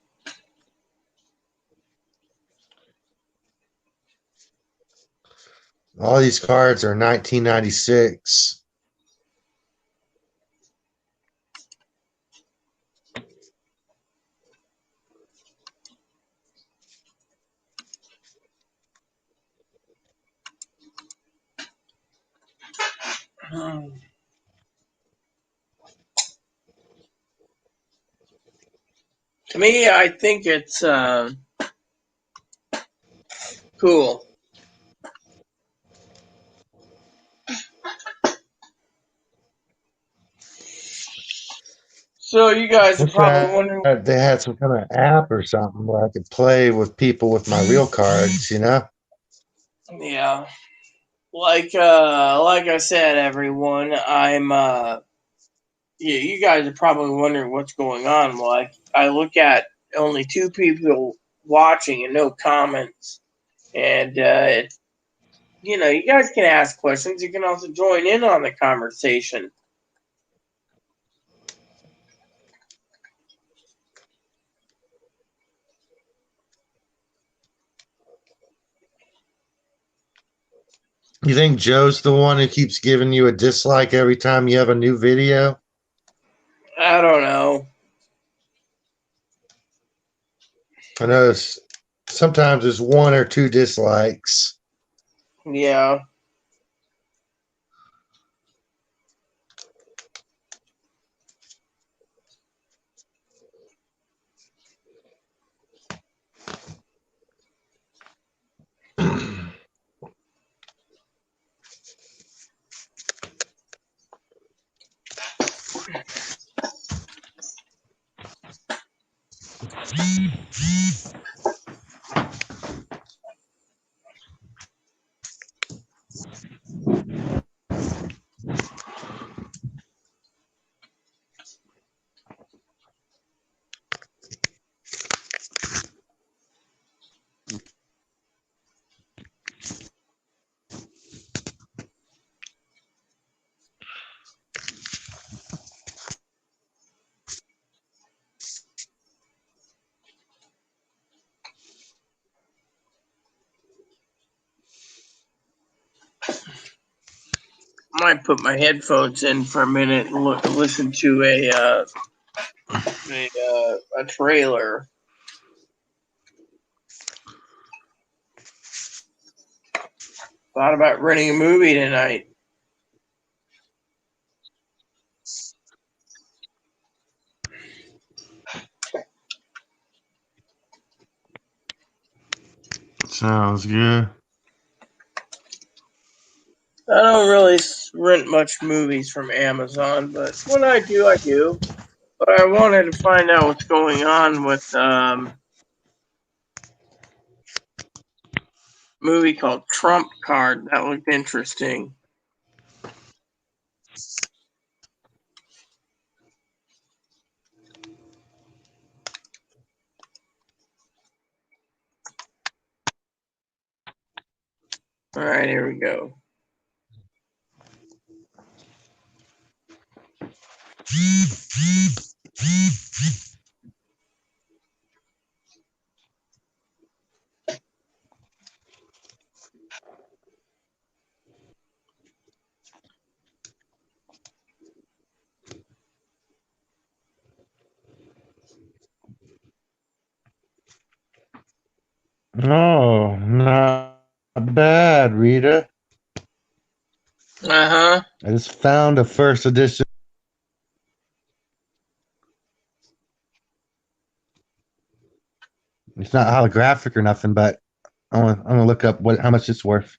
All these cards are 1996. To me, I think it's cool. So you guys are Wish probably wondering, they had some kind of app or something where I could play with people with my real cards, you know? yeah, like I said, everyone, I'm yeah, you guys are probably wondering what's going on. Well, I look at only two people watching and no comments, and you guys can ask questions. You can also join in on the conversation. You think Joe's the one who keeps giving you a dislike every time you have a new video? I don't know. I notice sometimes there's one or two dislikes. Yeah. I might put my headphones in for a minute and listen to a trailer. Thought about renting a movie tonight. Sounds good. I don't really rent much movies from Amazon, but when I do, I do. But I wanted to find out what's going on with movie called Trump Card. That looked interesting. All right, here we go. Oh, not bad, Rita. Uh-huh. I just found a first edition. It's not holographic or nothing, but I'm gonna look up how much it's worth.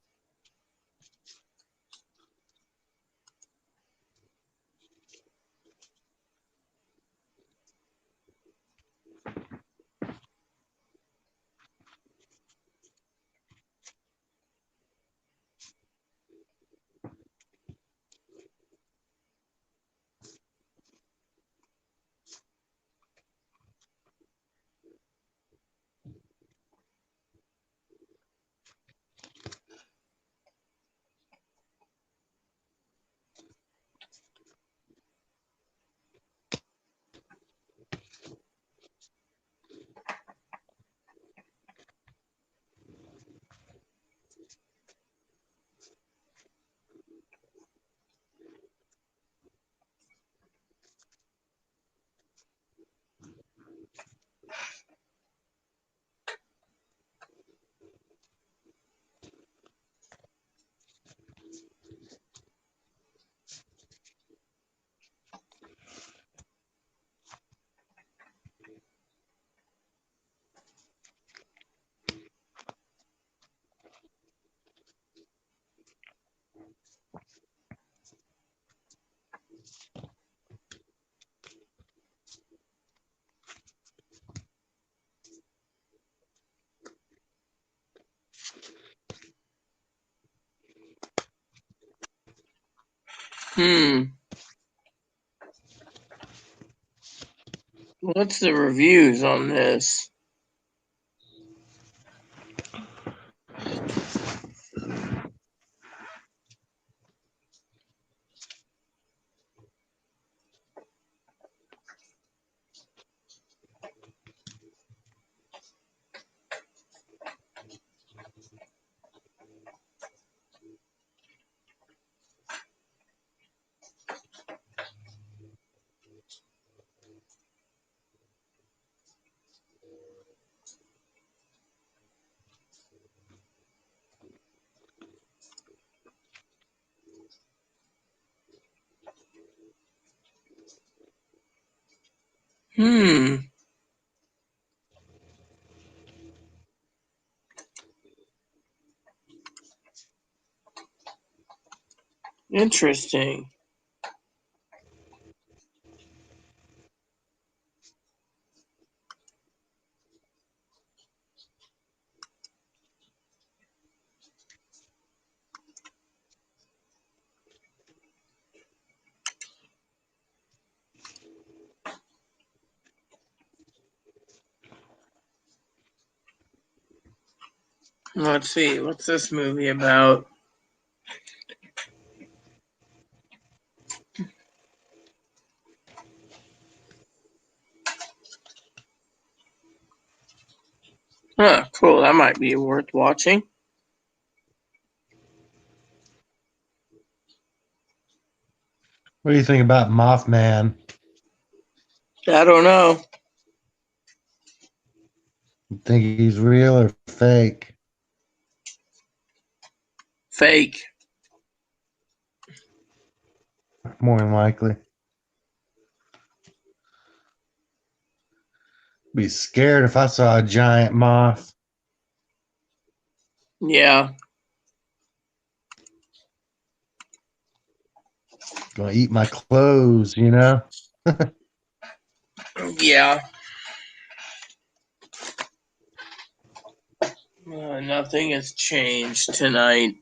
What's the reviews on this? Interesting. Let's see. What's this movie about? Huh, cool. That might be worth watching. What do you think about Mothman? I don't know. You think he's real or fake? Fake. More than likely. Be scared if I saw a giant moth. Yeah. Gonna eat my clothes, you know? Yeah. Nothing has changed tonight.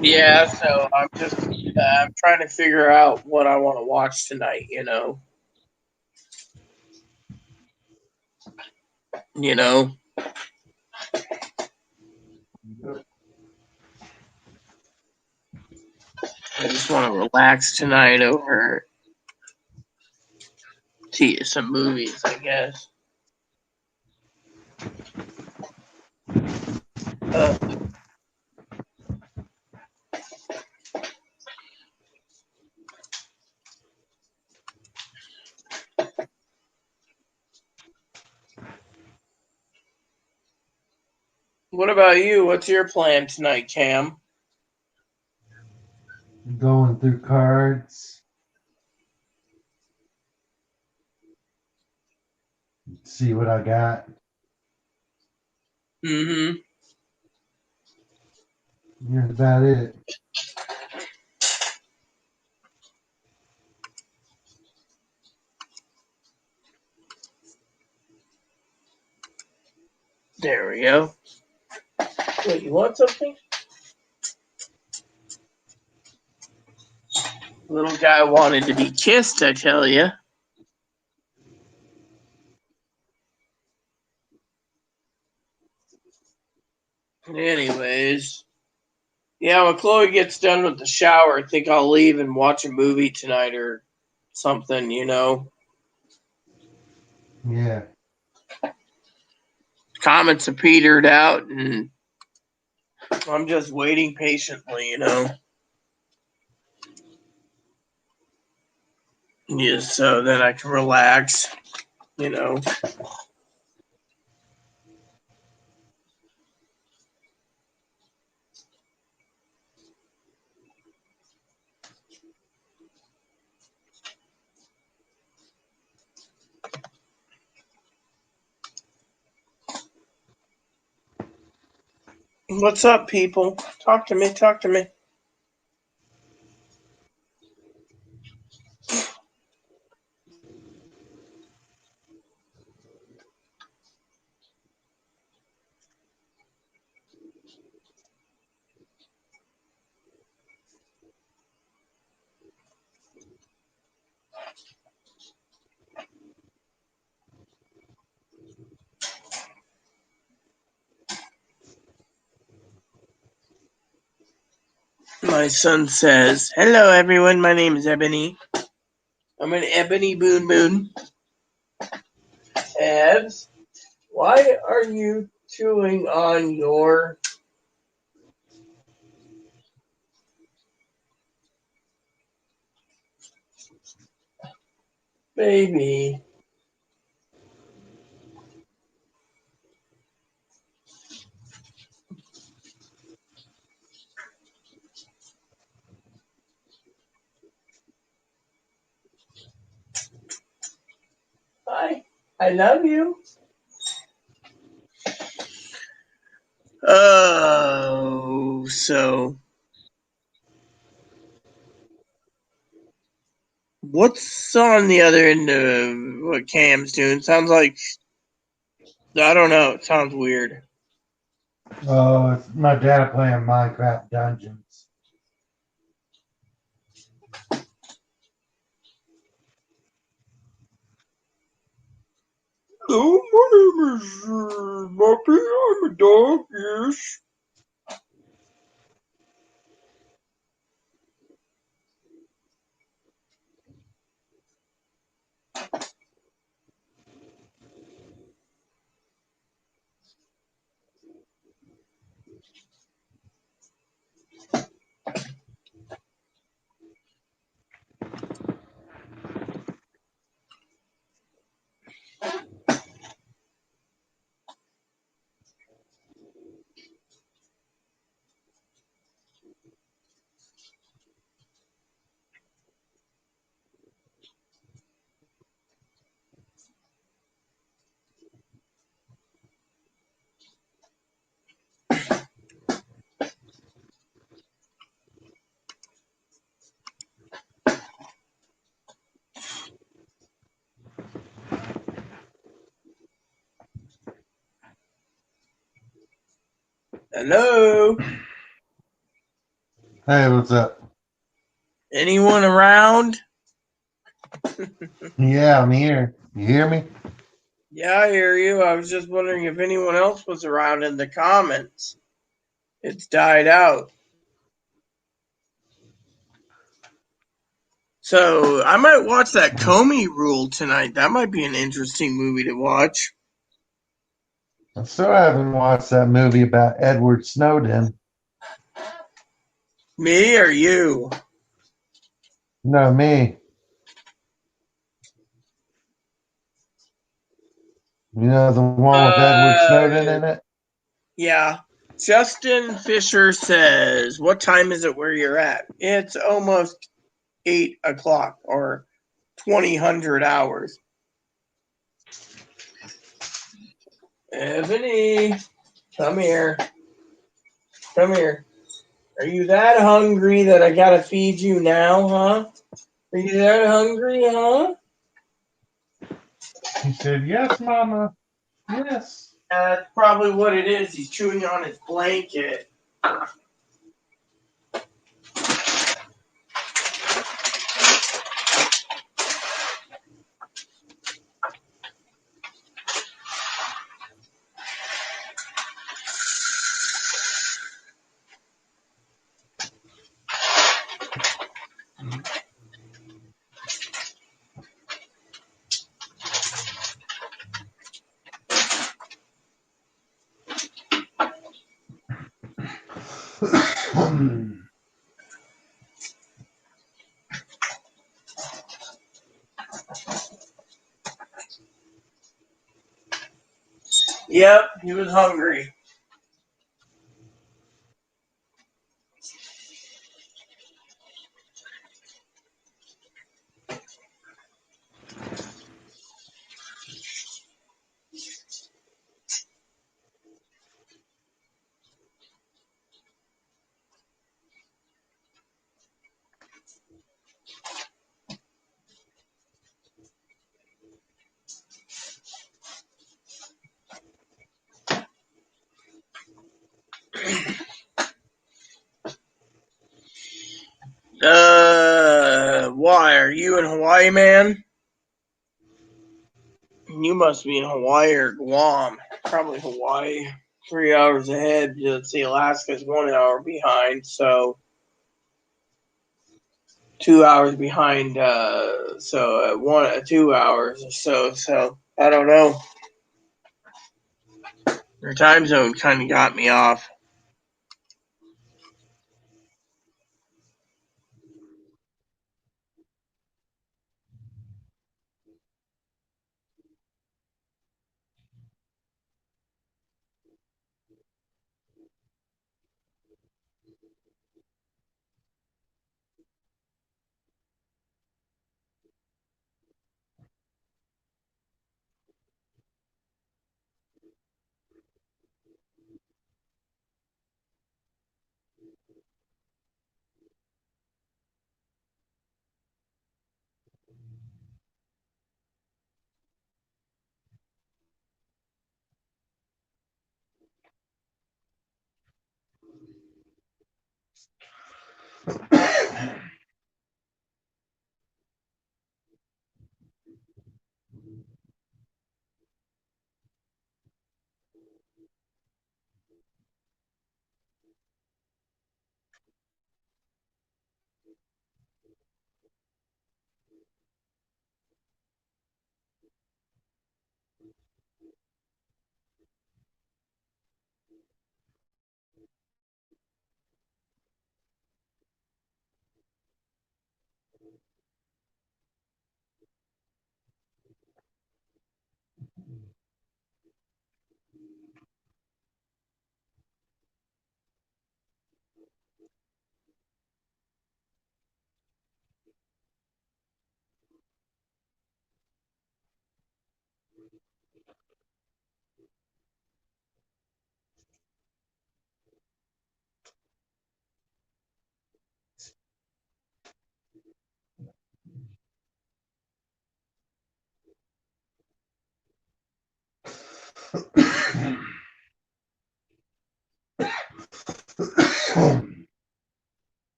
Yeah, so I'm trying to figure out what I want to watch tonight, you know. I just want to relax tonight over some movies, I guess. What about you? What's your plan tonight, Cam? Going through cards. See what I got. Mm-hmm. That's about it. There we go. Wait, you want something? Little guy wanted to be kissed, I tell you. Anyways, yeah, when Chloe gets done with the shower, I think I'll leave and watch a movie tonight or something, you know. Yeah. Comments have petered out, and I'm just waiting patiently, you know. Yeah, so then I can relax, you know. What's up, people? Talk to me, talk to me. My son says, "Hello, everyone. My name is Ebony. I'm an Ebony Boon Boon." Ebs, why are you chewing on your baby? Hi, I love you. Oh, so what's on the other end of what Cam's doing? Sounds like, I don't know. It sounds weird. Oh, it's my dad playing Minecraft Dungeons. Hello, my name is Muppy. I'm a dog. Yes. Hello. Hey, what's up? Anyone around? Yeah, I'm here. You hear me? Yeah, I hear you. I was just wondering if anyone else was around in the comments. It's died out. So I might watch that Comey Rule tonight. That might be an interesting movie to watch. I still haven't watched that movie about Edward Snowden. Me or you? No, me. You know the one with Edward Snowden in it? Yeah. Justin Fisher says, "What time is it where you're at?" It's almost 8 o'clock or 2000 hours. Ebony, come here. Come here. Are you that hungry that I gotta feed you now, huh? Are you that hungry, huh? He said, yes, Mama. Yes. That's probably what it is. He's chewing on his blanket. Yep, he was hungry. Why? Are you in Hawaii, man? You must be in Hawaii or Guam. Probably Hawaii. 3 hours ahead. Let's see, Alaska's 1 hour behind, so 2 hours behind. So 2 hours or so. So I don't know. Your time zone kind of got me off.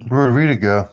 Where'd Rita go?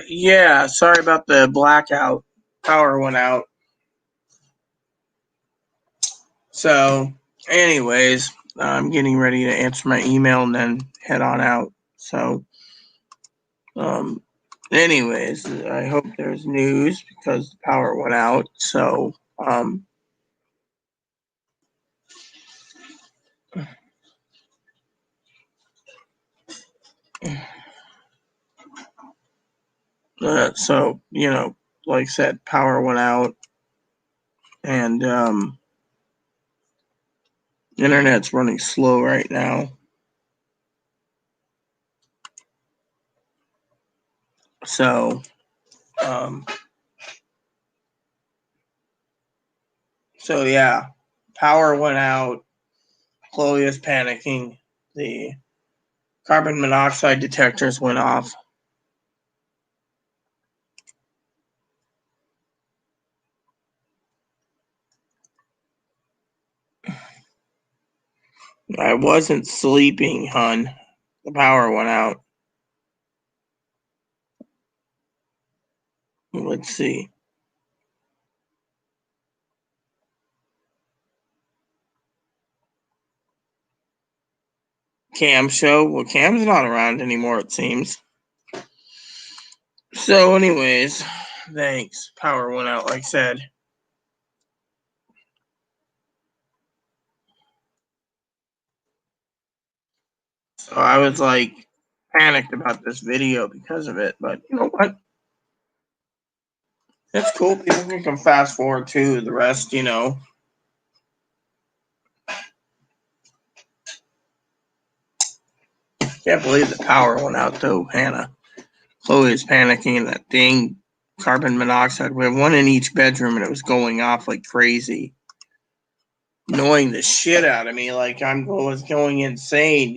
Yeah, sorry about the blackout. Power went out. So, anyways, I'm getting ready to answer my email and then head on out. So, um, anyways, I hope there's news because the power went out. So, so like I said, power went out, and internet's running slow right now. So, um, yeah, power went out. Chloe is panicking. The carbon monoxide detectors went off. I wasn't sleeping, hun. The power went out. Let's see. Cam show. Well, Cam's not around anymore, it seems. So, anyways, thanks. Power went out, like I said. So I was like panicked about this video because of it, but you know what? It's cool. People can fast forward to the rest, Can't believe the power went out though, Hannah. Chloe is panicking and that dang carbon monoxide. We have one in each bedroom and it was going off like crazy. Annoying the shit out of me. Like I was going insane,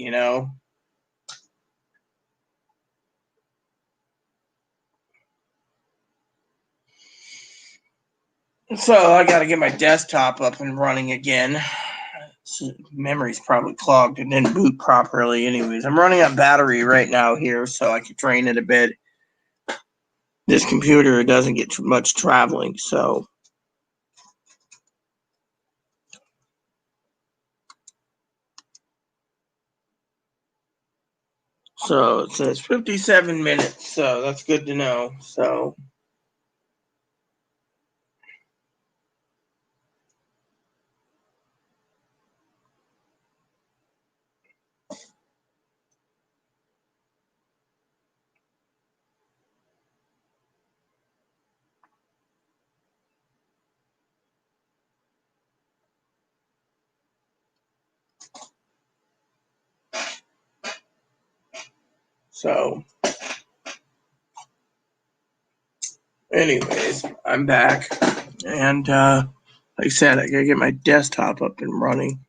So I got to get my desktop up and running again. So memory's probably clogged. It didn't boot properly. Anyways, I'm running out battery right now here, so I could drain it a bit. This computer doesn't get much traveling, so. So it says 57 minutes, so that's good to know. So, anyways, I'm back, and like I said, I gotta get my desktop up and running.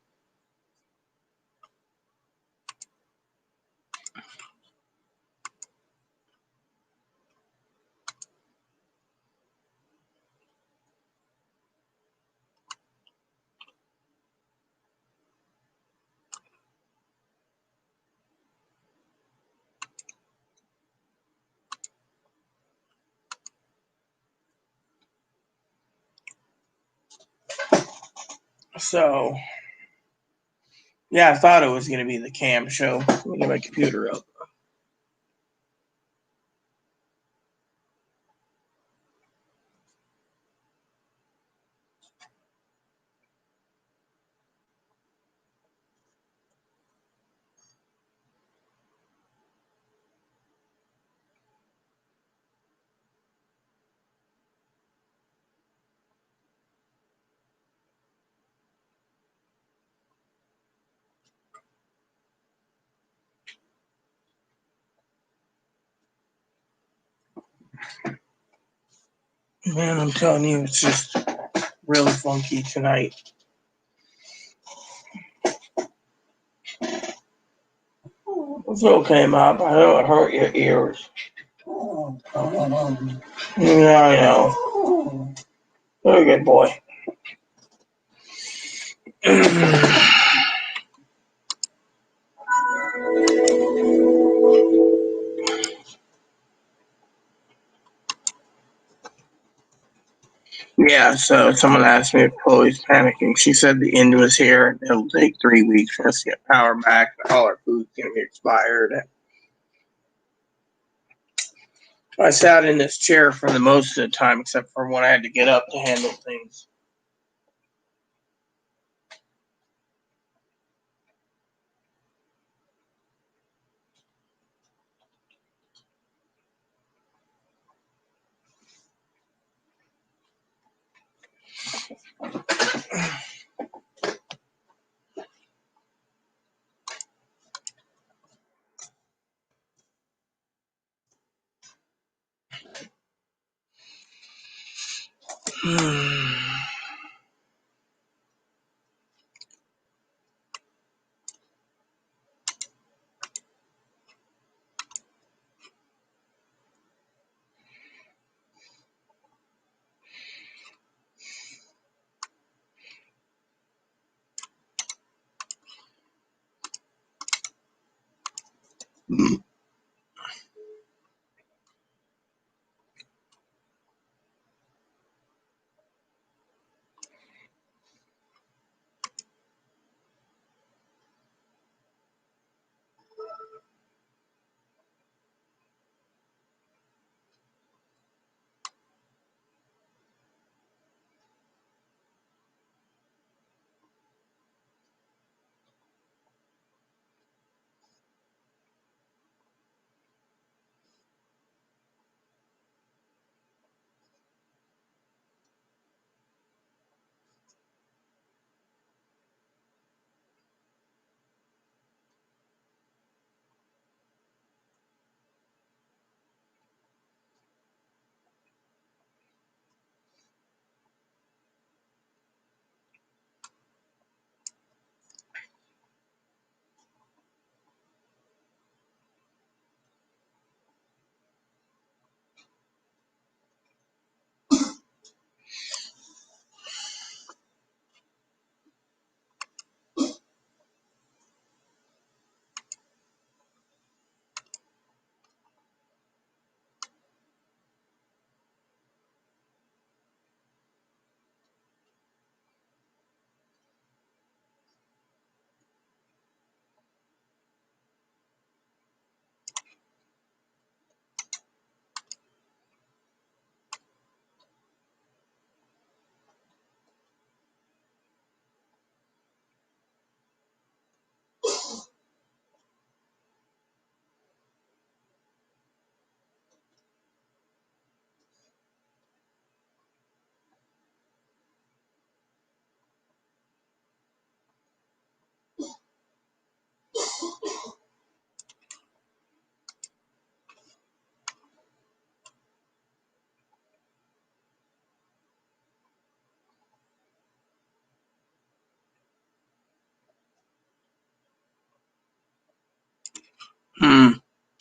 So, yeah, I thought it was gonna be the cam show. Let me get my computer up. Man, I'm telling you, it's just really funky tonight. It's okay, Mom. I know it hurt your ears. Yeah, I know. You're a good boy. Yeah, so someone asked me if Chloe's panicking. She said the end was here and it'll take 3 weeks for us to get power back. All our food's gonna be expired. I sat in this chair for the most of the time, except for when I had to get up to handle things.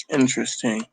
Interesting.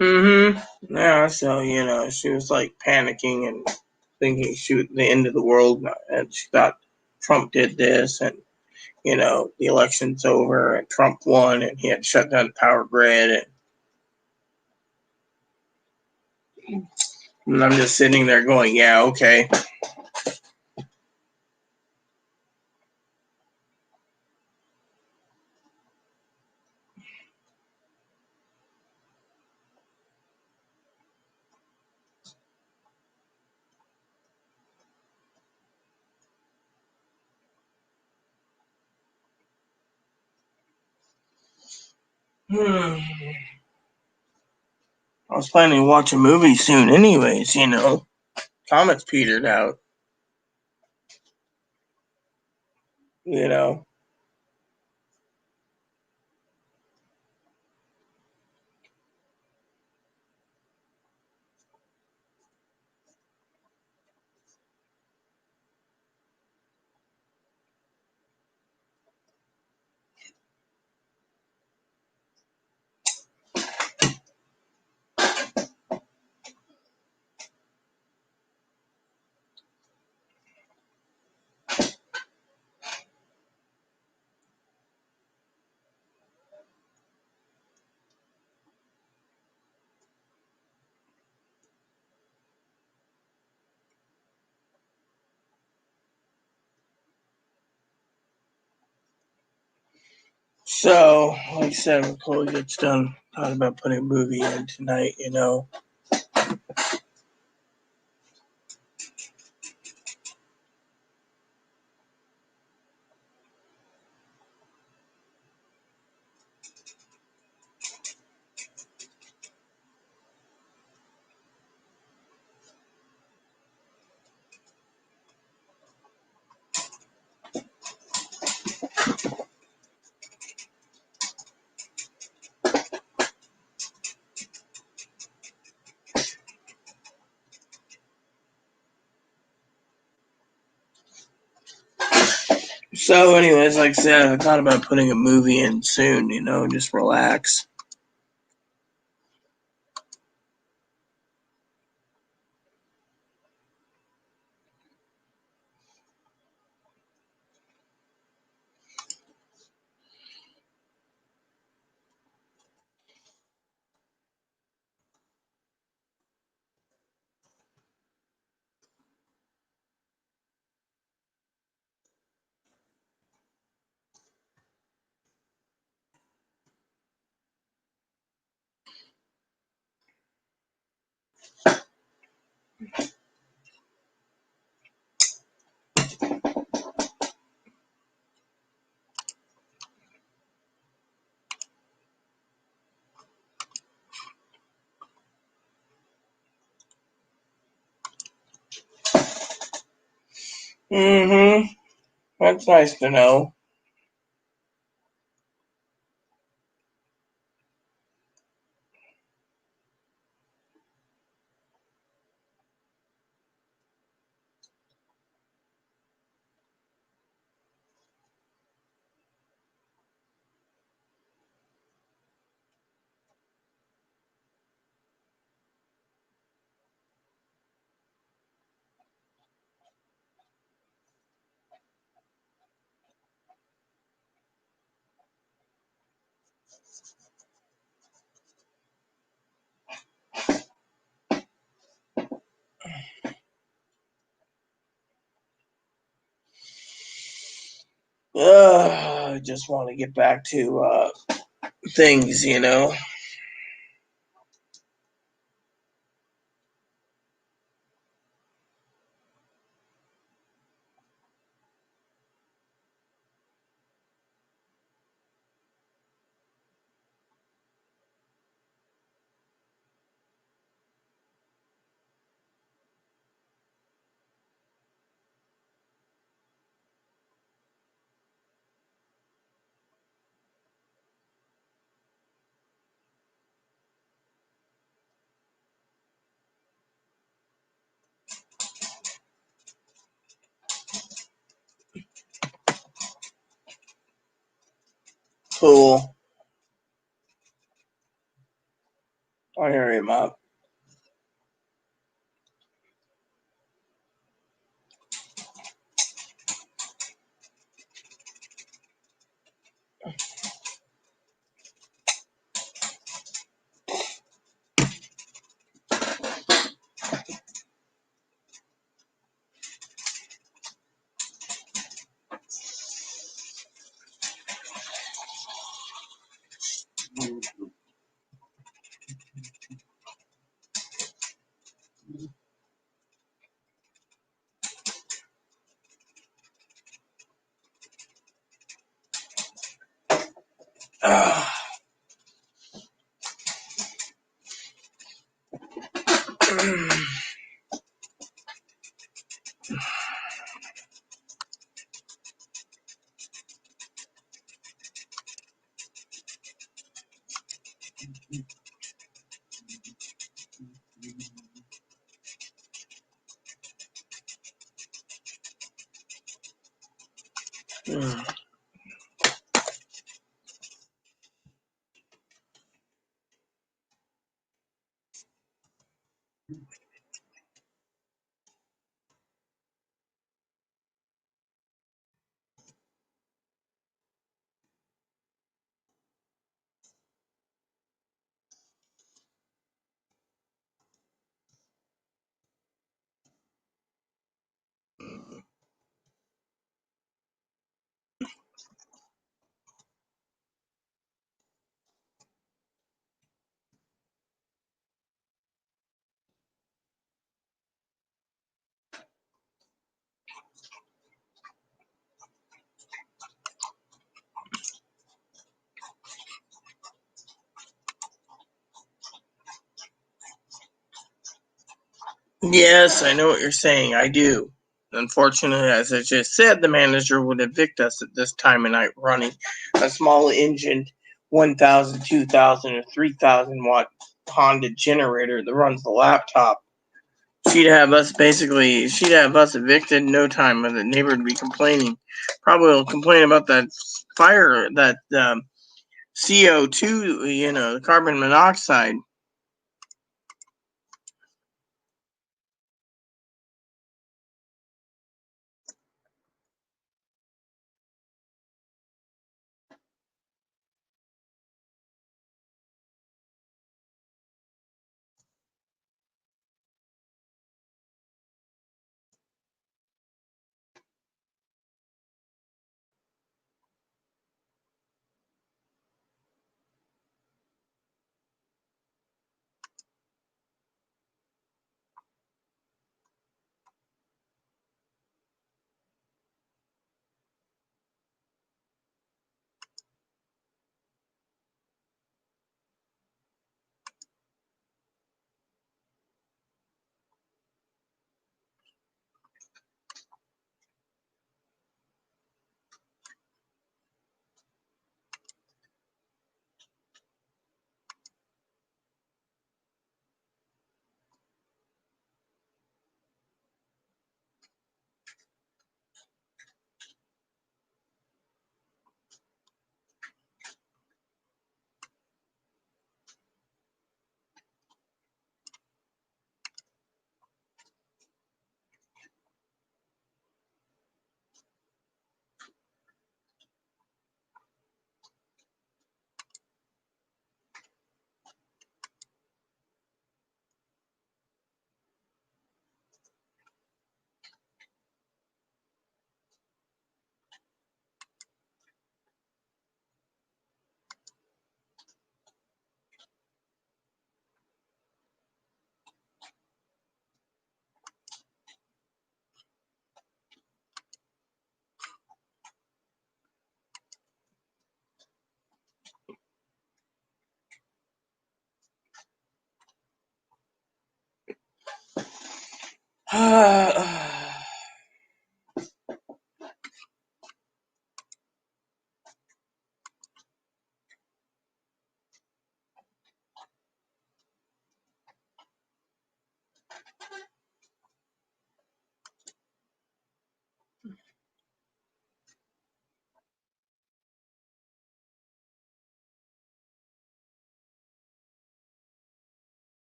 Yeah, so she was like panicking and thinking the end of the world, and she thought Trump did this, and the election's over, and Trump won, and he had to shut down the power grid, and I'm just sitting there going, yeah, okay. I was planning to watch a movie soon, anyways. Comet's petered out. You know. So, like I said, when Chloe gets done, thought about putting a movie in tonight, you know. So, anyways, like I said, I thought about putting a movie in soon, you know, just relax. Mm-hmm. That's nice to know. I just want to get back to things, you know. Cool. I'll hurry him up. Yes, I know what you're saying. I do. Unfortunately, as I just said, the manager would evict us at this time of night running a small engined 1,000, 2,000, or 3,000 watt Honda generator that runs the laptop. She'd have us evicted in no time, and the neighbor would be complaining. Probably will complain about that fire, that CO2, the carbon monoxide.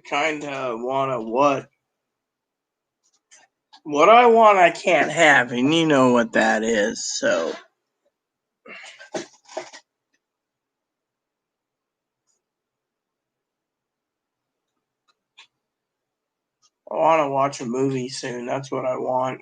Kind of want to what? What I want, I can't have, and you know what that is, so. I want to watch a movie soon. That's what I want.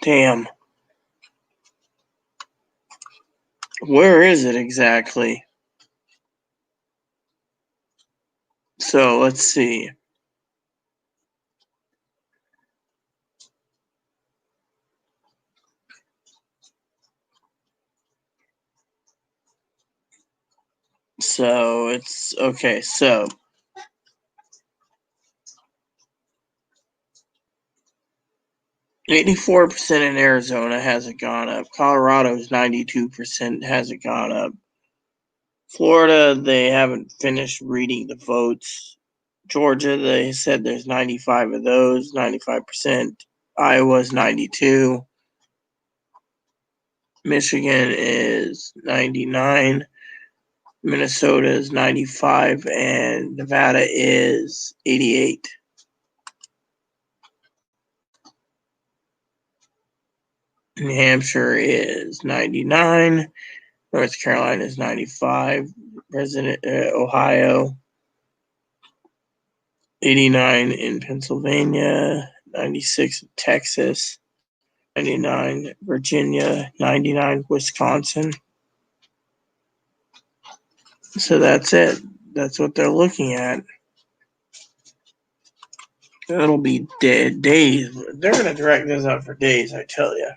Damn. Where is it exactly? So let's see. So it's okay. So 84% in Arizona hasn't gone up. Colorado's 92% hasn't gone up. Florida, they haven't finished reading the votes. Georgia, they said there's 95 of those, 95%. Iowa's 92. Michigan is 99. Minnesota is 95. And Nevada is 88. New Hampshire is 99. North Carolina is 95. Ohio 89 in Pennsylvania, 96 in Texas, 99 Virginia, 99 Wisconsin. So that's it. That's what they're looking at. That'll be days. They're going to drag this out for days, I tell you.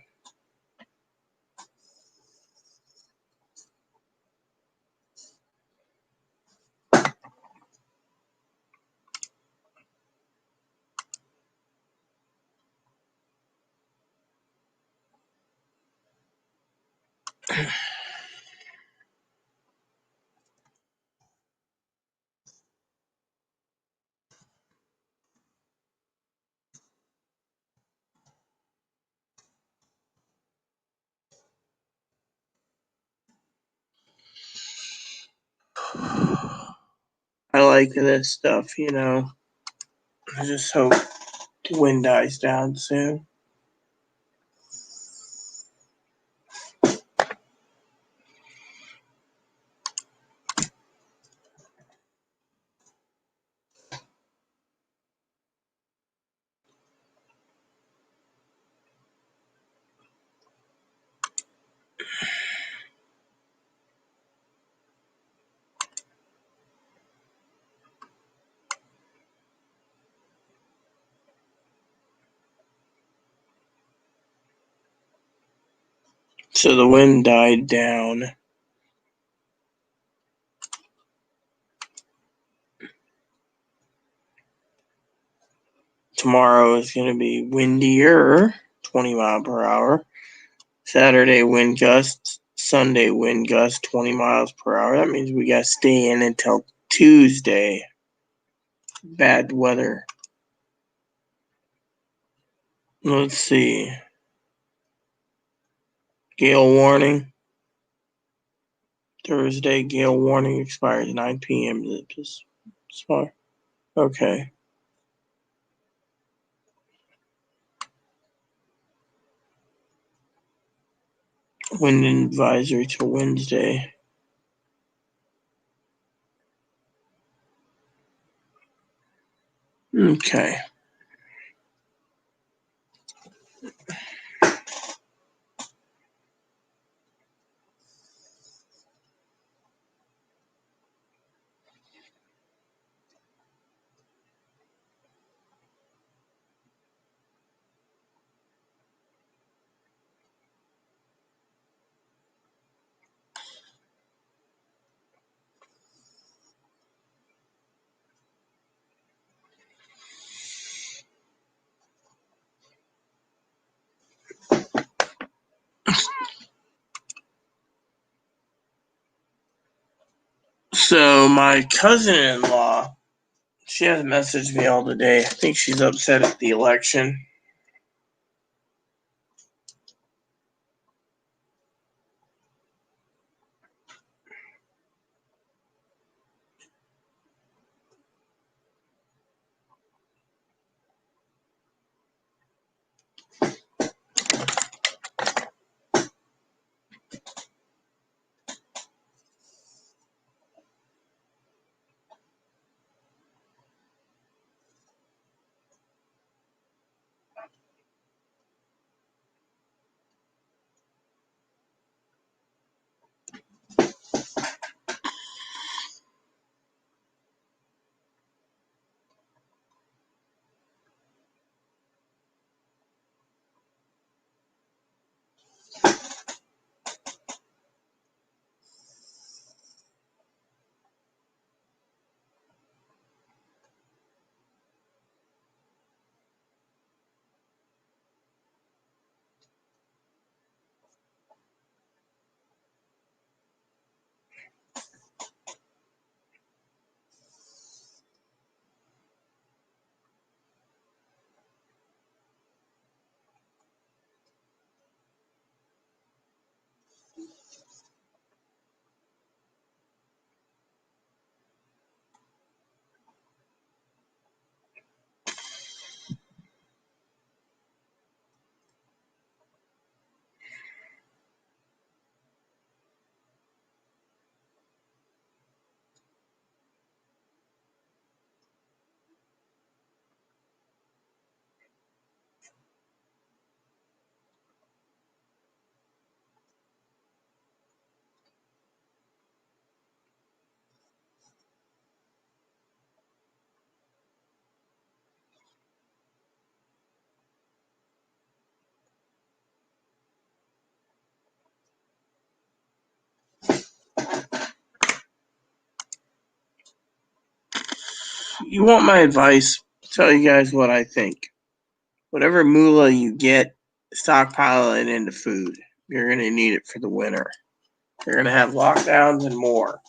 I like this stuff, you know. I just hope the wind dies down soon. So the wind died down. Tomorrow is going to be windier, 20 mile per hour. Saturday wind gusts, Sunday wind gust 20 miles per hour. That means we got to stay in until Tuesday. Bad weather. Let's see. Gale warning. Thursday, gale warning expires 9 p.m. Okay. Wind advisory till Wednesday. Okay. So my cousin-in-law, she has messaged me all day. I think she's upset at the election. you want my advice? Tell you guys what I think. Whatever moolah you get, stockpile it into food. You're going to need it for the winter. You're going to have lockdowns and more.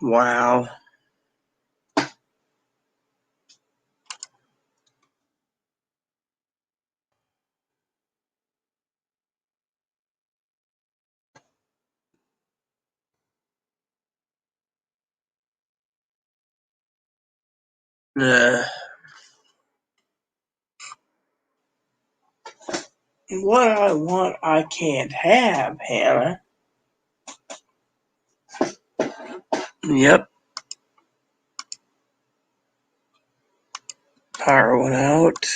Wow. What I want, I can't have, Hannah. Yep. Power went out.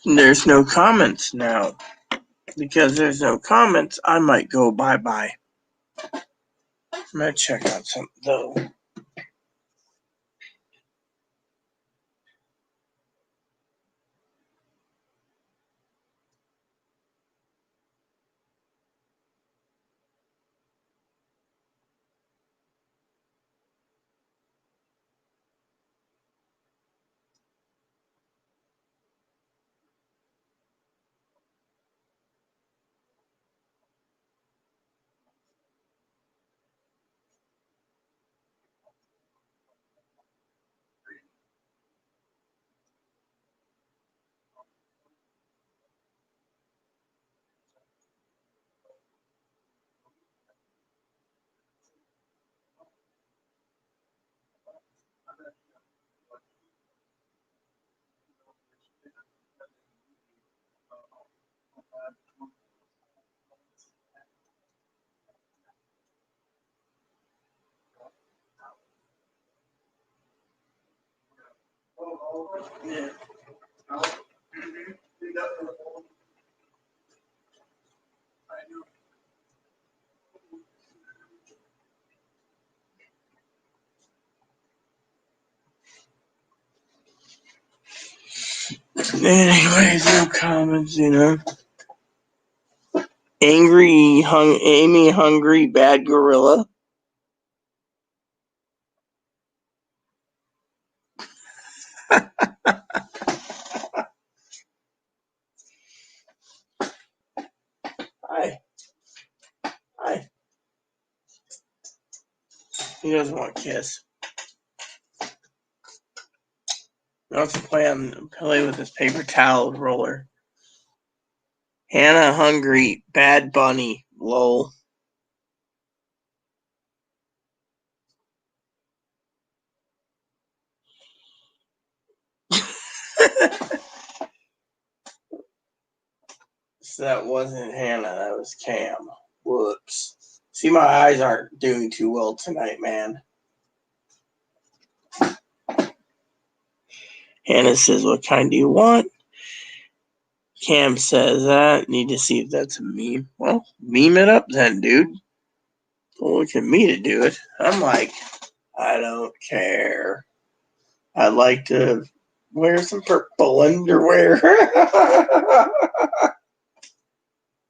There's no comments now. Because there's no comments, I might go bye-bye. I'm going to check out something, though. Yeah. Anyways, no comments, you know. Amy Hungry Bad Gorilla. Hi. Hi. He doesn't want to kiss. He wants to play with his paper towel roller. Hannah Hungry Bad Bunny. Lol. So that wasn't Hannah, that was Cam. Whoops. See, my eyes aren't doing too well tonight, man. Hannah says, what kind do you want? Cam says that. Need to see if that's a meme. Well, meme it up then, dude. Don't look at me to do it. I'm like, I don't care. I'd like to wear some purple underwear.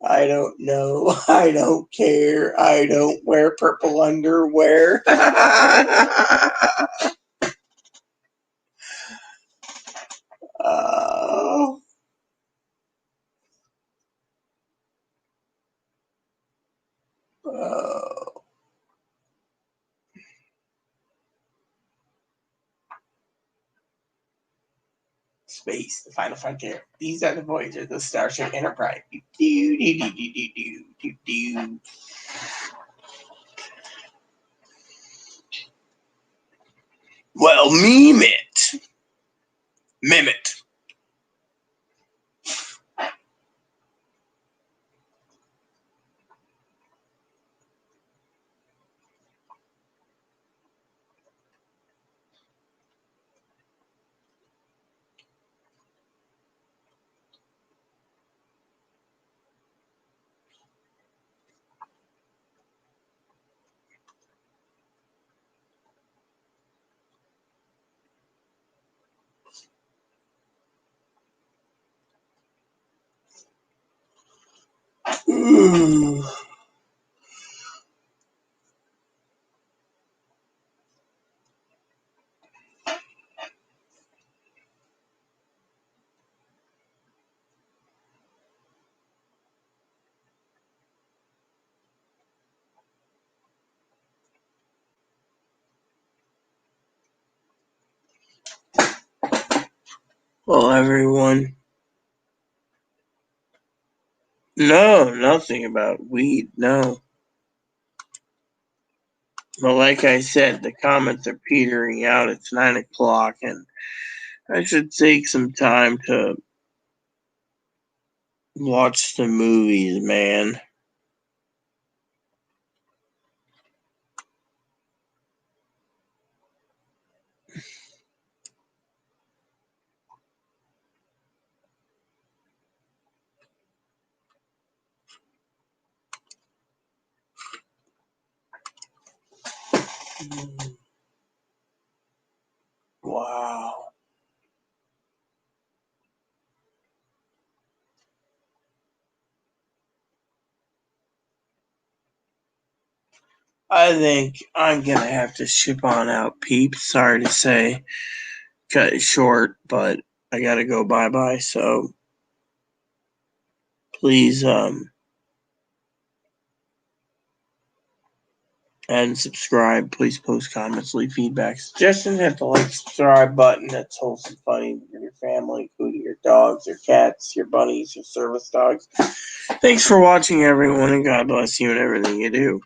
I don't know. I don't care. I don't wear purple underwear. Oh. Oh. Space, the final frontier. These are the voyages of the Starship Enterprise. Well, meme it. Meme it. Ooh. Well, everyone. No, nothing about weed. No. But like I said, the comments are petering out. It's 9 o'clock, and I should take some time to watch the movies, man. Wow. I think I'm going to have to ship on out, peeps. Sorry to say, cut it short, but I got to go bye-bye. So please and subscribe. Please post comments, leave feedback, suggestions. Hit the like, subscribe button. That's wholesome funny for your family, including your dogs, your cats, your bunnies, your service dogs. Thanks for watching, everyone, and God bless you and everything you do.